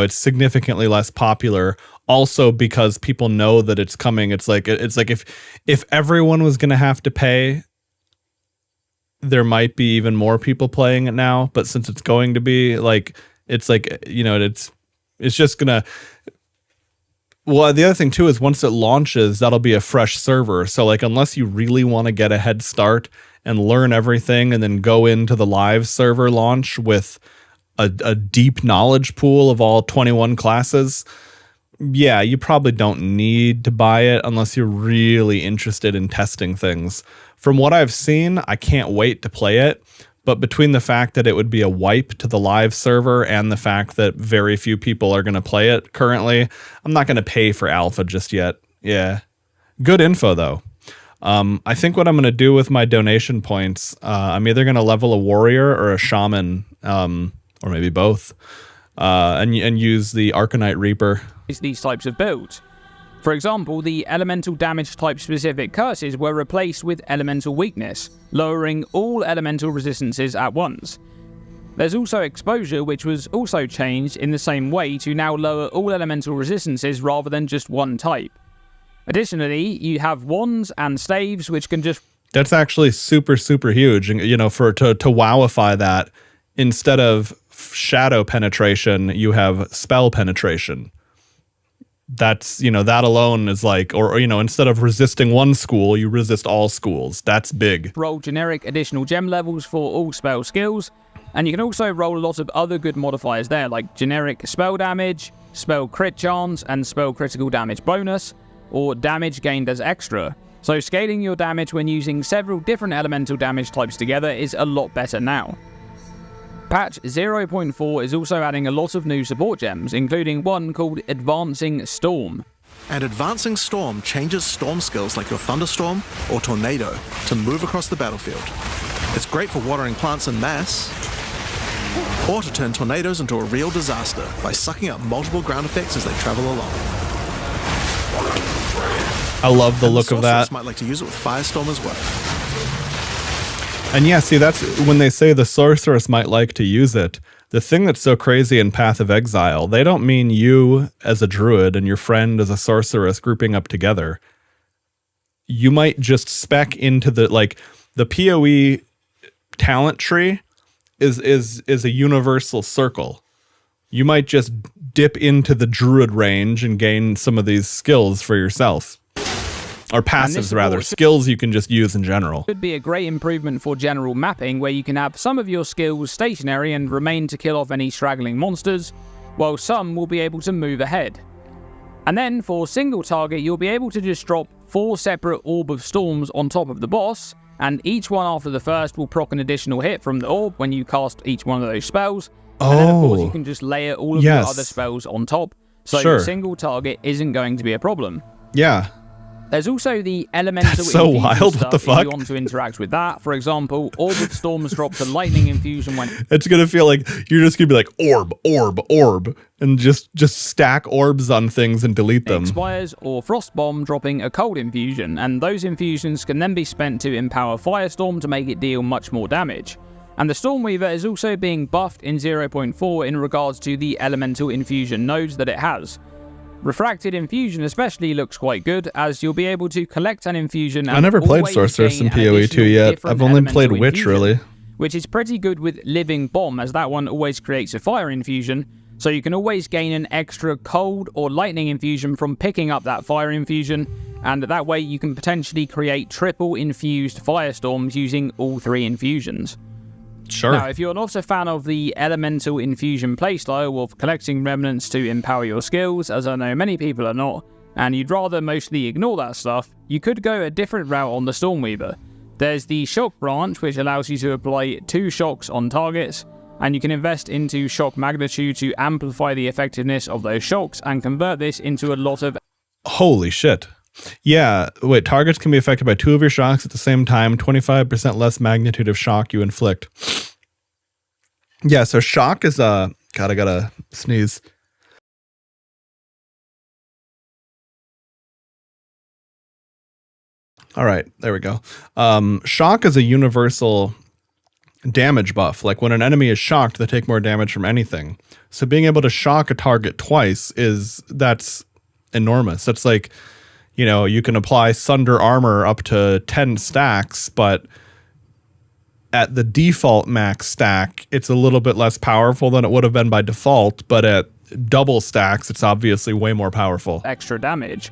significantly less popular. Also because people know that it's coming. It's like if everyone was going to have to pay, there might be even more people playing it now. But since it's going to be it's just gonna. Well, the other thing too is once it launches, that'll be a fresh server. So unless you really want to get a head start and learn everything and then go into the live server launch with a deep knowledge pool of all 21 classes, yeah, you probably don't need to buy it unless you're really interested in testing things. From what I've seen, I can't wait to play it. But between the fact that it would be a wipe to the live server and the fact that very few people are going to play it currently, I'm not going to pay for alpha just yet. Yeah. Good info, though. I think what I'm going to do with my donation points, I'm either going to level a warrior or a shaman, or maybe both, and use the Arcanite Reaper. These types of builds. For example, the elemental damage type specific curses were replaced with elemental weakness, lowering all elemental resistances at once. There's also exposure, which was also changed in the same way to now lower all elemental resistances rather than just one type. Additionally, you have wands and staves, which can just... That's actually super, super huge. And, to wowify that, instead of shadow penetration, you have spell penetration. That's, that alone is instead of resisting one school, you resist all schools. That's big. Roll generic additional gem levels for all spell skills, and you can also roll a lot of other good modifiers there, like generic spell damage, spell crit chance, and spell critical damage bonus, or damage gained as extra. So scaling your damage when using several different elemental damage types together is a lot better now. Patch 0.4 is also adding a lot of new support gems, including one called Advancing Storm. And Advancing Storm changes storm skills like your Thunderstorm or Tornado to move across the battlefield. It's great for watering plants en masse, or to turn tornadoes into a real disaster by sucking up multiple ground effects as they travel along. I love the look of that. Might like to use it with Firestorm as well. And yeah, see, that's when they say the sorceress might like to use it. The thing that's so crazy in Path of Exile, they don't mean you as a druid and your friend as a sorceress grouping up together. You might just spec into the, like, the PoE talent tree is a universal circle. You might just dip into the druid range and gain some of these skills for yourself. Or passives, rather. Skills you can just use in general. Could be a great improvement for general mapping, where you can have some of your skills stationary and remain to kill off any straggling monsters, while some will be able to move ahead. And then for single target, you'll be able to just drop 4 separate Orb of Storms on top of the boss, and each one after the first will proc an additional hit from the orb when you cast each one of those spells. And then of course you can just layer all of your other spells on top, so your single target isn't going to be a problem. Yeah. There's also the elemental infusion wild. What the fuck? If you want to interact with that. For example, Orb of Storms drops a lightning infusion when... It's going to feel like you're just going to be like, orb, orb, orb, and just stack orbs on things and delete them. Expires, or Frost Bomb dropping a cold infusion, and those infusions can then be spent to empower Firestorm to make it deal much more damage. And the Stormweaver is also being buffed in 0.4 in regards to the elemental infusion nodes that it has. Refracted Infusion especially looks quite good, as you'll be able to collect an infusion and I never played Sorceress in PoE 2 yet. I've only played Witch, really. Which is pretty good with Living Bomb, as that one always creates a fire infusion, so you can always gain an extra cold or lightning infusion from picking up that fire infusion, and that way you can potentially create triple infused firestorms using all 3 infusions. Sure. Now, if you're not a fan of the elemental infusion playstyle of collecting remnants to empower your skills, as I know many people are not, and you'd rather mostly ignore that stuff, you could go a different route on the Stormweaver. There's the Shock branch, which allows you to apply 2 shocks on targets, and you can invest into shock magnitude to amplify the effectiveness of those shocks and convert this into a lot of... Holy shit. Yeah, wait, targets can be affected by 2 of your shocks at the same time, 25% less magnitude of shock you inflict. Yeah, so shock is God, I gotta sneeze. All right, there we go. Shock is a universal damage buff. Like when an enemy is shocked, they take more damage from anything. So being able to shock a target twice that's enormous. That's like, you know, you can apply Sunder Armor up to 10 stacks, but at the default max stack, it's a little bit less powerful than it would have been by default, but at double stacks, it's obviously way more powerful. Extra damage.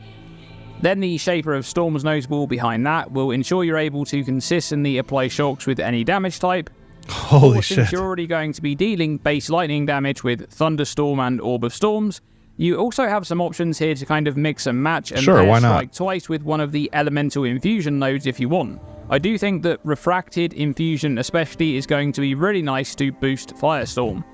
Then the Shaper of Storms notable behind that will ensure you're able to consistently apply shocks with any damage type. Holy shit. Since you're already going to be dealing base lightning damage with Thunderstorm and Orb of Storms, you also have some options here to kind of mix and match and why not? strike twice with one of the elemental infusion nodes if you want. I do think that Refracted Infusion especially is going to be really nice to boost Firestorm.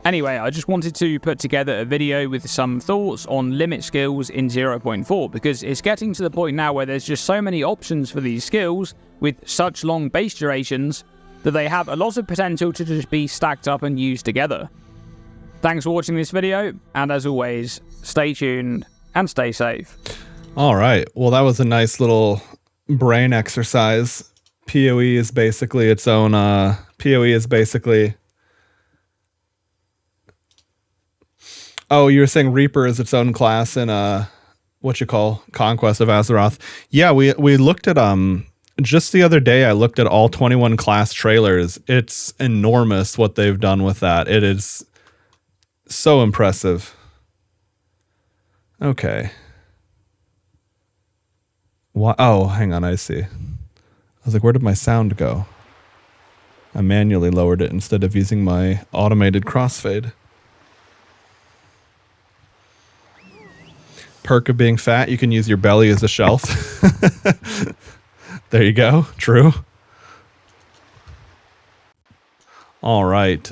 Anyway, I just wanted to put together a video with some thoughts on limit skills in 0.4, because it's getting to the point now where there's just so many options for these skills with such long base durations that they have a lot of potential to just be stacked up and used together. Thanks for watching this video, and as always, stay tuned and stay safe. All right, well that was a nice little brain exercise. PoE is basically its own, PoE is basically... Oh, you were saying Reaper is its own class in what you call Conquest of Azeroth. Yeah, we looked at just the other day I looked at all 21 class trailers. It's enormous what they've done with that. It is so impressive. Okay. Oh, hang on, I see. I was like, where did my sound go? I manually lowered it instead of using my automated crossfade. perk of being fat, you can use your belly as a shelf. There you go. True. All right.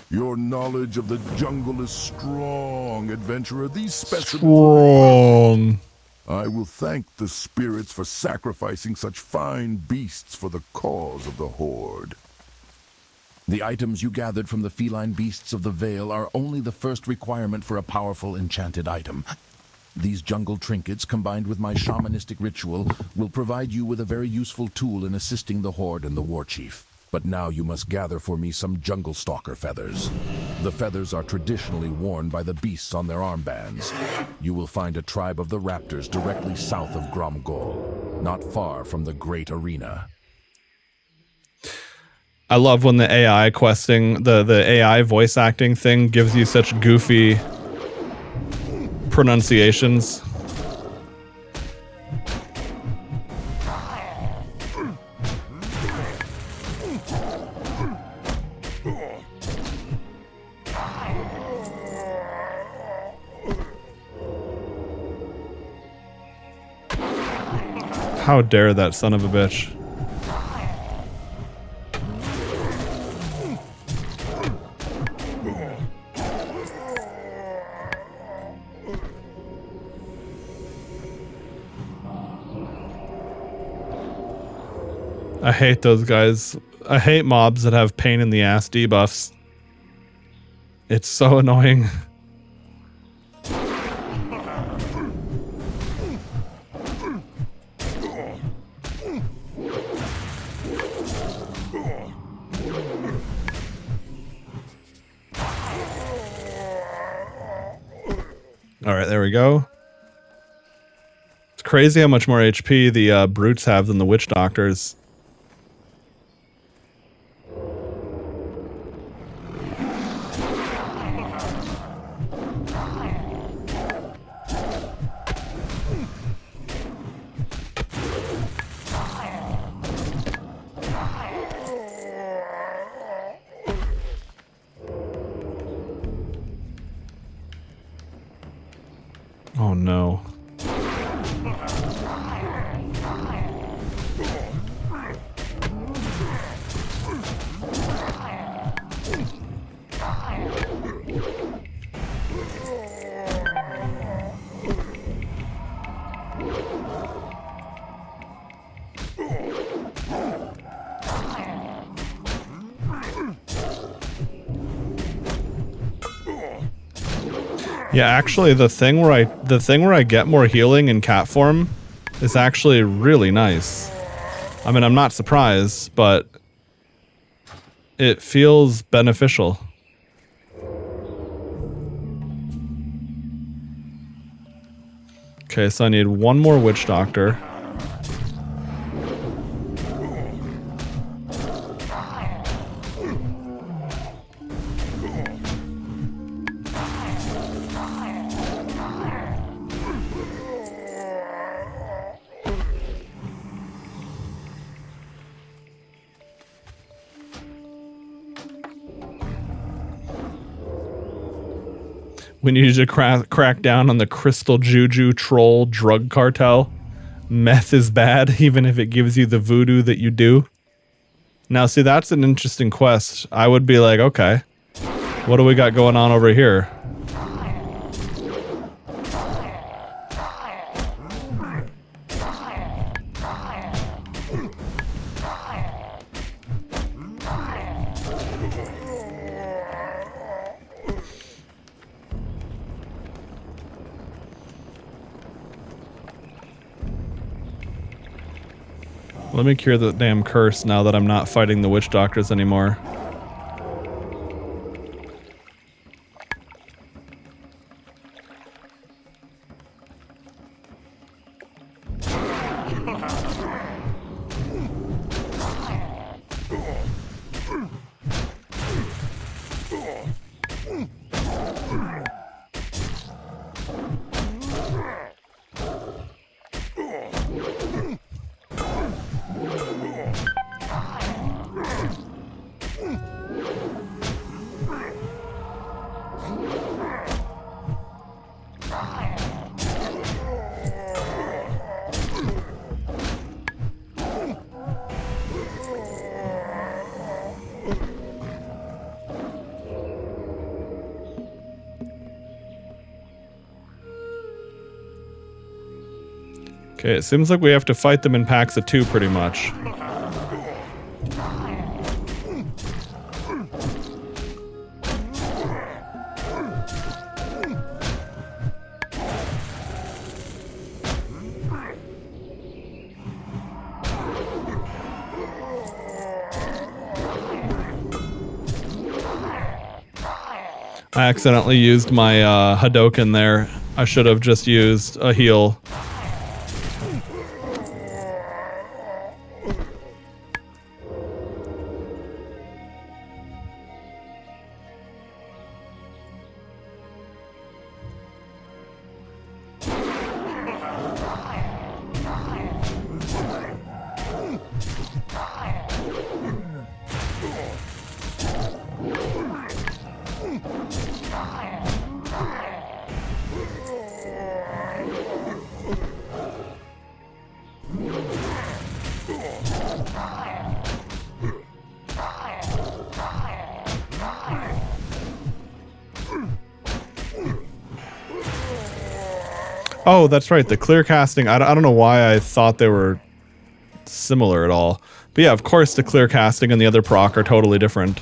Your knowledge of the jungle is strong, adventurer. These specimens... Strong. I will thank the spirits for sacrificing such fine beasts for the cause of the Horde. The items you gathered from the feline beasts of the Vale are only the first requirement for a powerful enchanted item. These jungle trinkets, combined with my shamanistic ritual, will provide you with a very useful tool in assisting the Horde and the War Chief. But now you must gather for me some jungle stalker feathers. The feathers are traditionally worn by the beasts on their armbands. You will find a tribe of the raptors directly south of Gromgol, not far from the Great Arena. I love when the AI questing, the AI voice acting thing gives you such goofy pronunciations. How dare that son of a bitch. I hate those guys. I hate mobs that have pain in the ass debuffs. It's so annoying. Alright, there we go. It's crazy how much more HP the brutes have than the witch doctors. Oh no. Yeah, actually the thing where I get more healing in cat form is actually really nice. I mean, I'm not surprised, but it feels beneficial. Okay, so I need one more witch doctor. We need to crack down on the crystal juju troll drug cartel. Meth is bad, even if it gives you the voodoo that you do. Now, see, that's an interesting quest. I would be like, okay, what do we got going on over here? Let me cure the damn curse now that I'm not fighting the witch doctors anymore. Okay, it seems like we have to fight them in packs of 2 pretty much. I accidentally used my Hadoken there. I should have just used a heal. Oh, that's right. The clear casting. I don't know why I thought they were similar at all. But yeah, of course the clear casting and the other proc are totally different.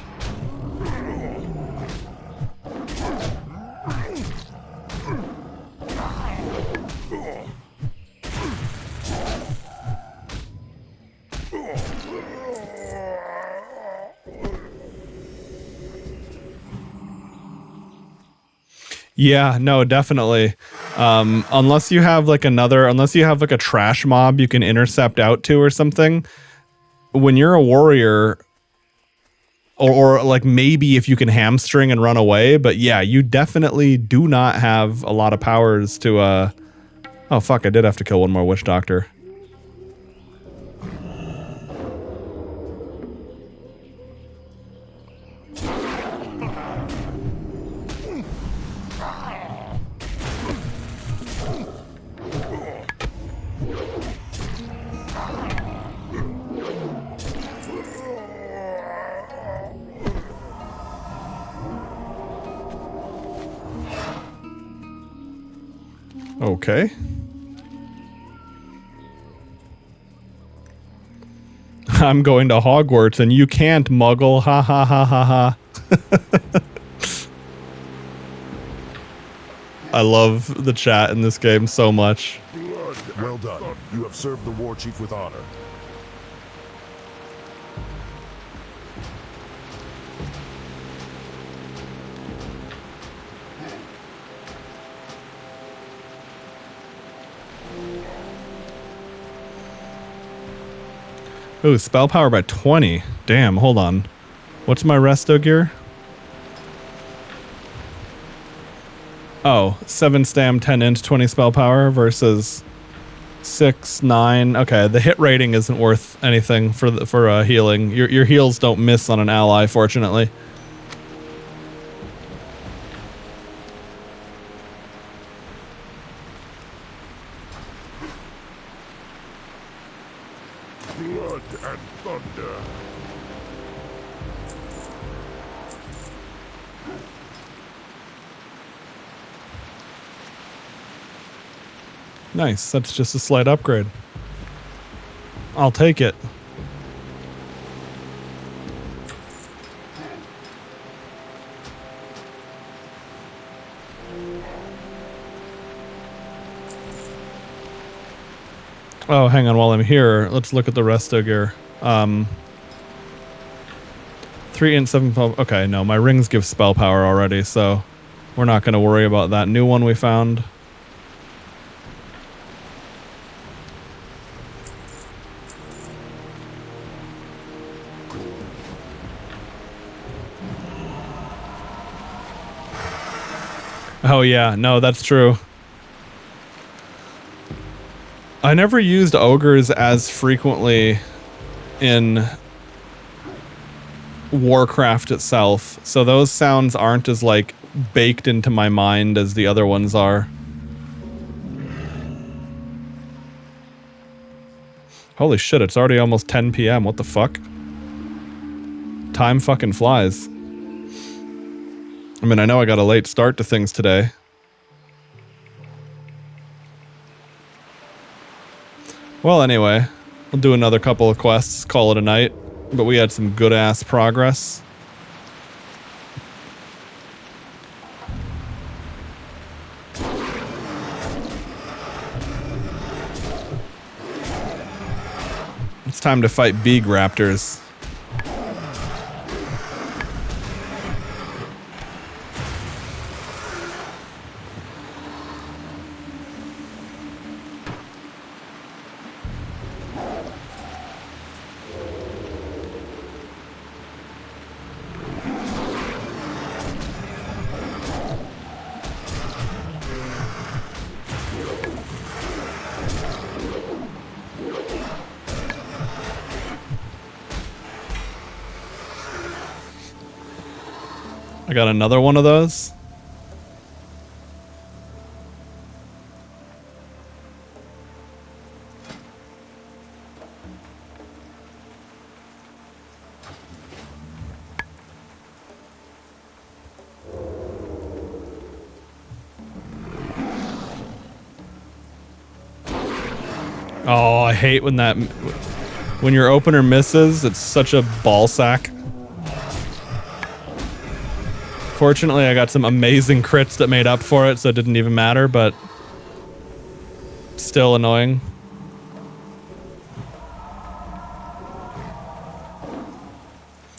Yeah, no, definitely. Unless you have like a trash mob you can intercept out to or something, when you're a warrior, or like maybe if you can hamstring and run away, but yeah, you definitely do not have a lot of powers to, oh fuck, I did have to kill one more witch doctor. Okay. I'm going to Hogwarts and you can't, muggle. Ha ha ha ha ha. I love the chat in this game so much. Well done. You have served the war chief with honor. Ooh, spell power by 20. Damn, hold on. What's my resto gear? Oh, 7 stam, 10 int, 20 spell power versus 6, 9. Okay, the hit rating isn't worth anything for healing. Your heals don't miss on an ally, fortunately. Blood and thunder. Nice, that's just a slight upgrade. I'll take it. Oh, hang on, while I'm here, let's look at the resto gear. 3 int 7 12. Okay, no, my rings give spell power already, so we're not going to worry about that new one we found. Oh yeah, no, that's true. I never used ogres as frequently in Warcraft itself, so those sounds aren't as like baked into my mind as the other ones are. Holy shit, it's already almost 10 PM. What the fuck? Time fucking flies. I mean, I know I got a late start to things today. Well, anyway, we'll do another couple of quests, call it a night. But we had some good-ass progress. It's time to fight Beeg Raptors. I got another one of those. Oh, I hate when when your opener misses, it's such a ball sack. Fortunately, I got some amazing crits that made up for it, so it didn't even matter, but still annoying.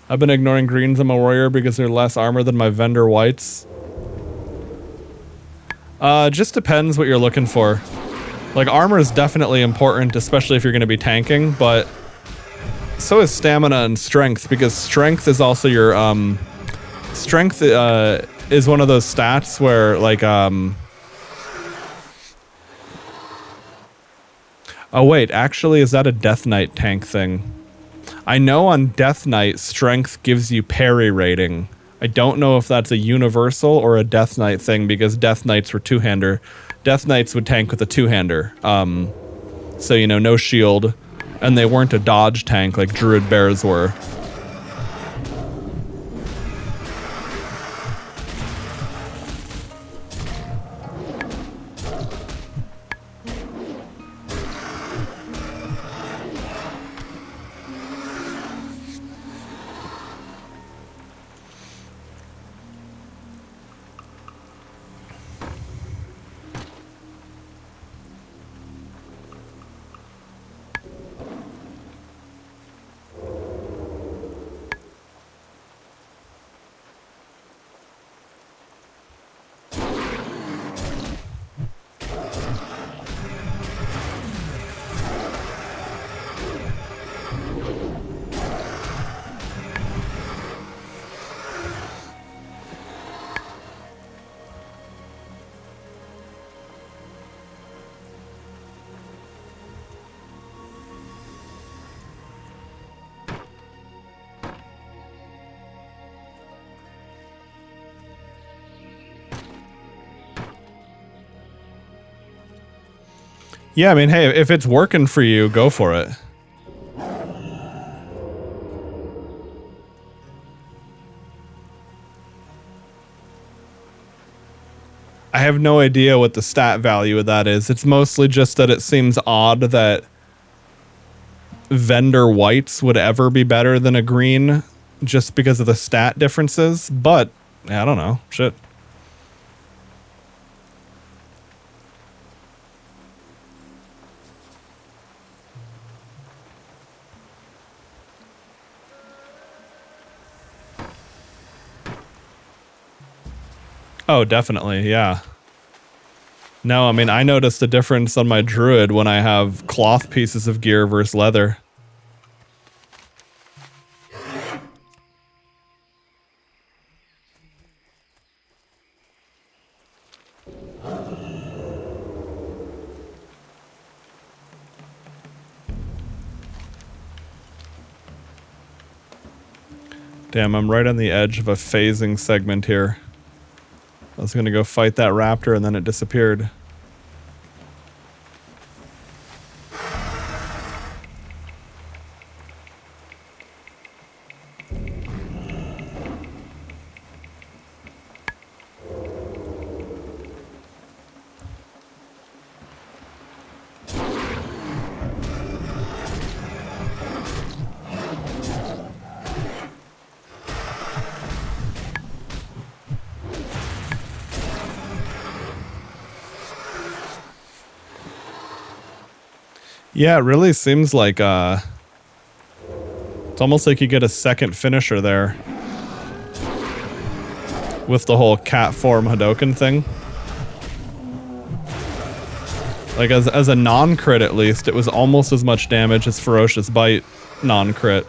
I've been ignoring greens on my warrior because they're less armor than my vendor whites. Just depends what you're looking for. Like, armor is definitely important, especially if you're going to be tanking, but so is stamina and strength, because strength is also your, strength is one of those stats where, like, oh wait, actually, is that a Death Knight tank thing? I know on Death Knight, strength gives you parry rating. I don't know if that's a universal or a Death Knight thing, because Death Knights were two-hander. Death Knights would tank with a two-hander. So, you know, no shield. And they weren't a dodge tank like Druid Bears were. Yeah, I mean, hey, if it's working for you, go for it. I have no idea what the stat value of that is. It's mostly just that it seems odd that vendor whites would ever be better than a green just because of the stat differences, but I don't know. Shit. Oh, definitely, yeah. No, I mean, I noticed a difference on my Druid when I have cloth pieces of gear versus leather. Damn, I'm right on the edge of a phasing segment here. I was gonna go fight that raptor and then it disappeared. Yeah, it really seems like it's almost like you get a second finisher there with the whole cat form Hadoken thing. Like as a non-crit at least, it was almost as much damage as Ferocious Bite non-crit.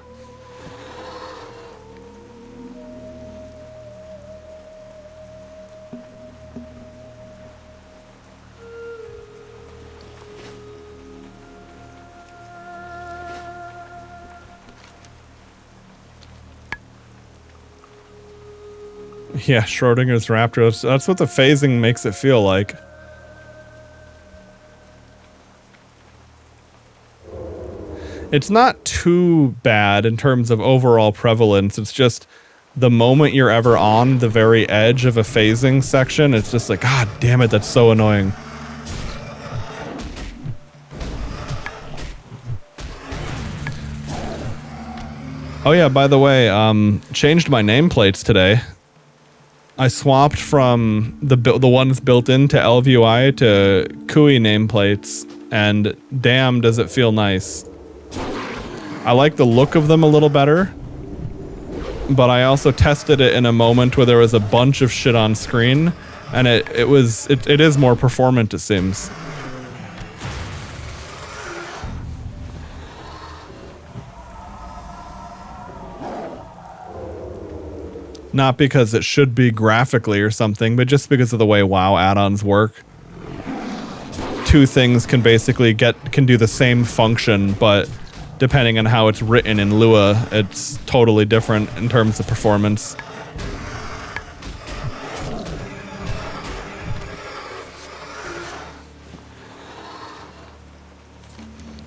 Yeah, Schrodinger's Raptor. That's what the phasing makes it feel like. It's not too bad in terms of overall prevalence. It's just the moment you're ever on the very edge of a phasing section, it's just like, God damn it, that's so annoying. Oh yeah, by the way, changed my nameplates today. I swapped from the ones built into LVUI to Kui nameplates, and damn does it feel nice. I like the look of them a little better, but I also tested it in a moment where there was a bunch of shit on screen, and it is more performant, it seems. Not because it should be graphically or something, but just because of the way WoW add-ons work. Two things can basically can do the same function, but depending on how it's written in Lua, it's totally different in terms of performance.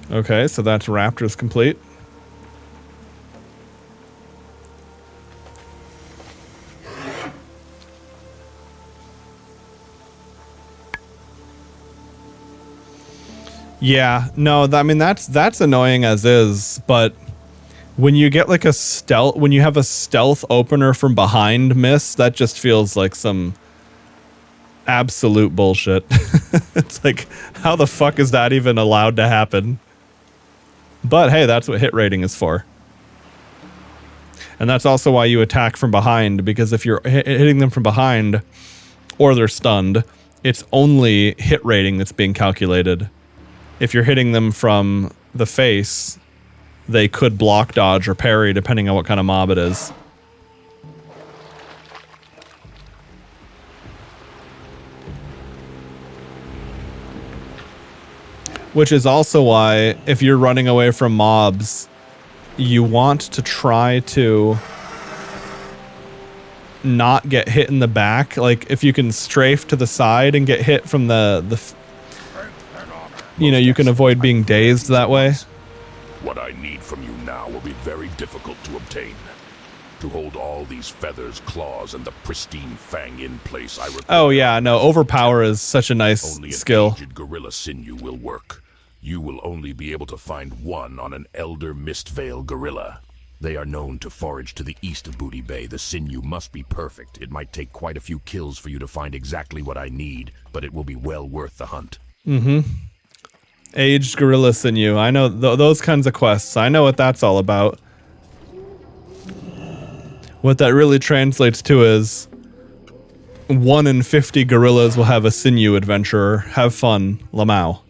Okay, so that's Raptors complete. Yeah, no, I mean that's annoying as is, but when you get like when you have a stealth opener from behind miss, that just feels like some absolute bullshit. It's like, how the fuck is that even allowed to happen? But hey, that's what hit rating is for. And that's also why you attack from behind, because if you're hitting them from behind or they're stunned, it's only hit rating that's being calculated. If you're hitting them from the face, they could block, dodge, or parry, depending on what kind of mob it is. Which is also why, if you're running away from mobs, you want to try to not get hit in the back. Like, if you can strafe to the side and get hit from you know, you can avoid being dazed that way. What I need from you now will be very difficult to obtain. To hold all these feathers, claws, and the pristine fang in place, I require... Oh yeah, no, overpower is such a nice skill. Only an aged gorilla sinew will work. You will only be able to find one on an elder Mistvale gorilla. They are known to forage to the east of Booty Bay. The sinew must be perfect. It might take quite a few kills for you to find exactly what I need, but it will be well worth the hunt. Mm-hmm. Aged gorilla sinew. I know those kinds of quests. I know what that's all about. What that really translates to is 1 in 50 gorillas will have a sinew adventurer. Have fun, Lamau.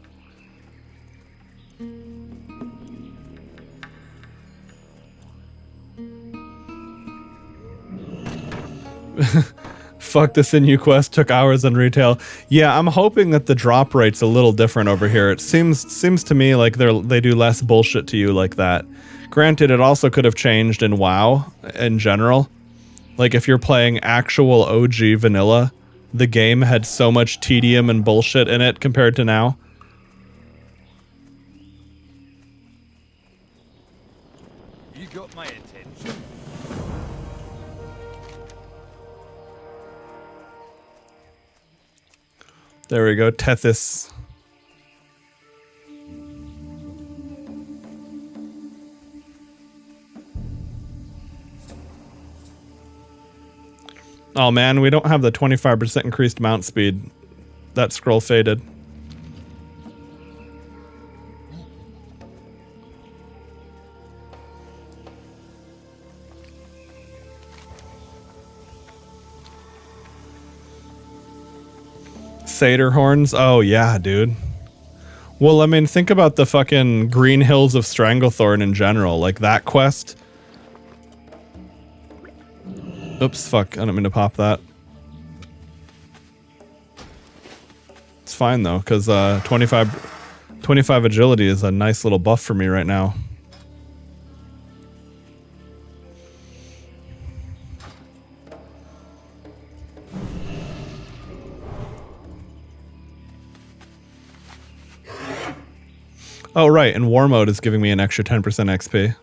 Fuck, the sinew quest took hours on retail. Yeah, I'm hoping that the drop rate's a little different over here. It seems to me like they do less bullshit to you like that. Granted, it also could have changed in WoW in general. Like, if you're playing actual OG vanilla, the game had so much tedium and bullshit in it compared to now. You got my attention. There we go, Tethys. Oh man, we don't have the 25% increased mount speed. That scroll faded. Satyr horns. Oh yeah, dude. Well, I mean, think about the fucking Green Hills of Stranglethorn in general. Like that quest. Oops, fuck. I don't mean to pop that. It's fine though, because 25 agility is a nice little buff for me right now. Oh, right, and War Mode is giving me an extra 10% XP.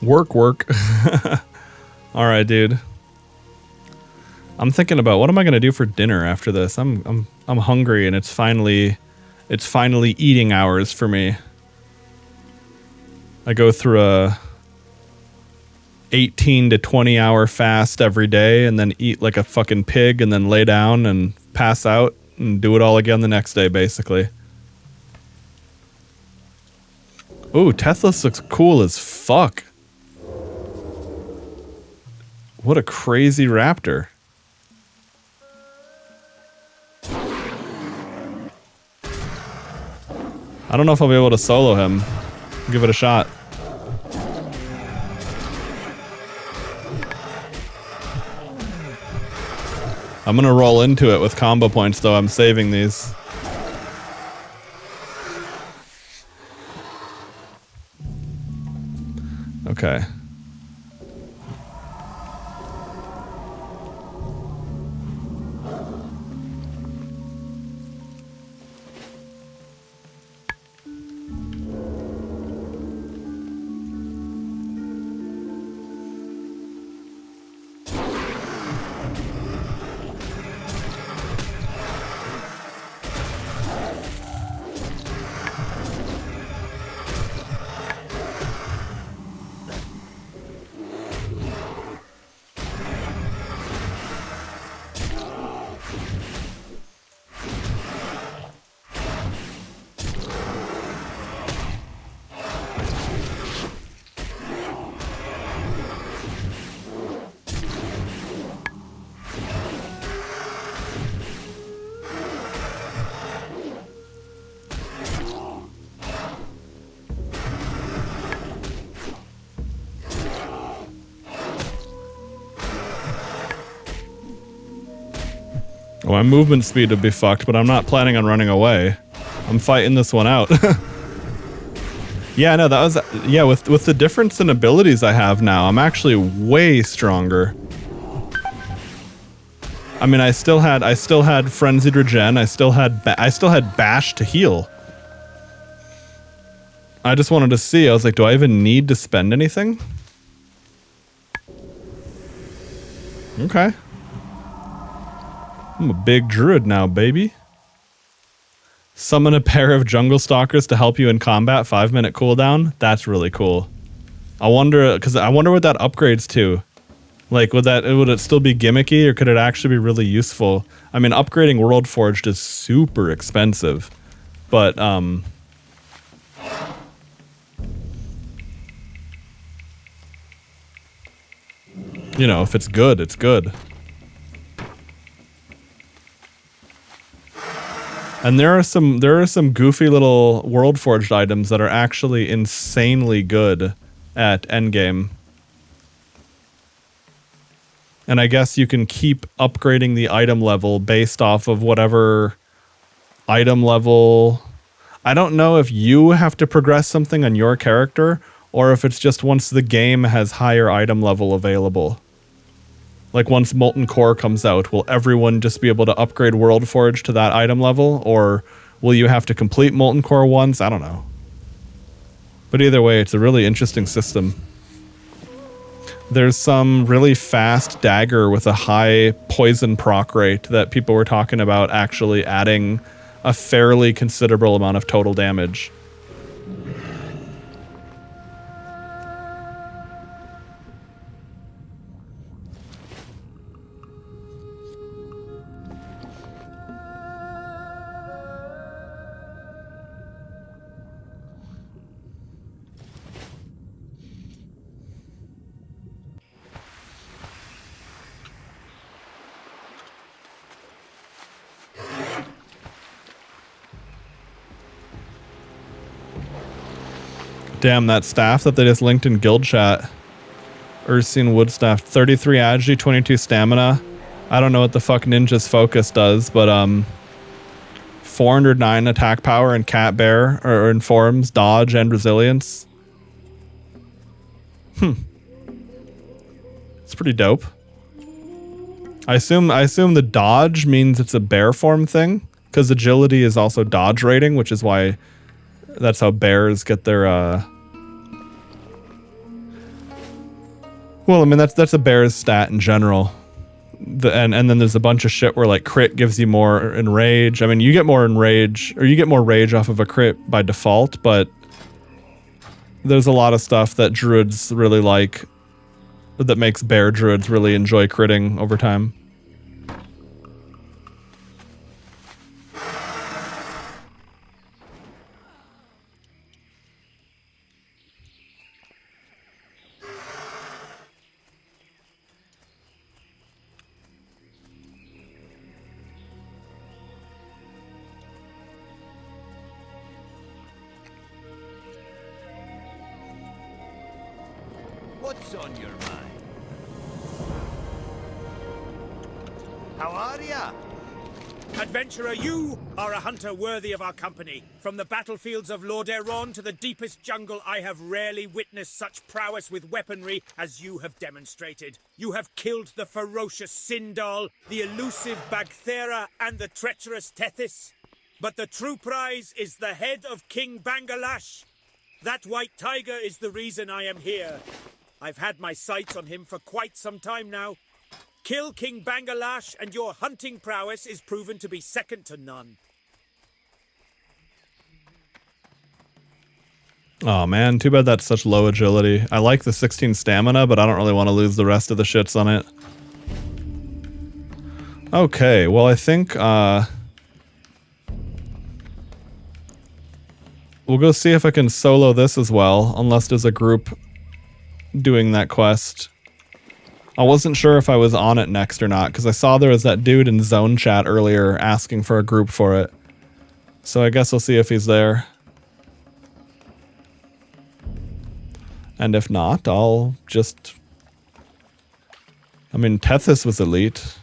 Work. All right, dude. I'm thinking about what am I gonna do for dinner after this. I'm hungry, and it's finally eating hours for me. I go through a 18 to 20 hour fast every day, and then eat like a fucking pig, and then lay down and pass out and do it all again the next day, basically. Ooh, Tethys looks cool as fuck. What a crazy raptor. I don't know if I'll be able to solo him. Give it a shot. I'm gonna roll into it with combo points though. I'm saving these. Okay. My movement speed would be fucked, but I'm not planning on running away. I'm fighting this one out. Yeah, no, that was... Yeah, with the difference in abilities I have now, I'm actually way stronger. I mean, I still had Frenzied Regen, I still had Bash to heal. I just wanted to see, I was like, do I even need to spend anything? Okay. I'm a big druid now, baby. Summon a pair of jungle stalkers to help you in combat, 5-minute cooldown. That's really cool. I wonder what that upgrades to. Like, would it still be gimmicky, or could it actually be really useful? I mean, upgrading World Forged is super expensive, but you know, if it's good, it's good. And there are some goofy little World Forged items that are actually insanely good at endgame. And I guess you can keep upgrading the item level based off of whatever item level. I don't know if you have to progress something on your character or if it's just once the game has higher item level available. Like once Molten Core comes out, will everyone just be able to upgrade World Forge to that item level? Or will you have to complete Molten Core once? I don't know. But either way, it's a really interesting system. There's some really fast dagger with a high poison proc rate that people were talking about actually adding a fairly considerable amount of total damage. Damn, that staff that they just linked in guild chat. Ursine wood staff. 33 agility, 22 stamina. I don't know what the fuck Ninja's focus does, but 409 attack power and cat bear, or informs dodge and resilience. It's pretty dope. I assume the dodge means it's a bear form thing, because agility is also dodge rating, which is why that's how bears get their well, I mean that's a bear's stat in general. And then there's a bunch of shit where like crit gives you more enrage. I mean, you get more enrage, or you get more rage off of a crit by default, but there's a lot of stuff that druids really like that makes bear druids really enjoy critting over time. What's on your mind? How are ya? Adventurer, you are a hunter worthy of our company. From the battlefields of Lordaeron to the deepest jungle, I have rarely witnessed such prowess with weaponry as you have demonstrated. You have killed the ferocious Sindal, the elusive Bagthera, and the treacherous Tethys. But the true prize is the head of King Bangalash. That white tiger is the reason I am here. I've had my sights on him for quite some time now. Kill King Bangalash and your hunting prowess is proven to be second to none. Oh man, too bad that's such low agility. I like the 16 stamina, but I don't really want to lose the rest of the shits on it. Okay, well I think we'll go see if I can solo this as well, unless there's a group doing that quest. I wasn't sure if I was on it next or not, because I saw there was that dude in zone chat earlier asking for a group for it. So I guess we'll see if he's there. And if not, I'll just... I mean, Tethys was elite.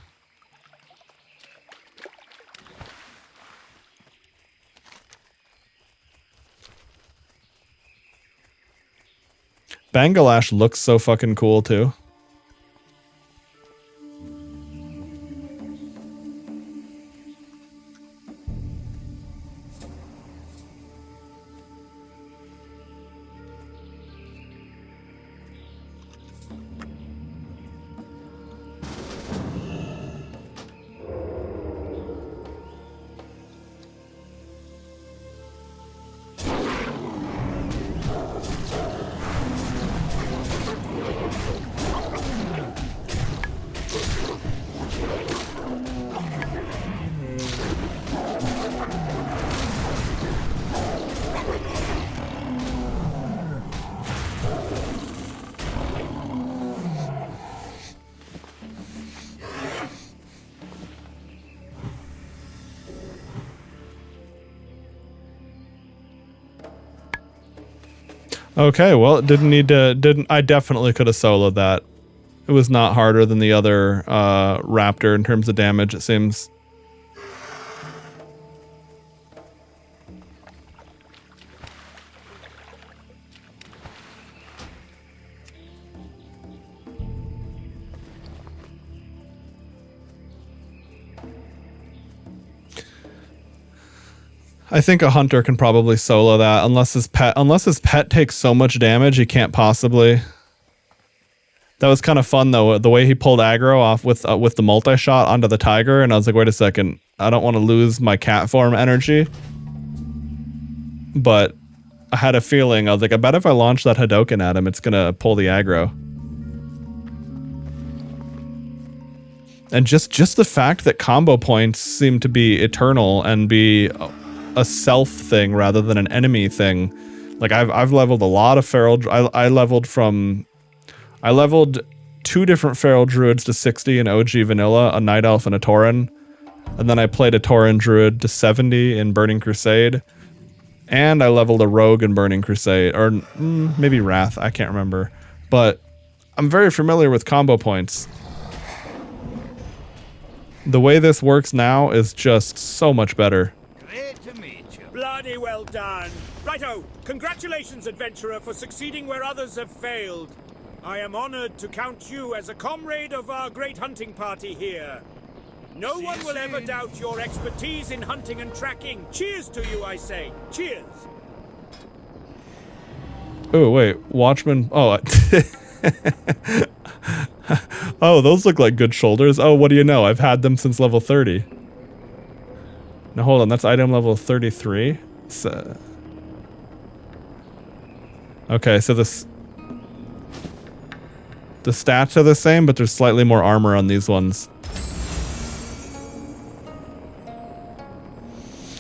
Bangalash looks so fucking cool too. Okay, well, it didn't need to, I definitely could have soloed that. It was not harder than the other raptor in terms of damage, it seems. I think a hunter can probably solo that unless his pet takes so much damage he can't possibly. That was kind of fun though, the way he pulled aggro off with the multi-shot onto the tiger, and I was like, wait a second, I don't want to lose my cat form energy. But I had a feeling, I was like, I bet if I launch that Hadoken at him, it's gonna pull the aggro. And just the fact that combo points seem to be eternal and be a self thing rather than an enemy thing. Like I've leveled a lot of feral. I leveled 2 different feral druids to 60 in OG vanilla, a night elf and a tauren, and then I played a tauren druid to 70 in Burning Crusade, and I leveled a rogue in Burning Crusade, or maybe Wrath, I can't remember, but I'm very familiar with combo points. The way this works now is just so much better. Bloody well done. Righto, congratulations, adventurer, for succeeding where others have failed. I am honored to count you as a comrade of our great hunting party here. No one will ever doubt your expertise in hunting and tracking. Cheers to you, I say. Cheers. Oh, wait. Watchman. Oh. Oh, those look like good shoulders. Oh, what do you know? I've had them since level 30. Now, hold on. That's item level 33. So, okay, so the stats are the same, but there's slightly more armor on these ones.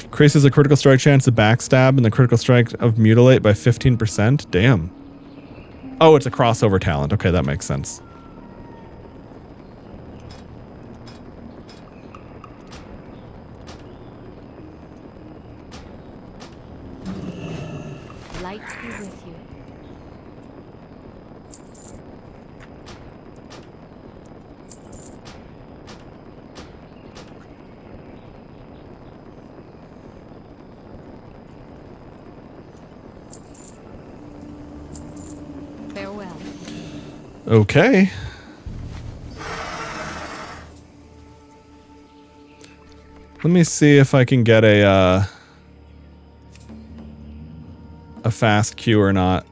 Increases the critical strike chance of backstab and the critical strike of mutilate by 15%. Damn. Oh, it's a crossover talent. Okay, that makes sense. Light be with you. Farewell. Okay. Let me see if I can get a fast queue or not.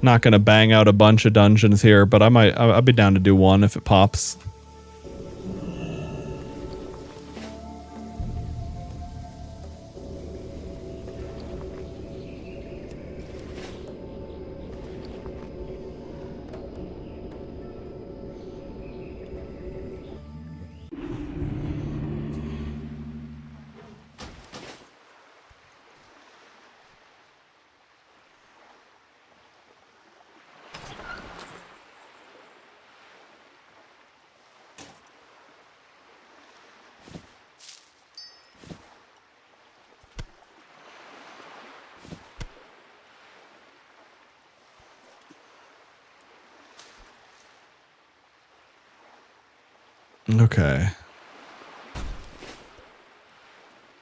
Not gonna bang out a bunch of dungeons here, but I'll be down to do one if it pops. Okay.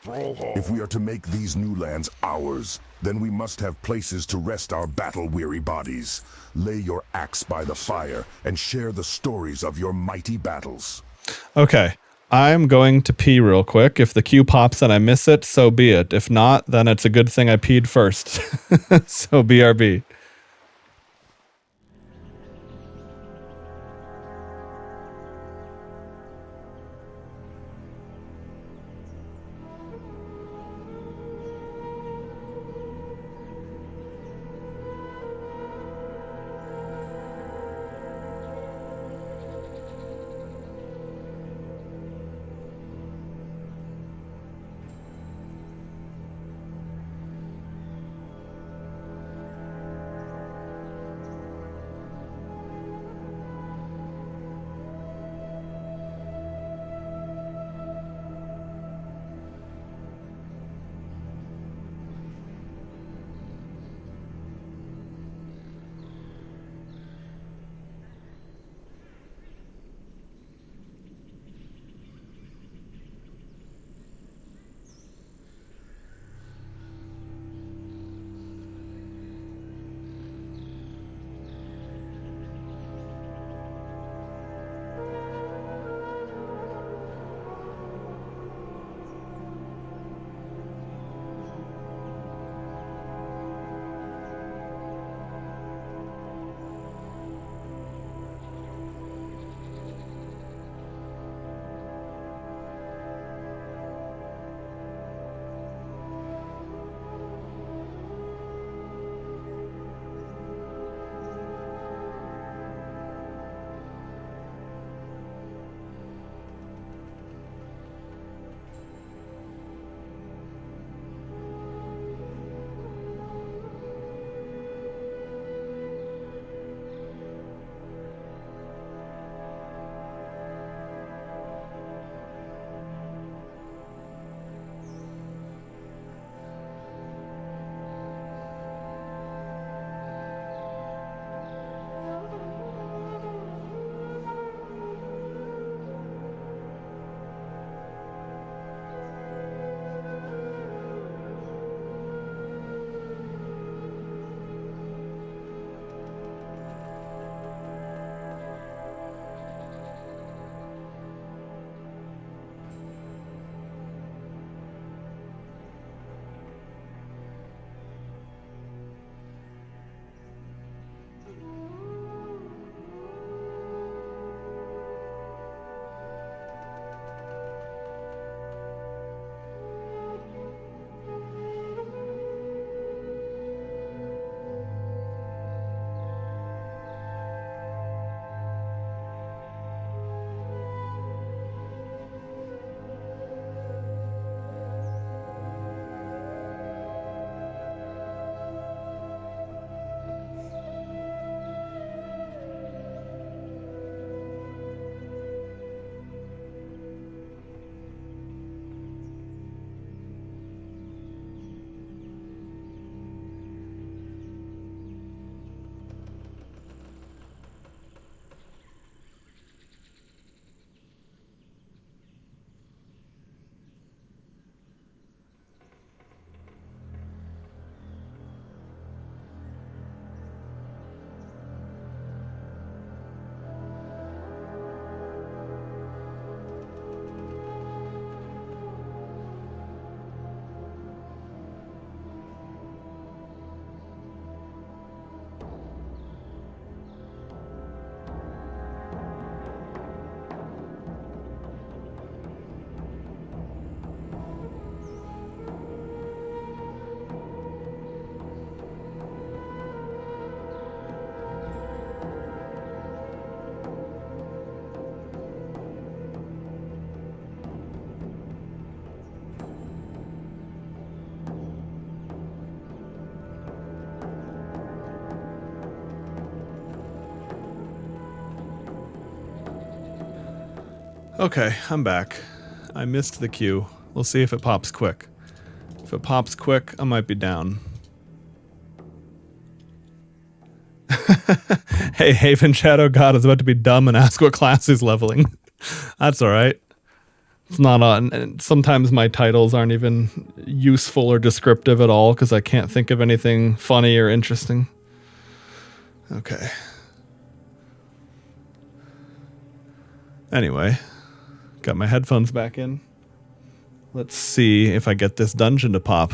If we are to make these new lands ours, then we must have places to rest our battle-weary bodies. Lay your axe by the fire and share the stories of your mighty battles. Okay. I'm going to pee real quick. If the queue pops and I miss it, so be it. If not, then it's a good thing I peed first. So BRB. Okay, I'm back. I missed the queue. We'll see if it pops quick. If it pops quick, I might be down. Hey, Haven Shadow God is about to be dumb and ask what class he's leveling. That's alright. It's not on. And sometimes my titles aren't even useful or descriptive at all because I can't think of anything funny or interesting. Okay. Anyway, got my headphones back in. Let's see if I get this dungeon to pop.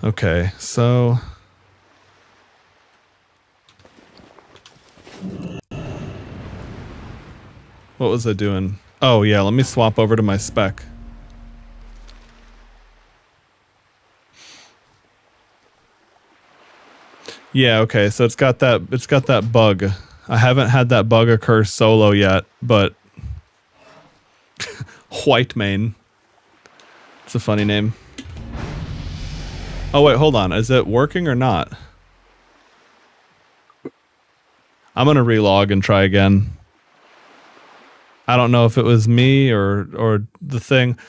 Okay, so what was I doing? Oh yeah, let me swap over to my spec. Yeah, okay, so it's got that bug. I haven't had that bug occur solo yet, but Whitemane. It's a funny name. Oh wait, hold on. Is it working or not? I'm gonna relog and try again. I don't know if it was me or the thing.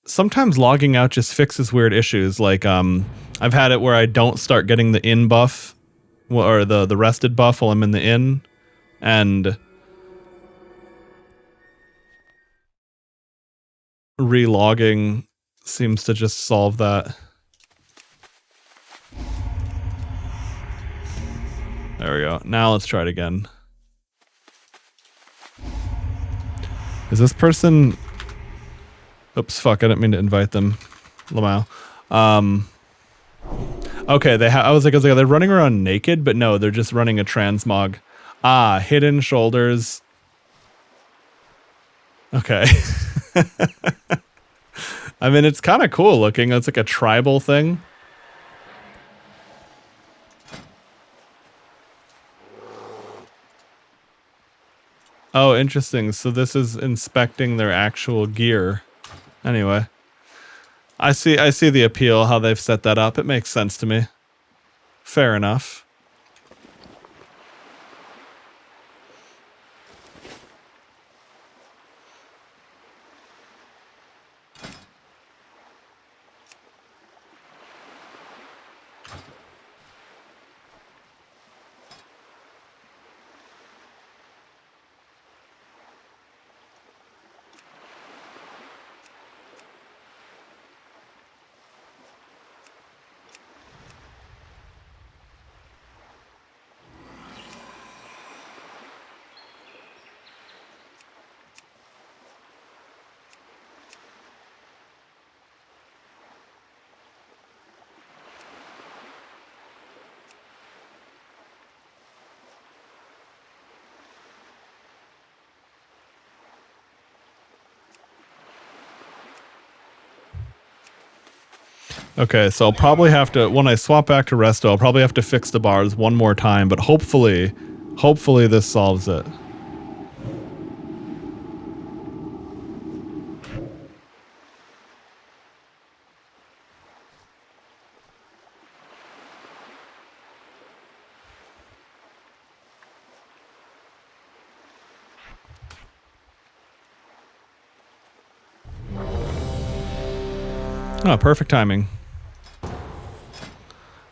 Sometimes logging out just fixes weird issues. Like I've had it where I don't start getting the in buff or the rested buff while I'm in the in, and relogging seems to just solve that. There we go. Now let's try it again. Is this person... Oops, fuck, I didn't mean to invite them. Lamau. Okay, I was like, are they running around naked? But no, they're just running a transmog. Ah, hidden shoulders. Okay. I mean, it's kind of cool looking. It's like a tribal thing. Oh, interesting. So this is inspecting their actual gear. Anyway, I see the appeal, how they've set that up. It makes sense to me. Fair enough. Okay, so I'll probably have to, when I swap back to Resto, I'll probably have to fix the bars one more time, but hopefully this solves it. Oh, perfect timing.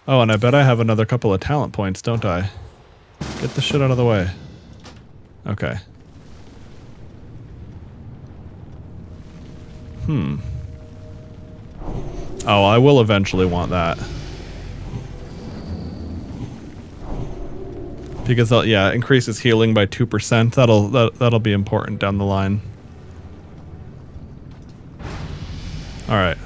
Oh, and I bet I have another couple of talent points, don't I? Get the shit out of the way. Okay. Oh, I will eventually want that. Because, yeah, it increases healing by 2%. That'll be important down the line. Alright.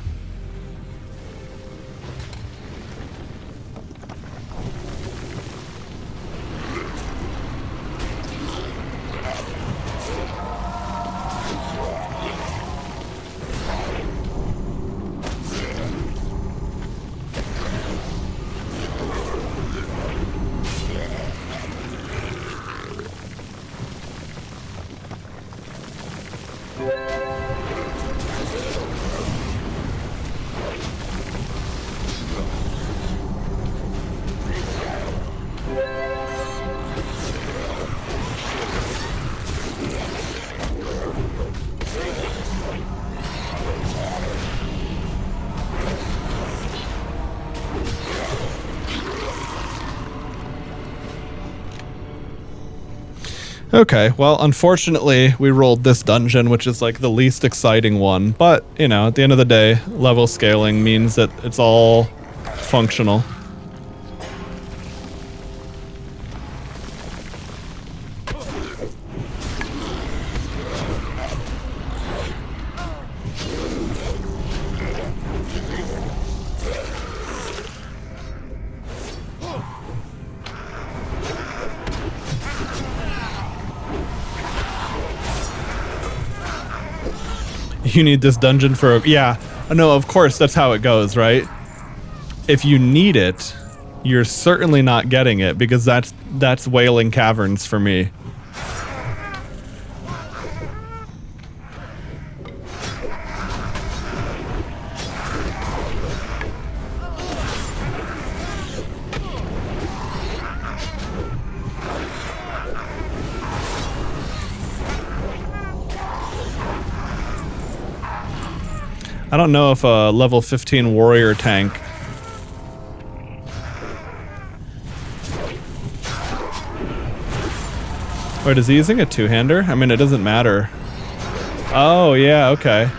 Okay, well, unfortunately, we rolled this dungeon, which is like the least exciting one. But, you know, at the end of the day, level scaling means that it's all functional. You need this dungeon for... Yeah, no, of course, that's how it goes, right? If you need it, you're certainly not getting it, because that's Wailing Caverns for me. I don't know if a level 15 warrior tank... Wait, is he using a two-hander? I mean, it doesn't matter. Oh, yeah, okay.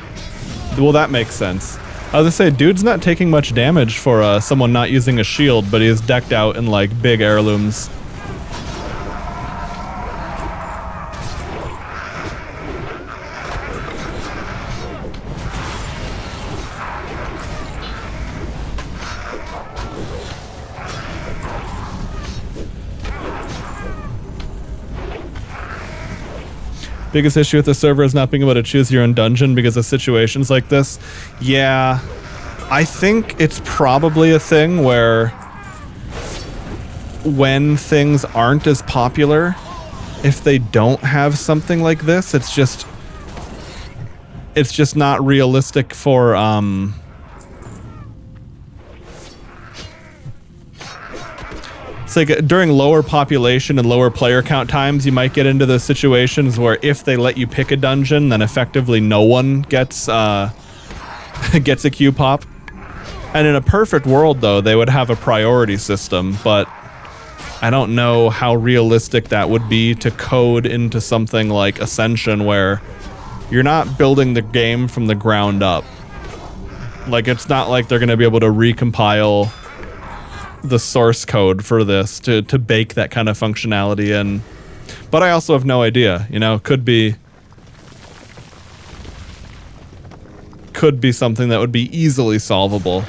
Well, that makes sense. I was gonna say, dude's not taking much damage for someone not using a shield, but he is decked out in, like, big heirlooms. Biggest issue with the server is not being able to choose your own dungeon because of situations like this. Yeah, I think it's probably a thing where when things aren't as popular, if they don't have something like this, it's just not realistic for like during lower population and lower player count times, you might get into those situations where if they let you pick a dungeon, then effectively no one gets gets a queue pop. And in a perfect world, though, they would have a priority system, but I don't know how realistic that would be to code into something like Ascension, where you're not building the game from the ground up. Like, it's not like they're going to be able to recompile the source code for this to bake that kind of functionality in. But I also have no idea, you know, could be something that would be easily solvable.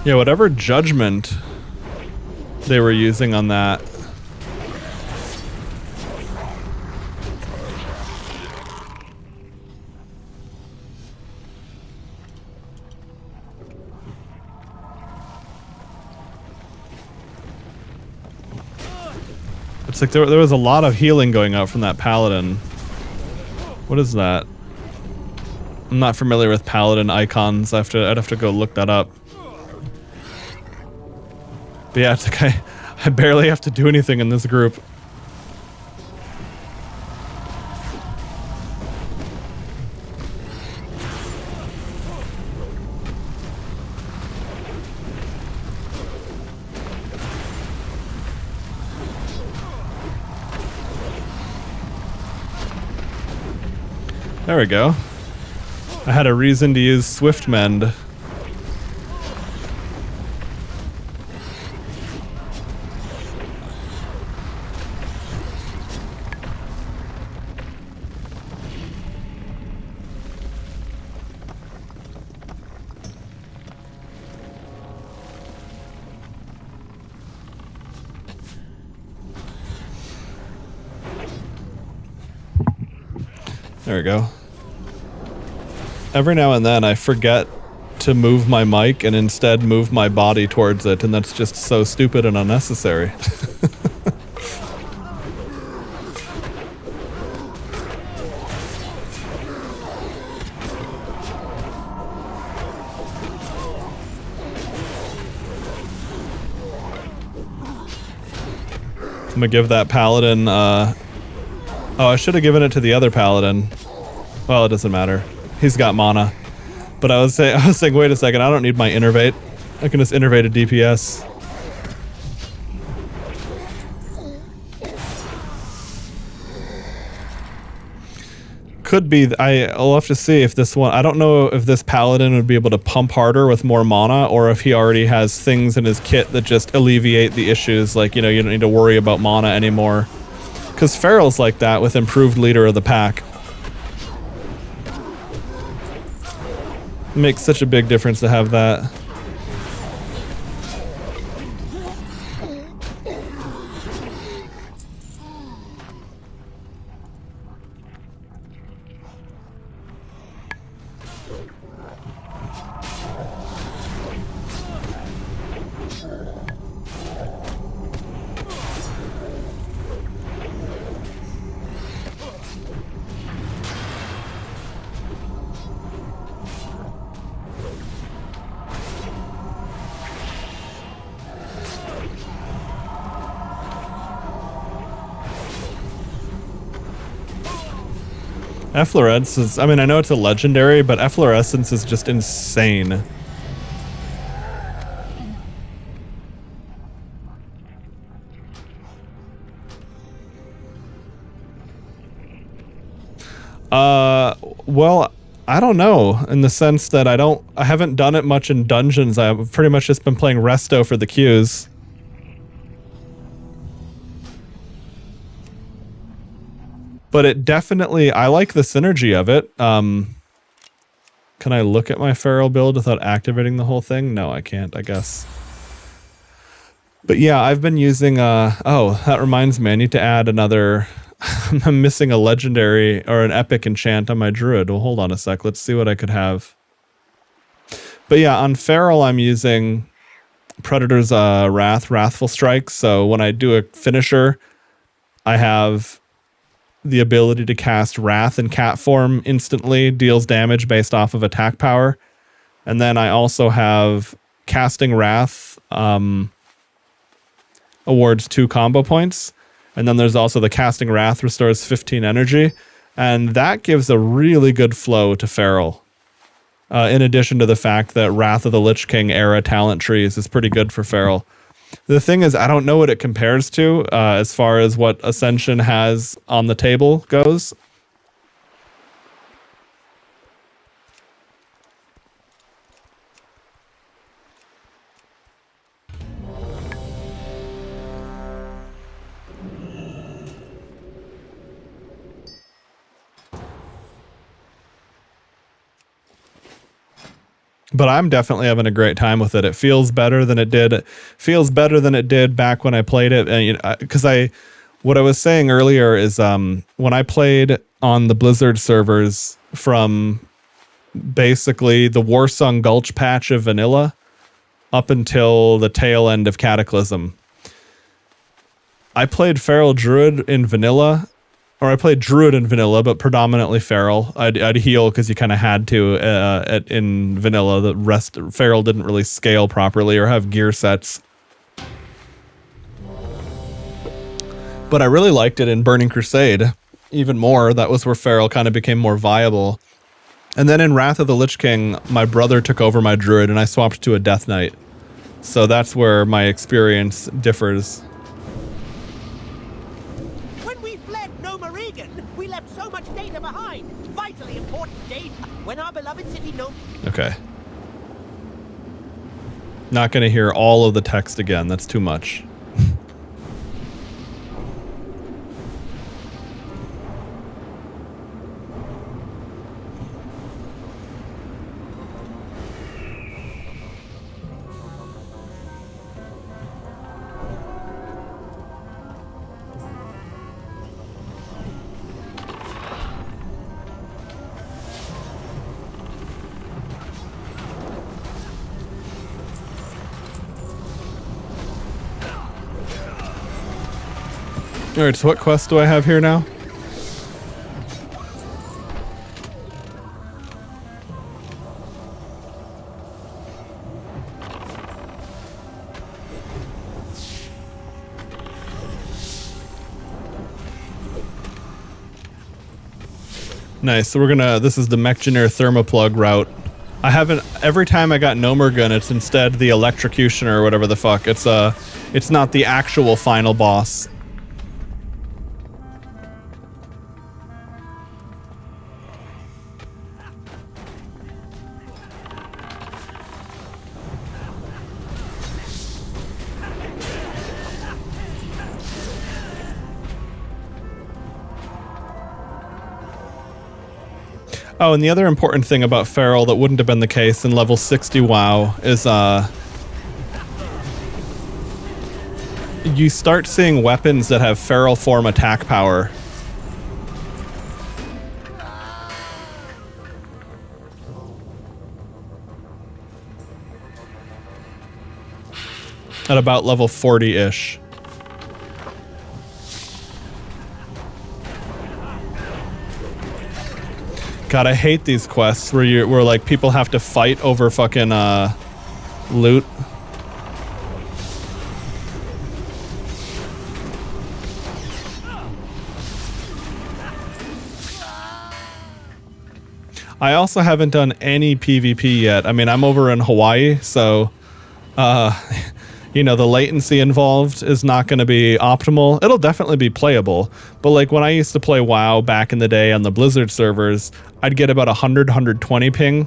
Yeah, whatever judgment they were using on that. It's like there was a lot of healing going out from that paladin. What is that? I'm not familiar with paladin icons. I'd have to go look that up. But yeah, it's like I barely have to do anything in this group. There we go. I had a reason to use Swift Mend. There we go. Every now and then I forget to move my mic and instead move my body towards it, and that's just so stupid and unnecessary. I'm gonna give that paladin, oh, I should have given it to the other paladin. Well, it doesn't matter. He's got mana. But I was saying, wait a second, I don't need my innervate. I can just innervate a DPS. Could be, I'll have to see if this one, I don't know if this paladin would be able to pump harder with more mana, or if he already has things in his kit that just alleviate the issues, like, you know, you don't need to worry about mana anymore. Because Feral's like that with improved leader of the pack. It makes such a big difference to have that. Efflorescence is, I mean, I know it's a legendary, but Efflorescence is just insane. Well, I don't know, in the sense that I haven't done it much in dungeons. I've pretty much just been playing resto for the queues. But it definitely, I like the synergy of it. Can I look at my Feral build without activating the whole thing? No, I can't, I guess. But yeah, I've been using, oh, that reminds me, I need to add another, I'm missing a legendary or an epic enchant on my Druid. Well, hold on a sec, let's see what I could have. But yeah, on Feral, I'm using Predator's Wrathful Strike. So when I do a finisher, I have the ability to cast Wrath in cat form instantly, deals damage based off of attack power. And then I also have casting Wrath awards 2 combo points. And then there's also the casting Wrath restores 15 energy. And that gives a really good flow to Feral. In addition to the fact that Wrath of the Lich King era talent trees is pretty good for Feral. The thing is, I don't know what it compares to as far as what Ascension has on the table goes. But I'm definitely having a great time with it. It feels better than it did. It feels better than it did back when I played it. And, you know, because what I was saying earlier is when I played on the Blizzard servers from basically the Warsong Gulch patch of vanilla up until the tail end of Cataclysm, I played Feral Druid in vanilla. Or I played Druid in vanilla, but predominantly Feral. I'd heal because you kind of had to in vanilla. The rest, Feral didn't really scale properly or have gear sets. But I really liked it in Burning Crusade even more. That was where Feral kind of became more viable. And then in Wrath of the Lich King, my brother took over my Druid and I swapped to a Death Knight. So that's where my experience differs. So much data behind. Vitally important data. When our beloved city knows. Okay. Not going to hear all of the text again. That's too much. Alright, so what quest do I have here now? Nice. So we're gonna. This is the Mechgineer Thermoplug route. I haven't. Every time I got Nomergun, it's instead the Electrocutioner or whatever the fuck. It's not the actual final boss. Oh, and the other important thing about Feral that wouldn't have been the case in level 60 WoW is you start seeing weapons that have Feral form attack power. At about level 40-ish. God, I hate these quests where like people have to fight over fucking loot. I also haven't done any PvP yet. I mean, I'm over in Hawaii, so you know, the latency involved is not going to be optimal. It'll definitely be playable, but like when I used to play WoW back in the day on the Blizzard servers, I'd get about 100, 120 ping.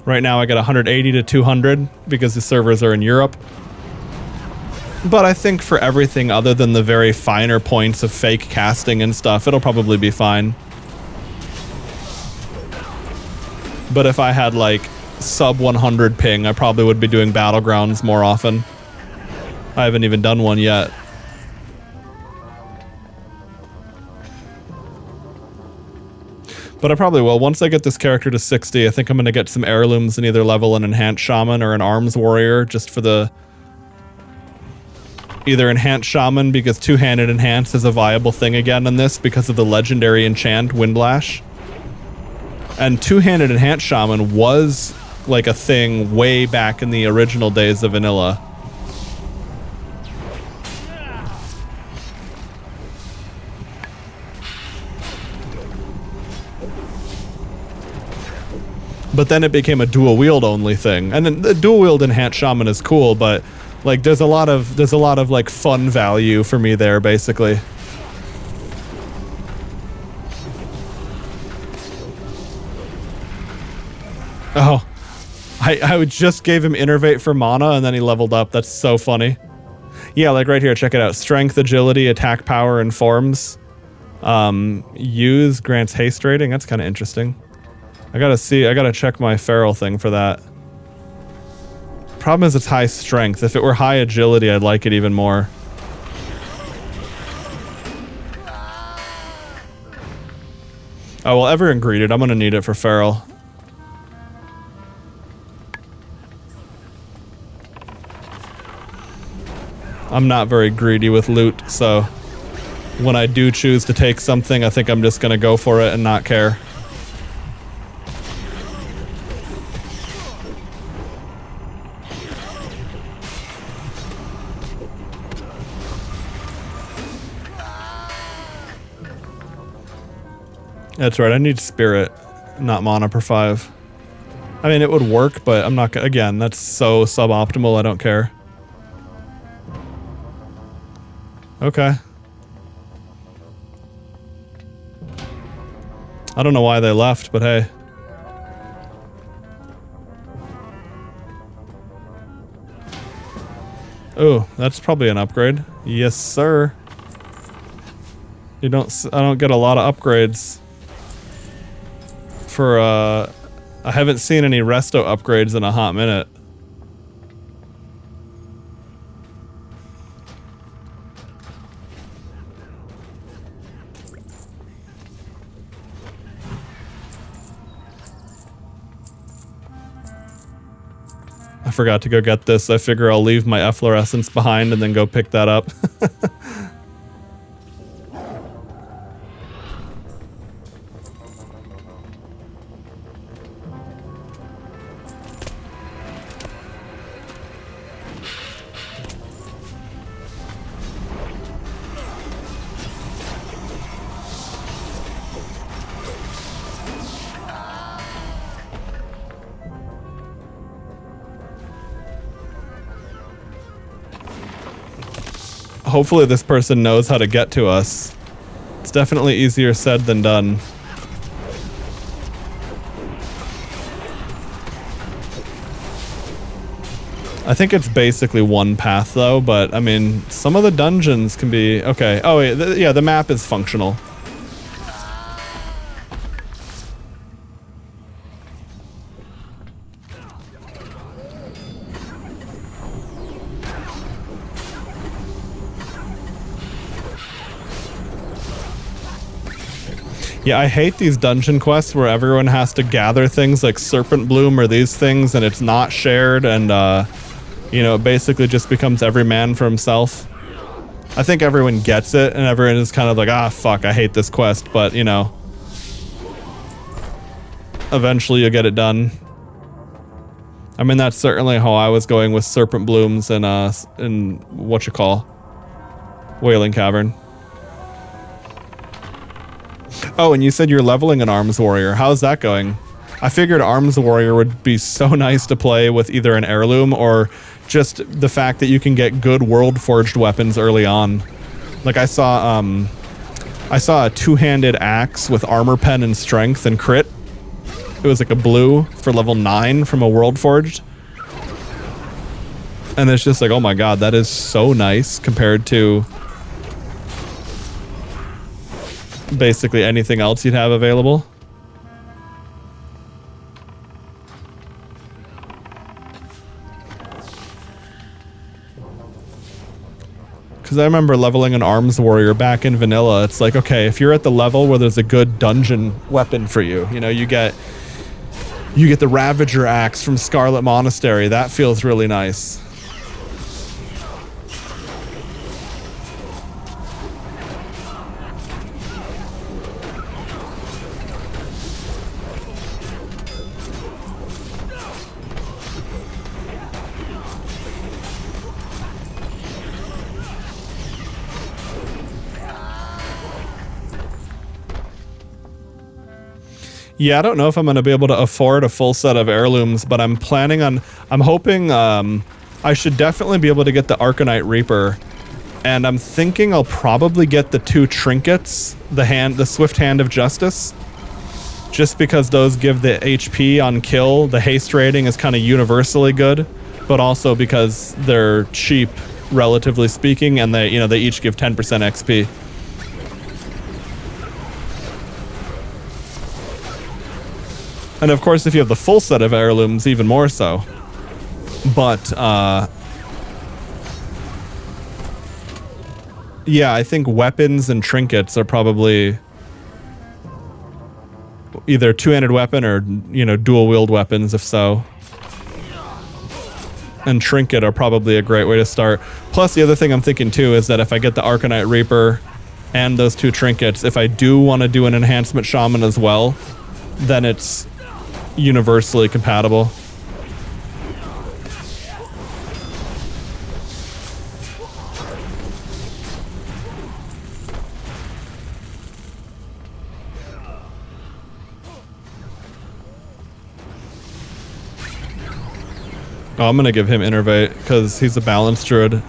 Right now I get 180 to 200 because the servers are in Europe. But I think for everything other than the very finer points of fake casting and stuff, it'll probably be fine. But if I had like sub 100 ping, I probably would be doing Battlegrounds more often. I haven't even done one yet. But I probably will. Once I get this character to 60, I think I'm going to get some heirlooms and either level an Enhanced Shaman or an Arms Warrior just for the... Either Enhanced Shaman because Two-Handed Enhance is a viable thing again in this because of the legendary enchant Windlash. And Two-Handed Enhanced Shaman was like a thing way back in the original days of vanilla. But then it became a dual wield only thing. And then the dual wield Enhanced Shaman is cool, but like there's a lot of like fun value for me there basically. Oh. I just gave him Innervate for mana and then he leveled up. That's so funny. Yeah, like right here, check it out. Strength, agility, attack power, and forms. Use grants haste rating. That's kind of interesting. I gotta check my feral thing for that. Problem is it's high strength. If it were high agility, I'd like it even more. Oh, well, ever and greeted. I'm gonna need it for feral. I'm not very greedy with loot, so when I do choose to take something, I think I'm just gonna go for it and not care. That's right, I need spirit, not mana per 5. I mean, it would work, but I'm not, again, that's so suboptimal, I don't care. Okay. I don't know why they left, but hey. Oh, that's probably an upgrade. Yes, sir. I don't get a lot of upgrades. For, I haven't seen any resto upgrades in a hot minute. I forgot to go get this. I figure I'll leave my efflorescence behind and then go pick that up. hopefully this person knows how to get to us. It's definitely easier said than done. I think it's basically one path though, but I mean, some of the dungeons can be... Okay. Oh wait, yeah, the map is functional. Yeah, I hate these dungeon quests where everyone has to gather things like Serpent Bloom or these things and it's not shared and, you know, it basically just becomes every man for himself. I think everyone gets it and everyone is kind of like, ah, fuck, I hate this quest, but, you know, eventually you'll get it done. I mean, that's certainly how I was going with Serpent Blooms and, whatchamacallit, Wailing Cavern. Oh, and you said you're leveling an Arms Warrior. How's that going? I figured Arms Warrior would be so nice to play with either an heirloom or just the fact that you can get good World Forged weapons early on. Like I saw a two-handed axe with armor pen and strength and crit. It was like a blue for level 9 from a World Forged. And it's just like, oh my god, that is so nice compared to basically anything else you'd have available. Because I remember leveling an Arms Warrior back in vanilla. It's like, okay, if you're at the level where there's a good dungeon weapon for you, you know, you get the Ravager Axe from Scarlet Monastery. That feels really nice. Yeah, I don't know if I'm going to be able to afford a full set of heirlooms, but I'm hoping I should definitely be able to get the Arcanite Reaper. And I'm thinking I'll probably get the 2 trinkets, the Swift Hand of Justice, just because those give the HP on kill. The haste rating is kind of universally good, but also because they're cheap, relatively speaking, and they each give 10% XP. And of course, if you have the full set of heirlooms, even more so. But, yeah, I think weapons and trinkets are probably either two-handed weapon or, you know, dual-wield weapons, if so. And trinket are probably a great way to start. Plus, the other thing I'm thinking, too, is that if I get the Arcanite Reaper and those 2 trinkets, if I do want to do an enhancement shaman as well, then it's universally compatible. Oh, I'm gonna give him Innervate because he's a balanced druid.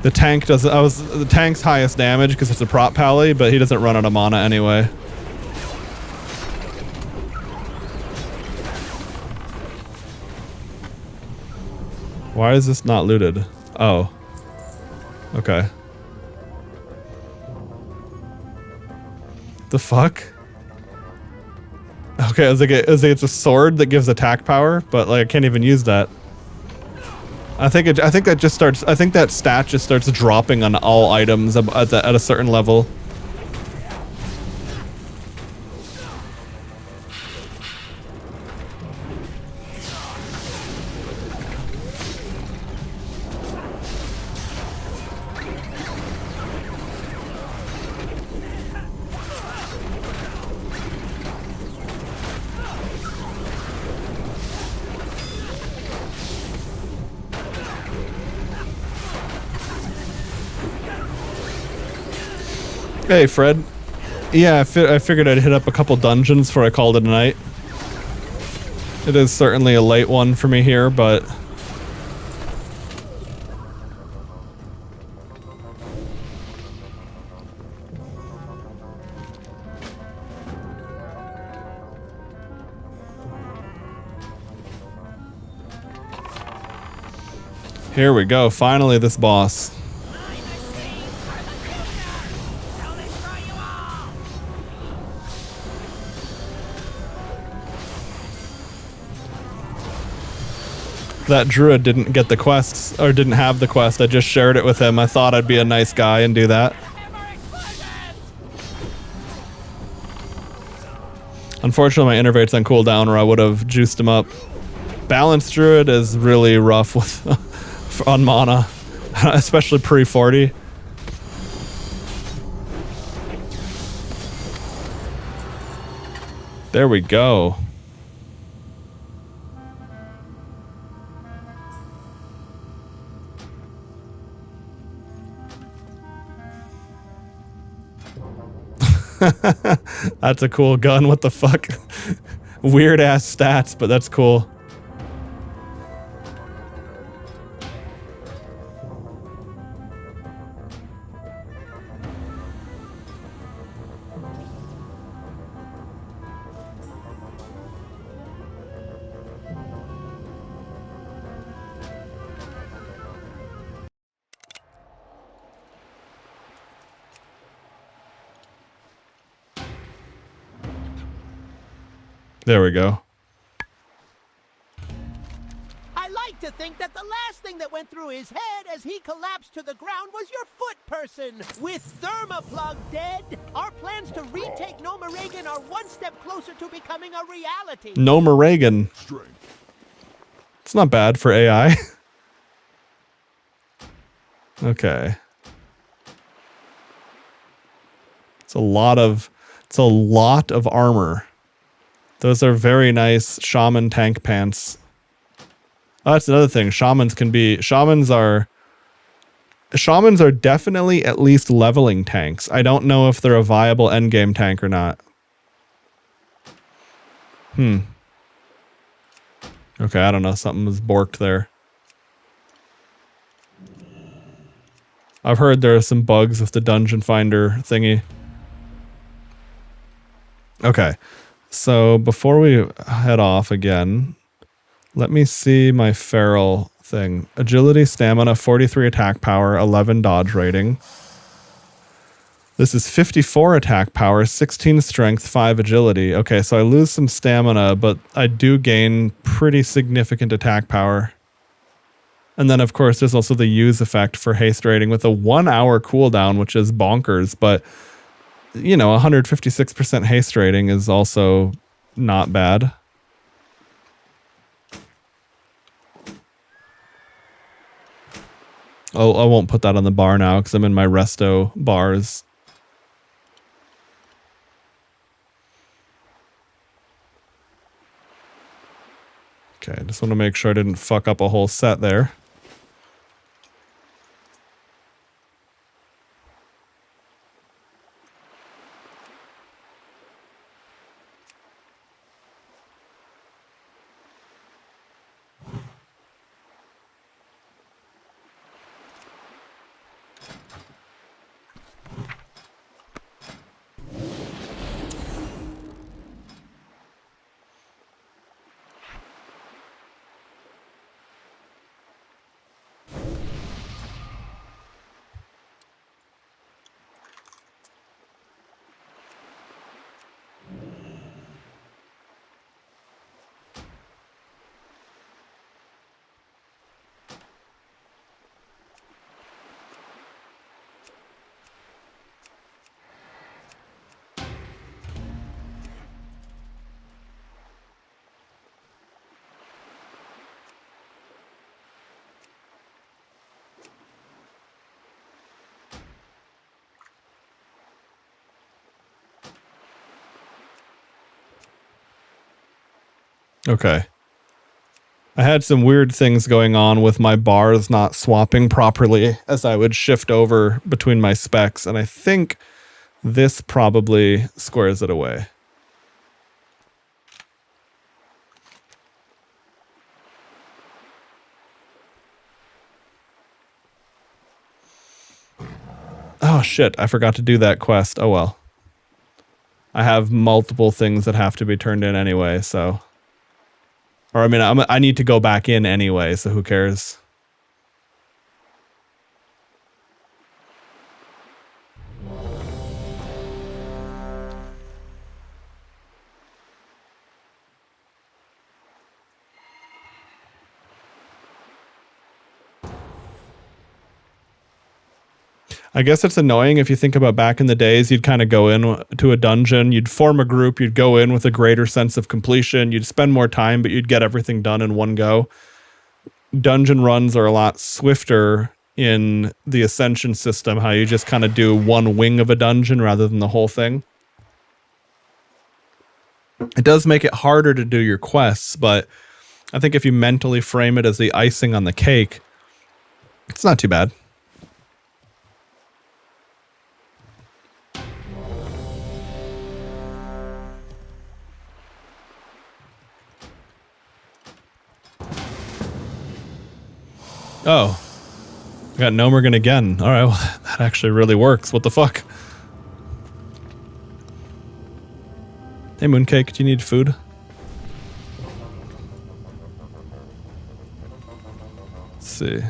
The tank doesn't. The tank's highest damage because it's a prop pally, but he doesn't run out of mana anyway. Why is this not looted? Oh. Okay. The fuck? Okay, I was like, it's a sword that gives attack power, but like I can't even use that. I think that stat just starts dropping on all items at a certain level. Hey, Fred. Yeah, I figured I'd hit up a couple dungeons before I called it a night. It is certainly a late one for me here, but Here we go. Finally, this boss. That druid didn't get the quests, or didn't have the quest. I just shared it with him. I thought I'd be a nice guy and do that. Unfortunately, my innervate's on cooldown, or I would have juiced him up. Balanced druid is really rough with on mana, especially pre-40. There we go. That's a cool gun. What the fuck? Weird ass stats, but that's cool. There we go. I like to think that the last thing that went through his head as he collapsed to the ground was your foot person. With Thermoplug dead, our plans to retake Noma Reagan are one step closer to becoming a reality. Noma Reagan. It's not bad for AI. Okay. It's a lot of armor. Those are very nice shaman tank pants. Oh, that's another thing. Shamans are definitely at least leveling tanks. I don't know if they're a viable endgame tank or not. Okay, I don't know. Something was borked there. I've heard there are some bugs with the dungeon finder thingy. Okay. So before we head off again, let me see my feral thing. Agility, stamina, 43 attack power, 11 dodge rating. This is 54 attack power, 16 strength, 5 agility. Okay, so I lose some stamina, but I do gain pretty significant attack power. And then, of course, there's also the use effect for haste rating with a 1 hour cooldown, which is bonkers, but you know, 156% haste rating is also not bad. Oh, I won't put that on the bar now because I'm in my resto bars. Okay, just want to make sure I didn't fuck up a whole set there. Okay. I had some weird things going on with my bars not swapping properly as I would shift over between my specs, and I think this probably squares it away. Oh shit, I forgot to do that quest. Oh well. I have multiple things that have to be turned in anyway, so... Or I mean, I need to go back in anyway, so who cares? I guess it's annoying if you think about back in the days, you'd kind of go in to a dungeon, you'd form a group, you'd go in with a greater sense of completion, you'd spend more time, but you'd get everything done in one go. Dungeon runs are a lot swifter in the Ascension system, how you just kind of do one wing of a dungeon rather than the whole thing. It does make it harder to do your quests, but I think if you mentally frame it as the icing on the cake, it's not too bad. Oh, I got Nomergan again. All right, well, that actually really works. What the fuck? Hey, Mooncake, do you need food? Let's see.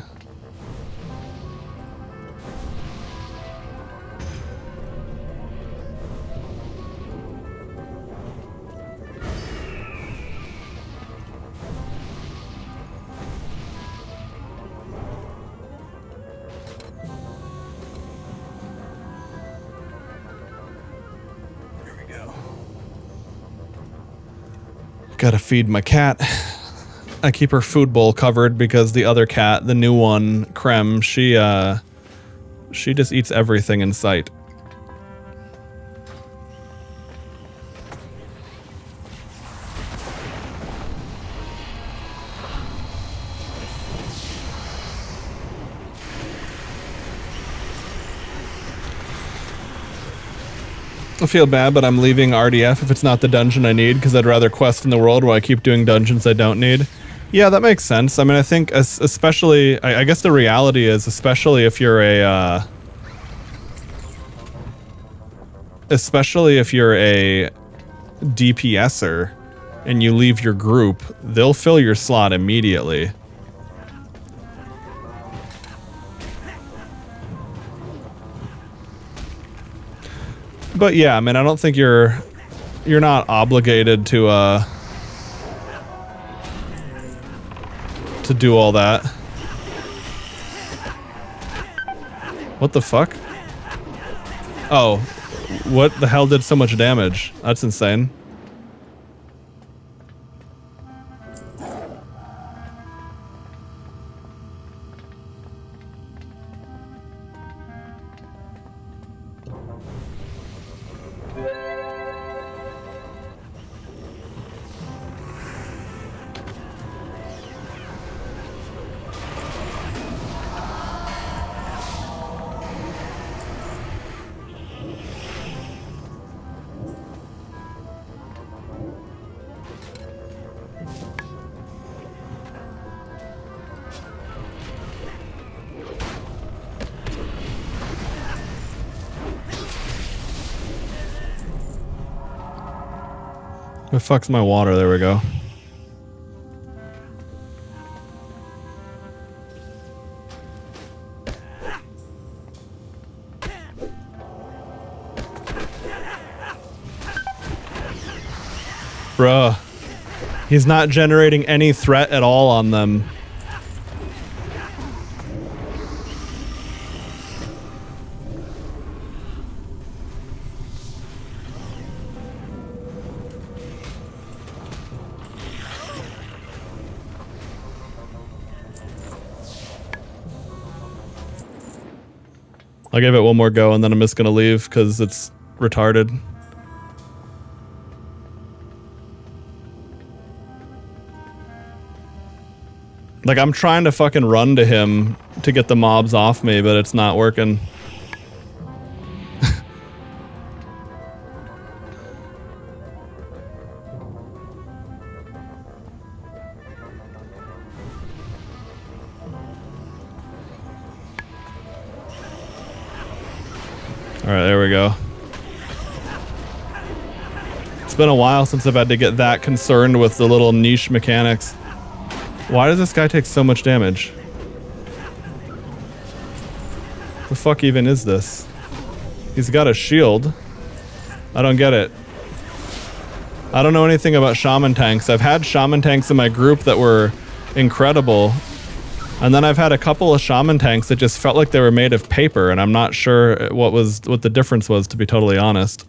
Gotta feed my cat. I keep her food bowl covered because the other cat, the new one, Creme, she just eats everything in sight. I feel bad, but I'm leaving RDF if it's not the dungeon I need, because I'd rather quest in the world where I keep doing dungeons I don't need. Yeah, that makes sense. I mean, I think especially, I guess the reality is, especially if you're a DPSer and you leave your group, they'll fill your slot immediately. But yeah, I mean, I don't think you're not obligated to do all that. What the fuck? Oh, what the hell did so much damage? That's insane. Where the fuck's my water? There we go. Bruh. He's not generating any threat at all on them. I'll give it one more go and then I'm just gonna leave because it's retarded. Like, I'm trying to fucking run to him to get the mobs off me, but it's not working. Alright, there we go. It's been a while since I've had to get that concerned with the little niche mechanics. Why does this guy take so much damage? The fuck even is this? He's got a shield. I don't get it. I don't know anything about shaman tanks. I've had shaman tanks in my group that were incredible, And then I've had a couple of shaman tanks that just felt like they were made of paper, and I'm not sure what the difference was, to be totally honest.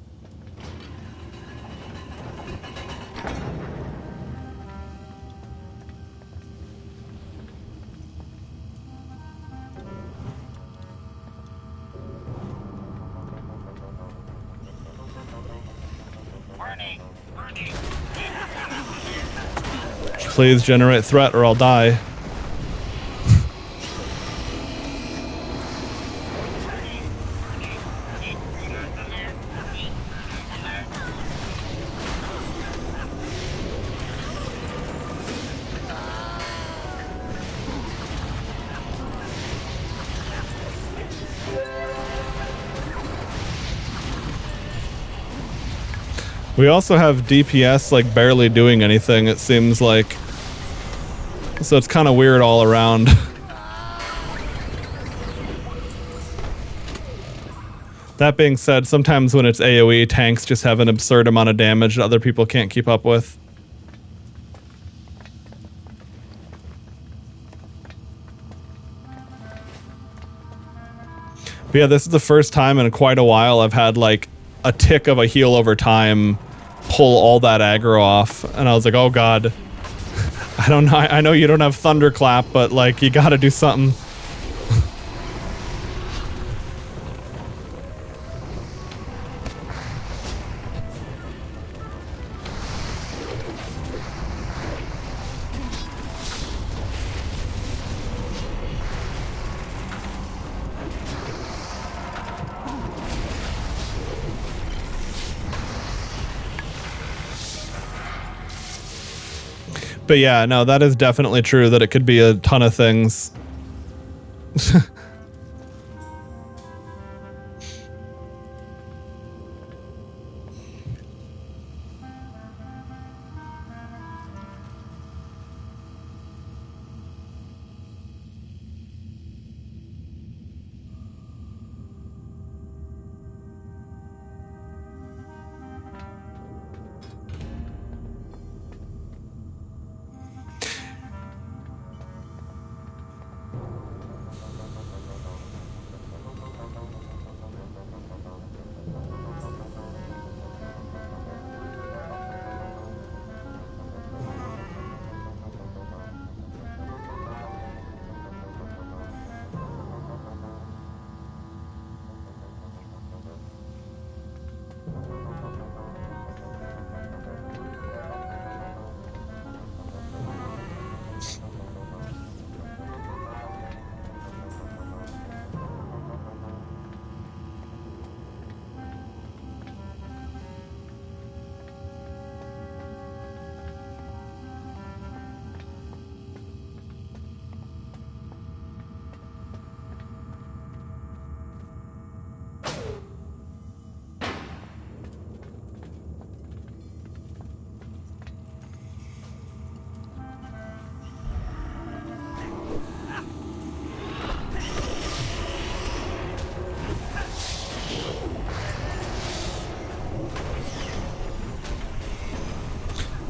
Please generate threat or I'll die. We also have DPS like barely doing anything, it seems like. So it's kind of weird all around. That being said, sometimes when it's AoE, tanks just have an absurd amount of damage that other people can't keep up with. But yeah, this is the first time in quite a while I've had like a tick of a heal over time pull all that aggro off, and I was like, oh god. I don't know, I know you don't have Thunderclap, but like you gotta do something. But yeah, no, that is definitely true that it could be a ton of things.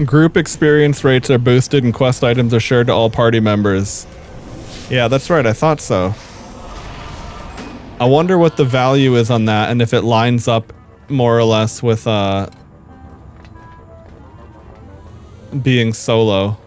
Group experience rates are boosted and quest items are shared to all party members. Yeah, that's right, I thought so. I wonder what the value is on that and if it lines up more or less with being solo.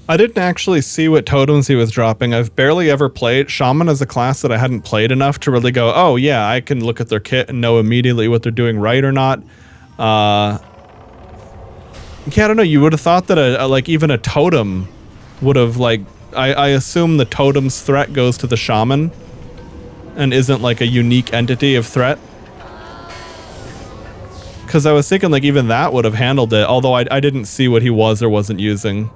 I didn't actually see what totems he was dropping. I've barely ever played. Shaman is a class that I hadn't played enough to really go, oh yeah, I can look at their kit and know immediately what they're doing right or not. Yeah, I don't know. You would have thought that like even a totem would have like, I assume the totem's threat goes to the shaman and isn't like a unique entity of threat. Because I was thinking like even that would have handled it, although I didn't see what he was or wasn't using.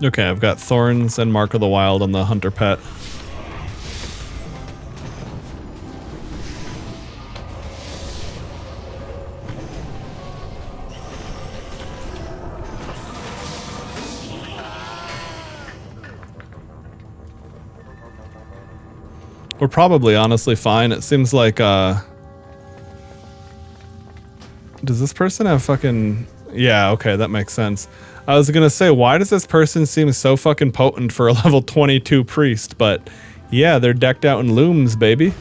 Okay, I've got Thorns and Mark of the Wild on the Hunter Pet. We're probably honestly fine. It seems like, does this person have fucking... Yeah, okay, that makes sense. I was gonna say, why does this person seem so fucking potent for a level 22 priest? But yeah, they're decked out in looms, baby.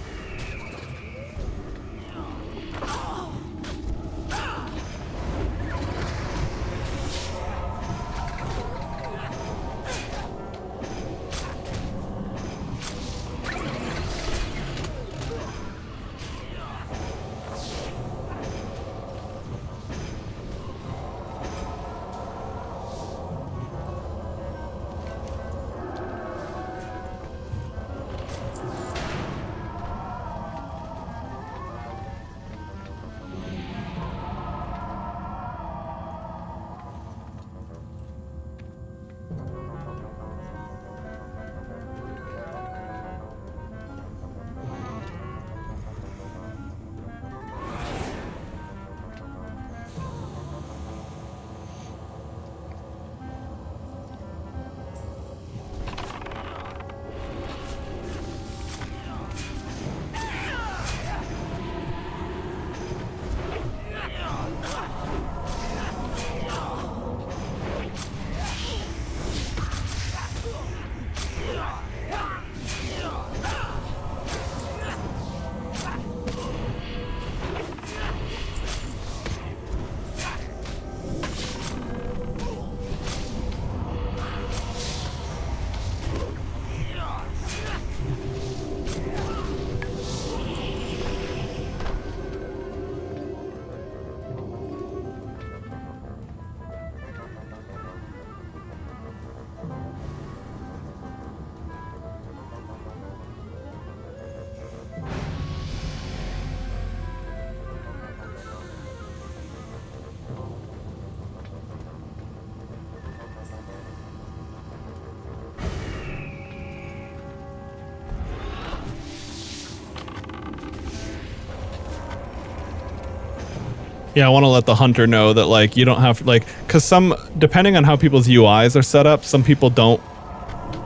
Yeah, I want to let the hunter know that, like, you don't have, like, because some, depending on how people's UIs are set up, some people don't,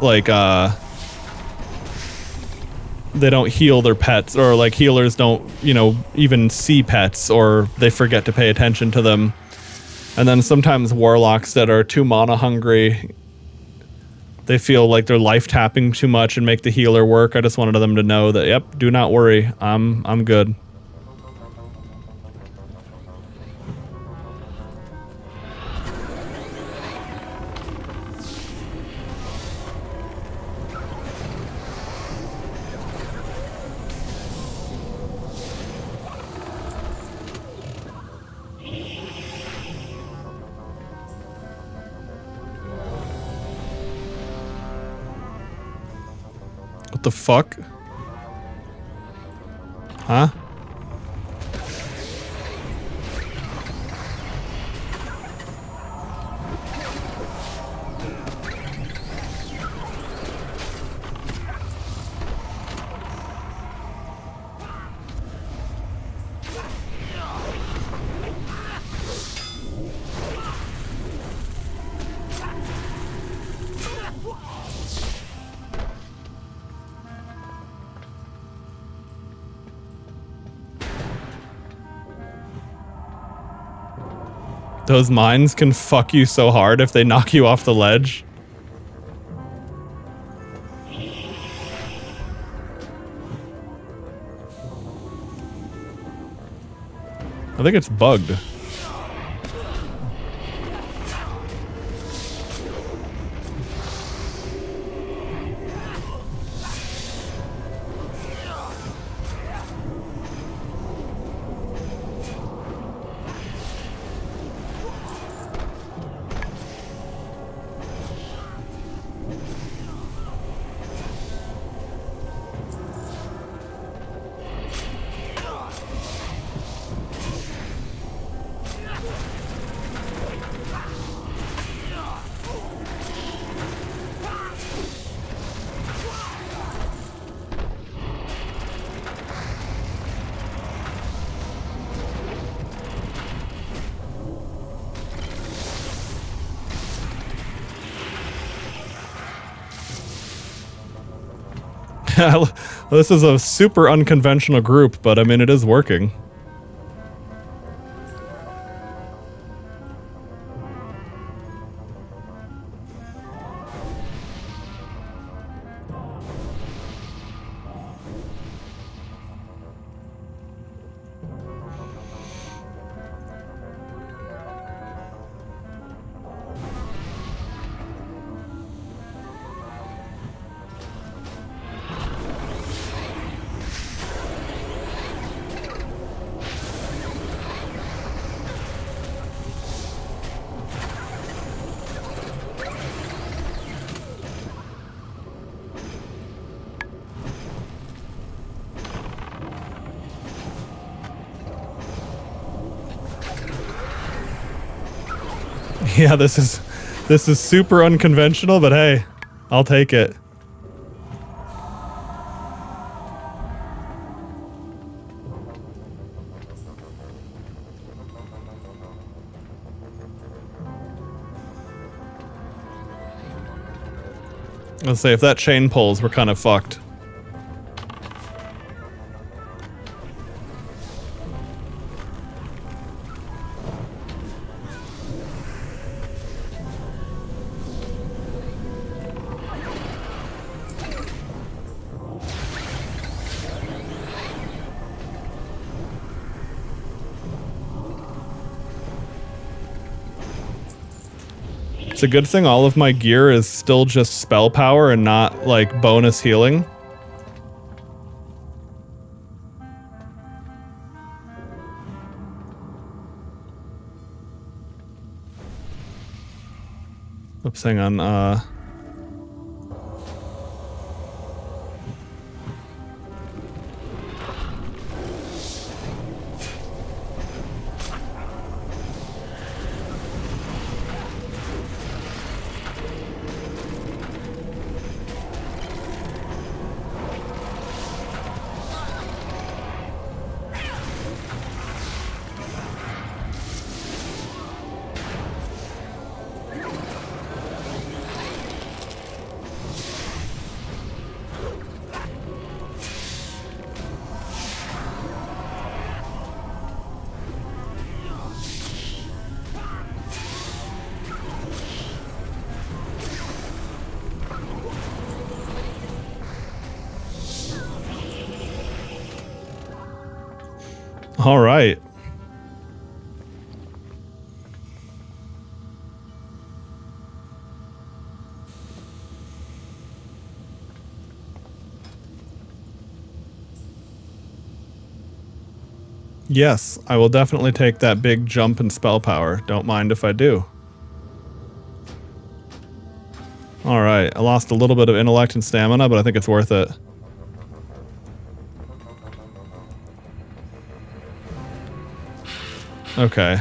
like, they don't heal their pets, or, like, healers don't, you know, even see pets, or they forget to pay attention to them. And then sometimes warlocks that are too mana hungry, they feel like they're life tapping too much and make the healer work. I just wanted them to know that, yep, do not worry, I'm good. What the fuck? Huh? Those mines can fuck you so hard if they knock you off the ledge. I think it's bugged. This is a super unconventional group, but I mean, it is working. Yeah, this is super unconventional, but hey, I'll take it. Let's say if that chain pulls, we're kind of fucked. It's a good thing all of my gear is still just spell power and not like bonus healing. Oops, hang on, all right. Yes, I will definitely take that big jump in spell power. Don't mind if I do. All right, I lost a little bit of intellect and stamina, but I think it's worth it. Okay.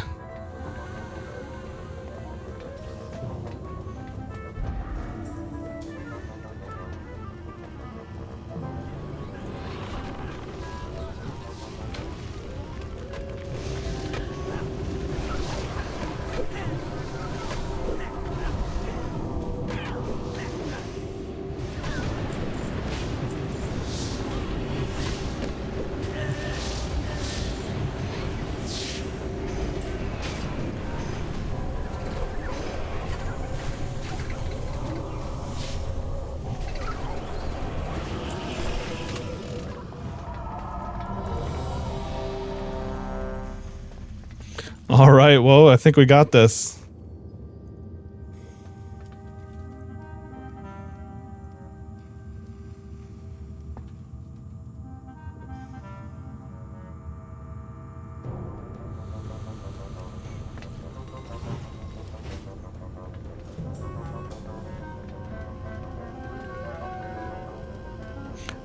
All right, whoa, I think we got this.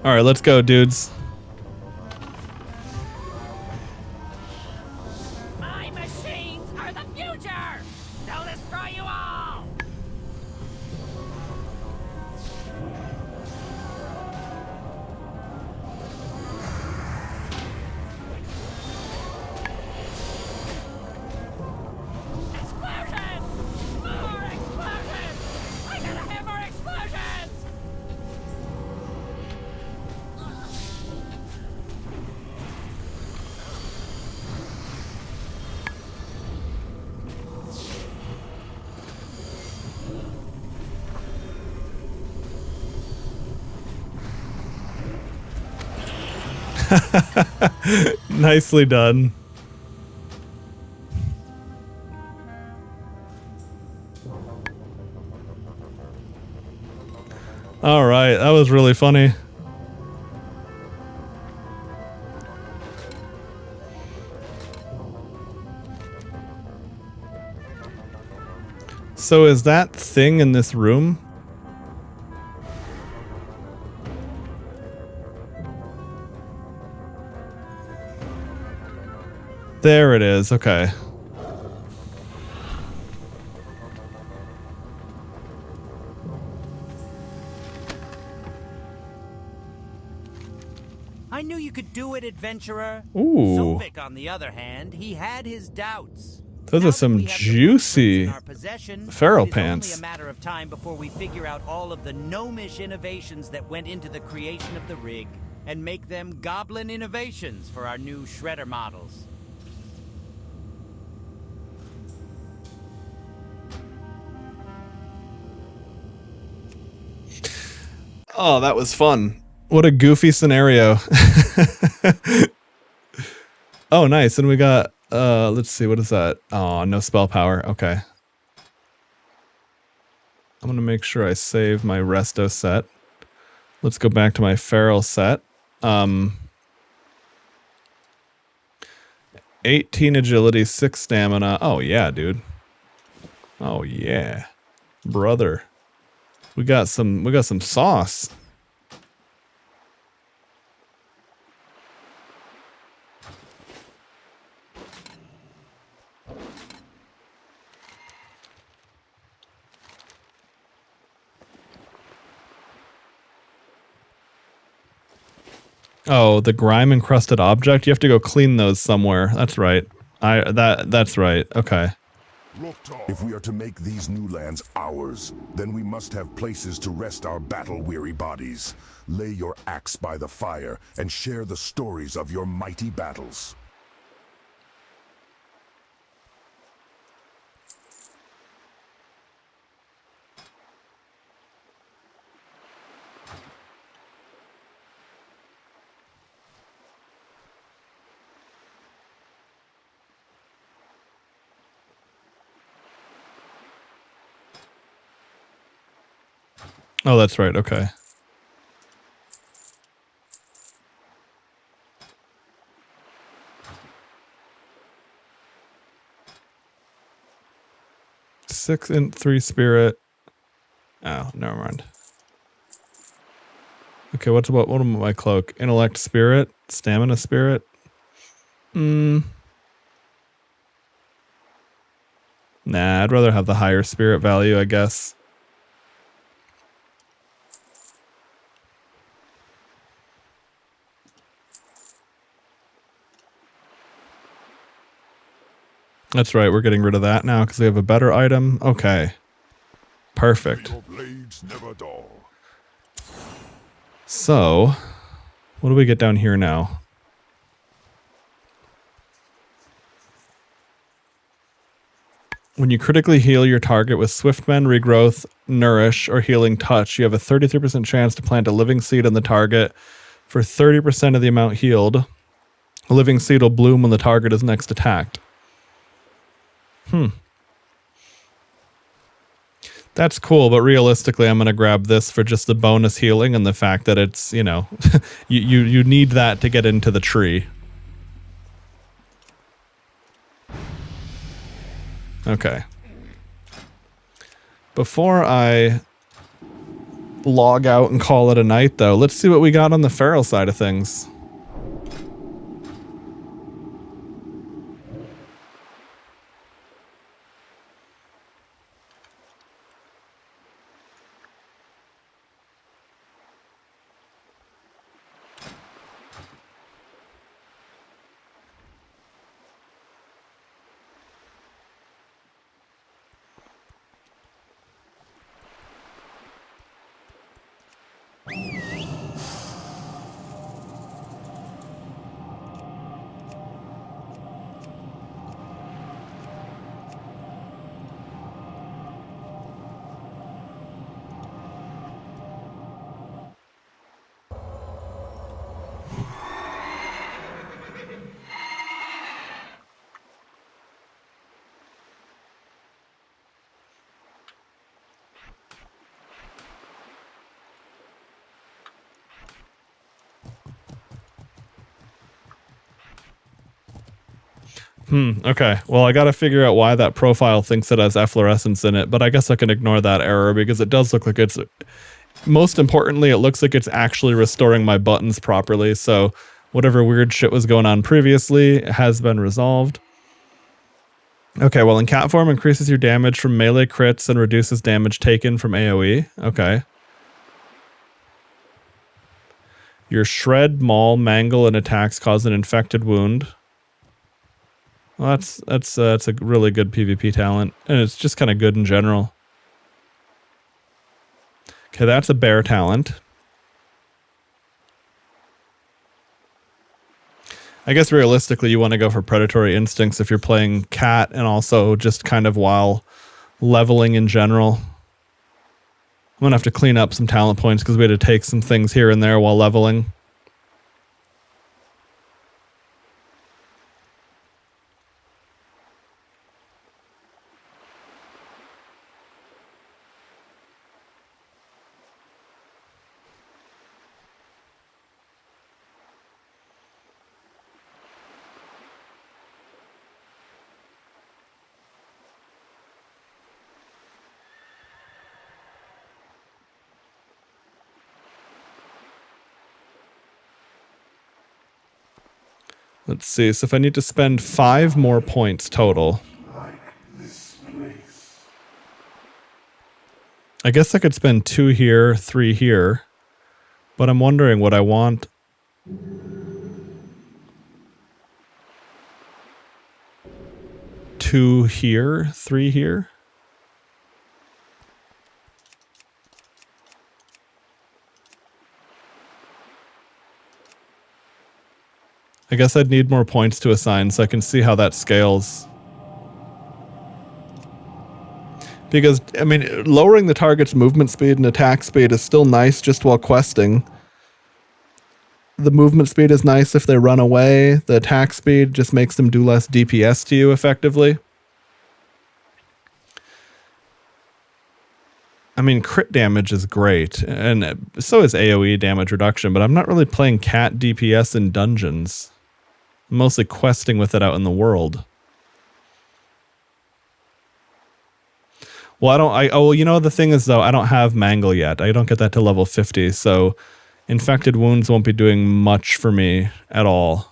All right, let's go, dudes. Nicely done. All right, that was really funny. So is that thing in this room? There it is, okay. I knew you could do it, adventurer. Ooh. Sovik, on the other hand, he had his doubts. Those are some juicy feral pants. It's only a matter of time before we figure out all of the gnomish innovations that went into the creation of the rig and make them goblin innovations for our new shredder models. Oh, that was fun. What a goofy scenario. Oh, nice. And we got, let's see, what is that? Oh, no spell power. Okay. I'm going to make sure I save my resto set. Let's go back to my feral set. 18 agility, 6 stamina. Oh, yeah, dude. Oh, yeah. Brother. We got some sauce. Oh, the grime encrusted object? You have to go clean those somewhere. That's right. That's right. Okay. If we are to make these new lands ours, then we must have places to rest our battle-weary bodies. Lay your axe by the fire and share the stories of your mighty battles. Oh, that's right. Okay. Six and 3 spirit. Oh, never mind. Okay, what about my cloak? Intellect spirit, stamina spirit. Nah, I'd rather have the higher spirit value, I guess. That's right, we're getting rid of that now because we have a better item. Okay. Perfect. So, what do we get down here now? When you critically heal your target with Swiftmend, Regrowth, Nourish, or Healing Touch, you have a 33% chance to plant a living seed on the target for 30% of the amount healed. A living seed will bloom when the target is next attacked. That's cool, but realistically, I'm going to grab this for just the bonus healing and the fact that it's, you know, you need that to get into the tree. Okay. Before I log out and call it a night, though, let's see what we got on the feral side of things. Okay. Well, I got to figure out why that profile thinks it has efflorescence in it, but I guess I can ignore that error because it does look like it's... Most importantly, it looks like it's actually restoring my buttons properly, so whatever weird shit was going on previously has been resolved. Okay, well, in cat form, increases your damage from melee crits and reduces damage taken from AoE. Okay. Your shred, maul, mangle, and attacks cause an infected wound. Well, that's a really good PvP talent, and it's just kind of good in general. Okay, that's a bear talent. I guess realistically, you want to go for predatory instincts if you're playing cat, and also just kind of while leveling in general. I'm gonna have to clean up some talent points because we had to take some things here and there while leveling. Let's see, so if I need to spend 5 more points total. I guess I could spend 2 here, 3 here, but I'm wondering what I want. Two here, 3 here. I guess I'd need more points to assign so I can see how that scales. Because, I mean, lowering the target's movement speed and attack speed is still nice just while questing. The movement speed is nice if they run away. The attack speed just makes them do less DPS to you effectively. I mean, crit damage is great, and so is AoE damage reduction, but I'm not really playing cat DPS in dungeons. I'm mostly questing with it out in the world. Well, well, you know, the thing is, though, I don't have Mangle yet. I don't get that to level 50, so infected wounds won't be doing much for me at all.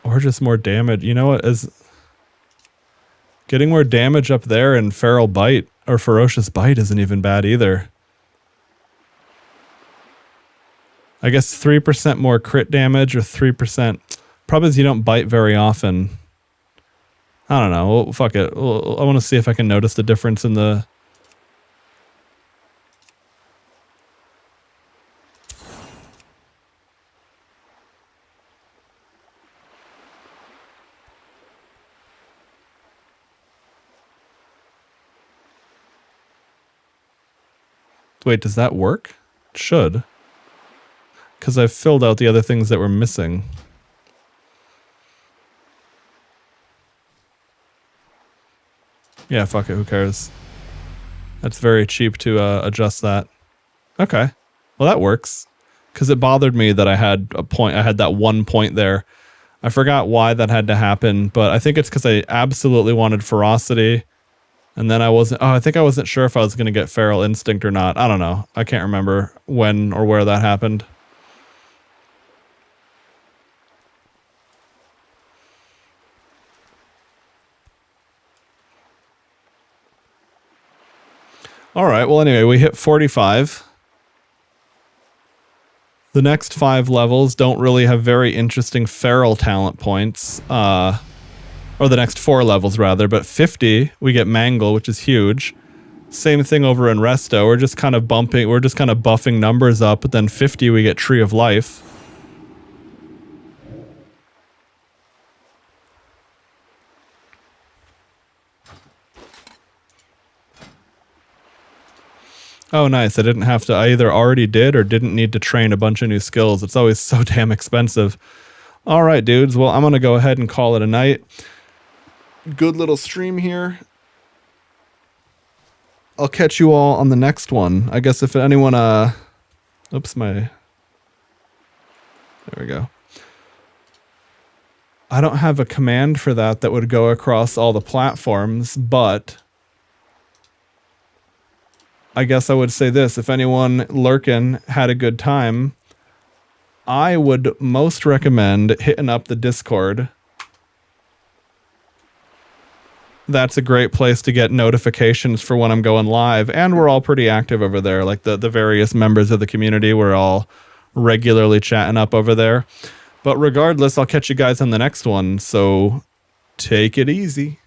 Or just more damage. You know what? Getting more damage up there in Feral Bite or Ferocious Bite isn't even bad either. I guess 3% more crit damage or 3%. Problem is you don't bite very often. I don't know. Well, fuck it. I want to see if I can notice the difference in the... Wait, does that work? It should. Because I've filled out the other things that were missing. Yeah, fuck it, who cares? That's very cheap to adjust that. Okay. Well, that works. Because it bothered me that I had a point. I had that 1 point there. I forgot why that had to happen, but I think it's because I absolutely wanted ferocity. And then I wasn't... Oh, I think I wasn't sure if I was going to get Feral Instinct or not. I don't know. I can't remember when or where that happened. Alright, well anyway, we hit 45. The next 5 levels don't really have very interesting feral talent points. Or the next 4 levels rather, but 50 we get Mangle, which is huge. Same thing over in Resto. We're just kind of buffing numbers up, but then 50 we get Tree of Life. Oh, nice. I didn't have to... I either already did or didn't need to train a bunch of new skills. It's always so damn expensive. All right, dudes. Well, I'm going to go ahead and call it a night. Good little stream here. I'll catch you all on the next one. I guess if anyone, oops, there we go. I don't have a command for that would go across all the platforms, but I guess I would say this. If anyone lurking had a good time, I would most recommend hitting up the Discord. That's a great place to get notifications for when I'm going live, and we're all pretty active over there. Like the various members of the community, we're all regularly chatting up over there. But regardless, I'll catch you guys on the next one, so take it easy.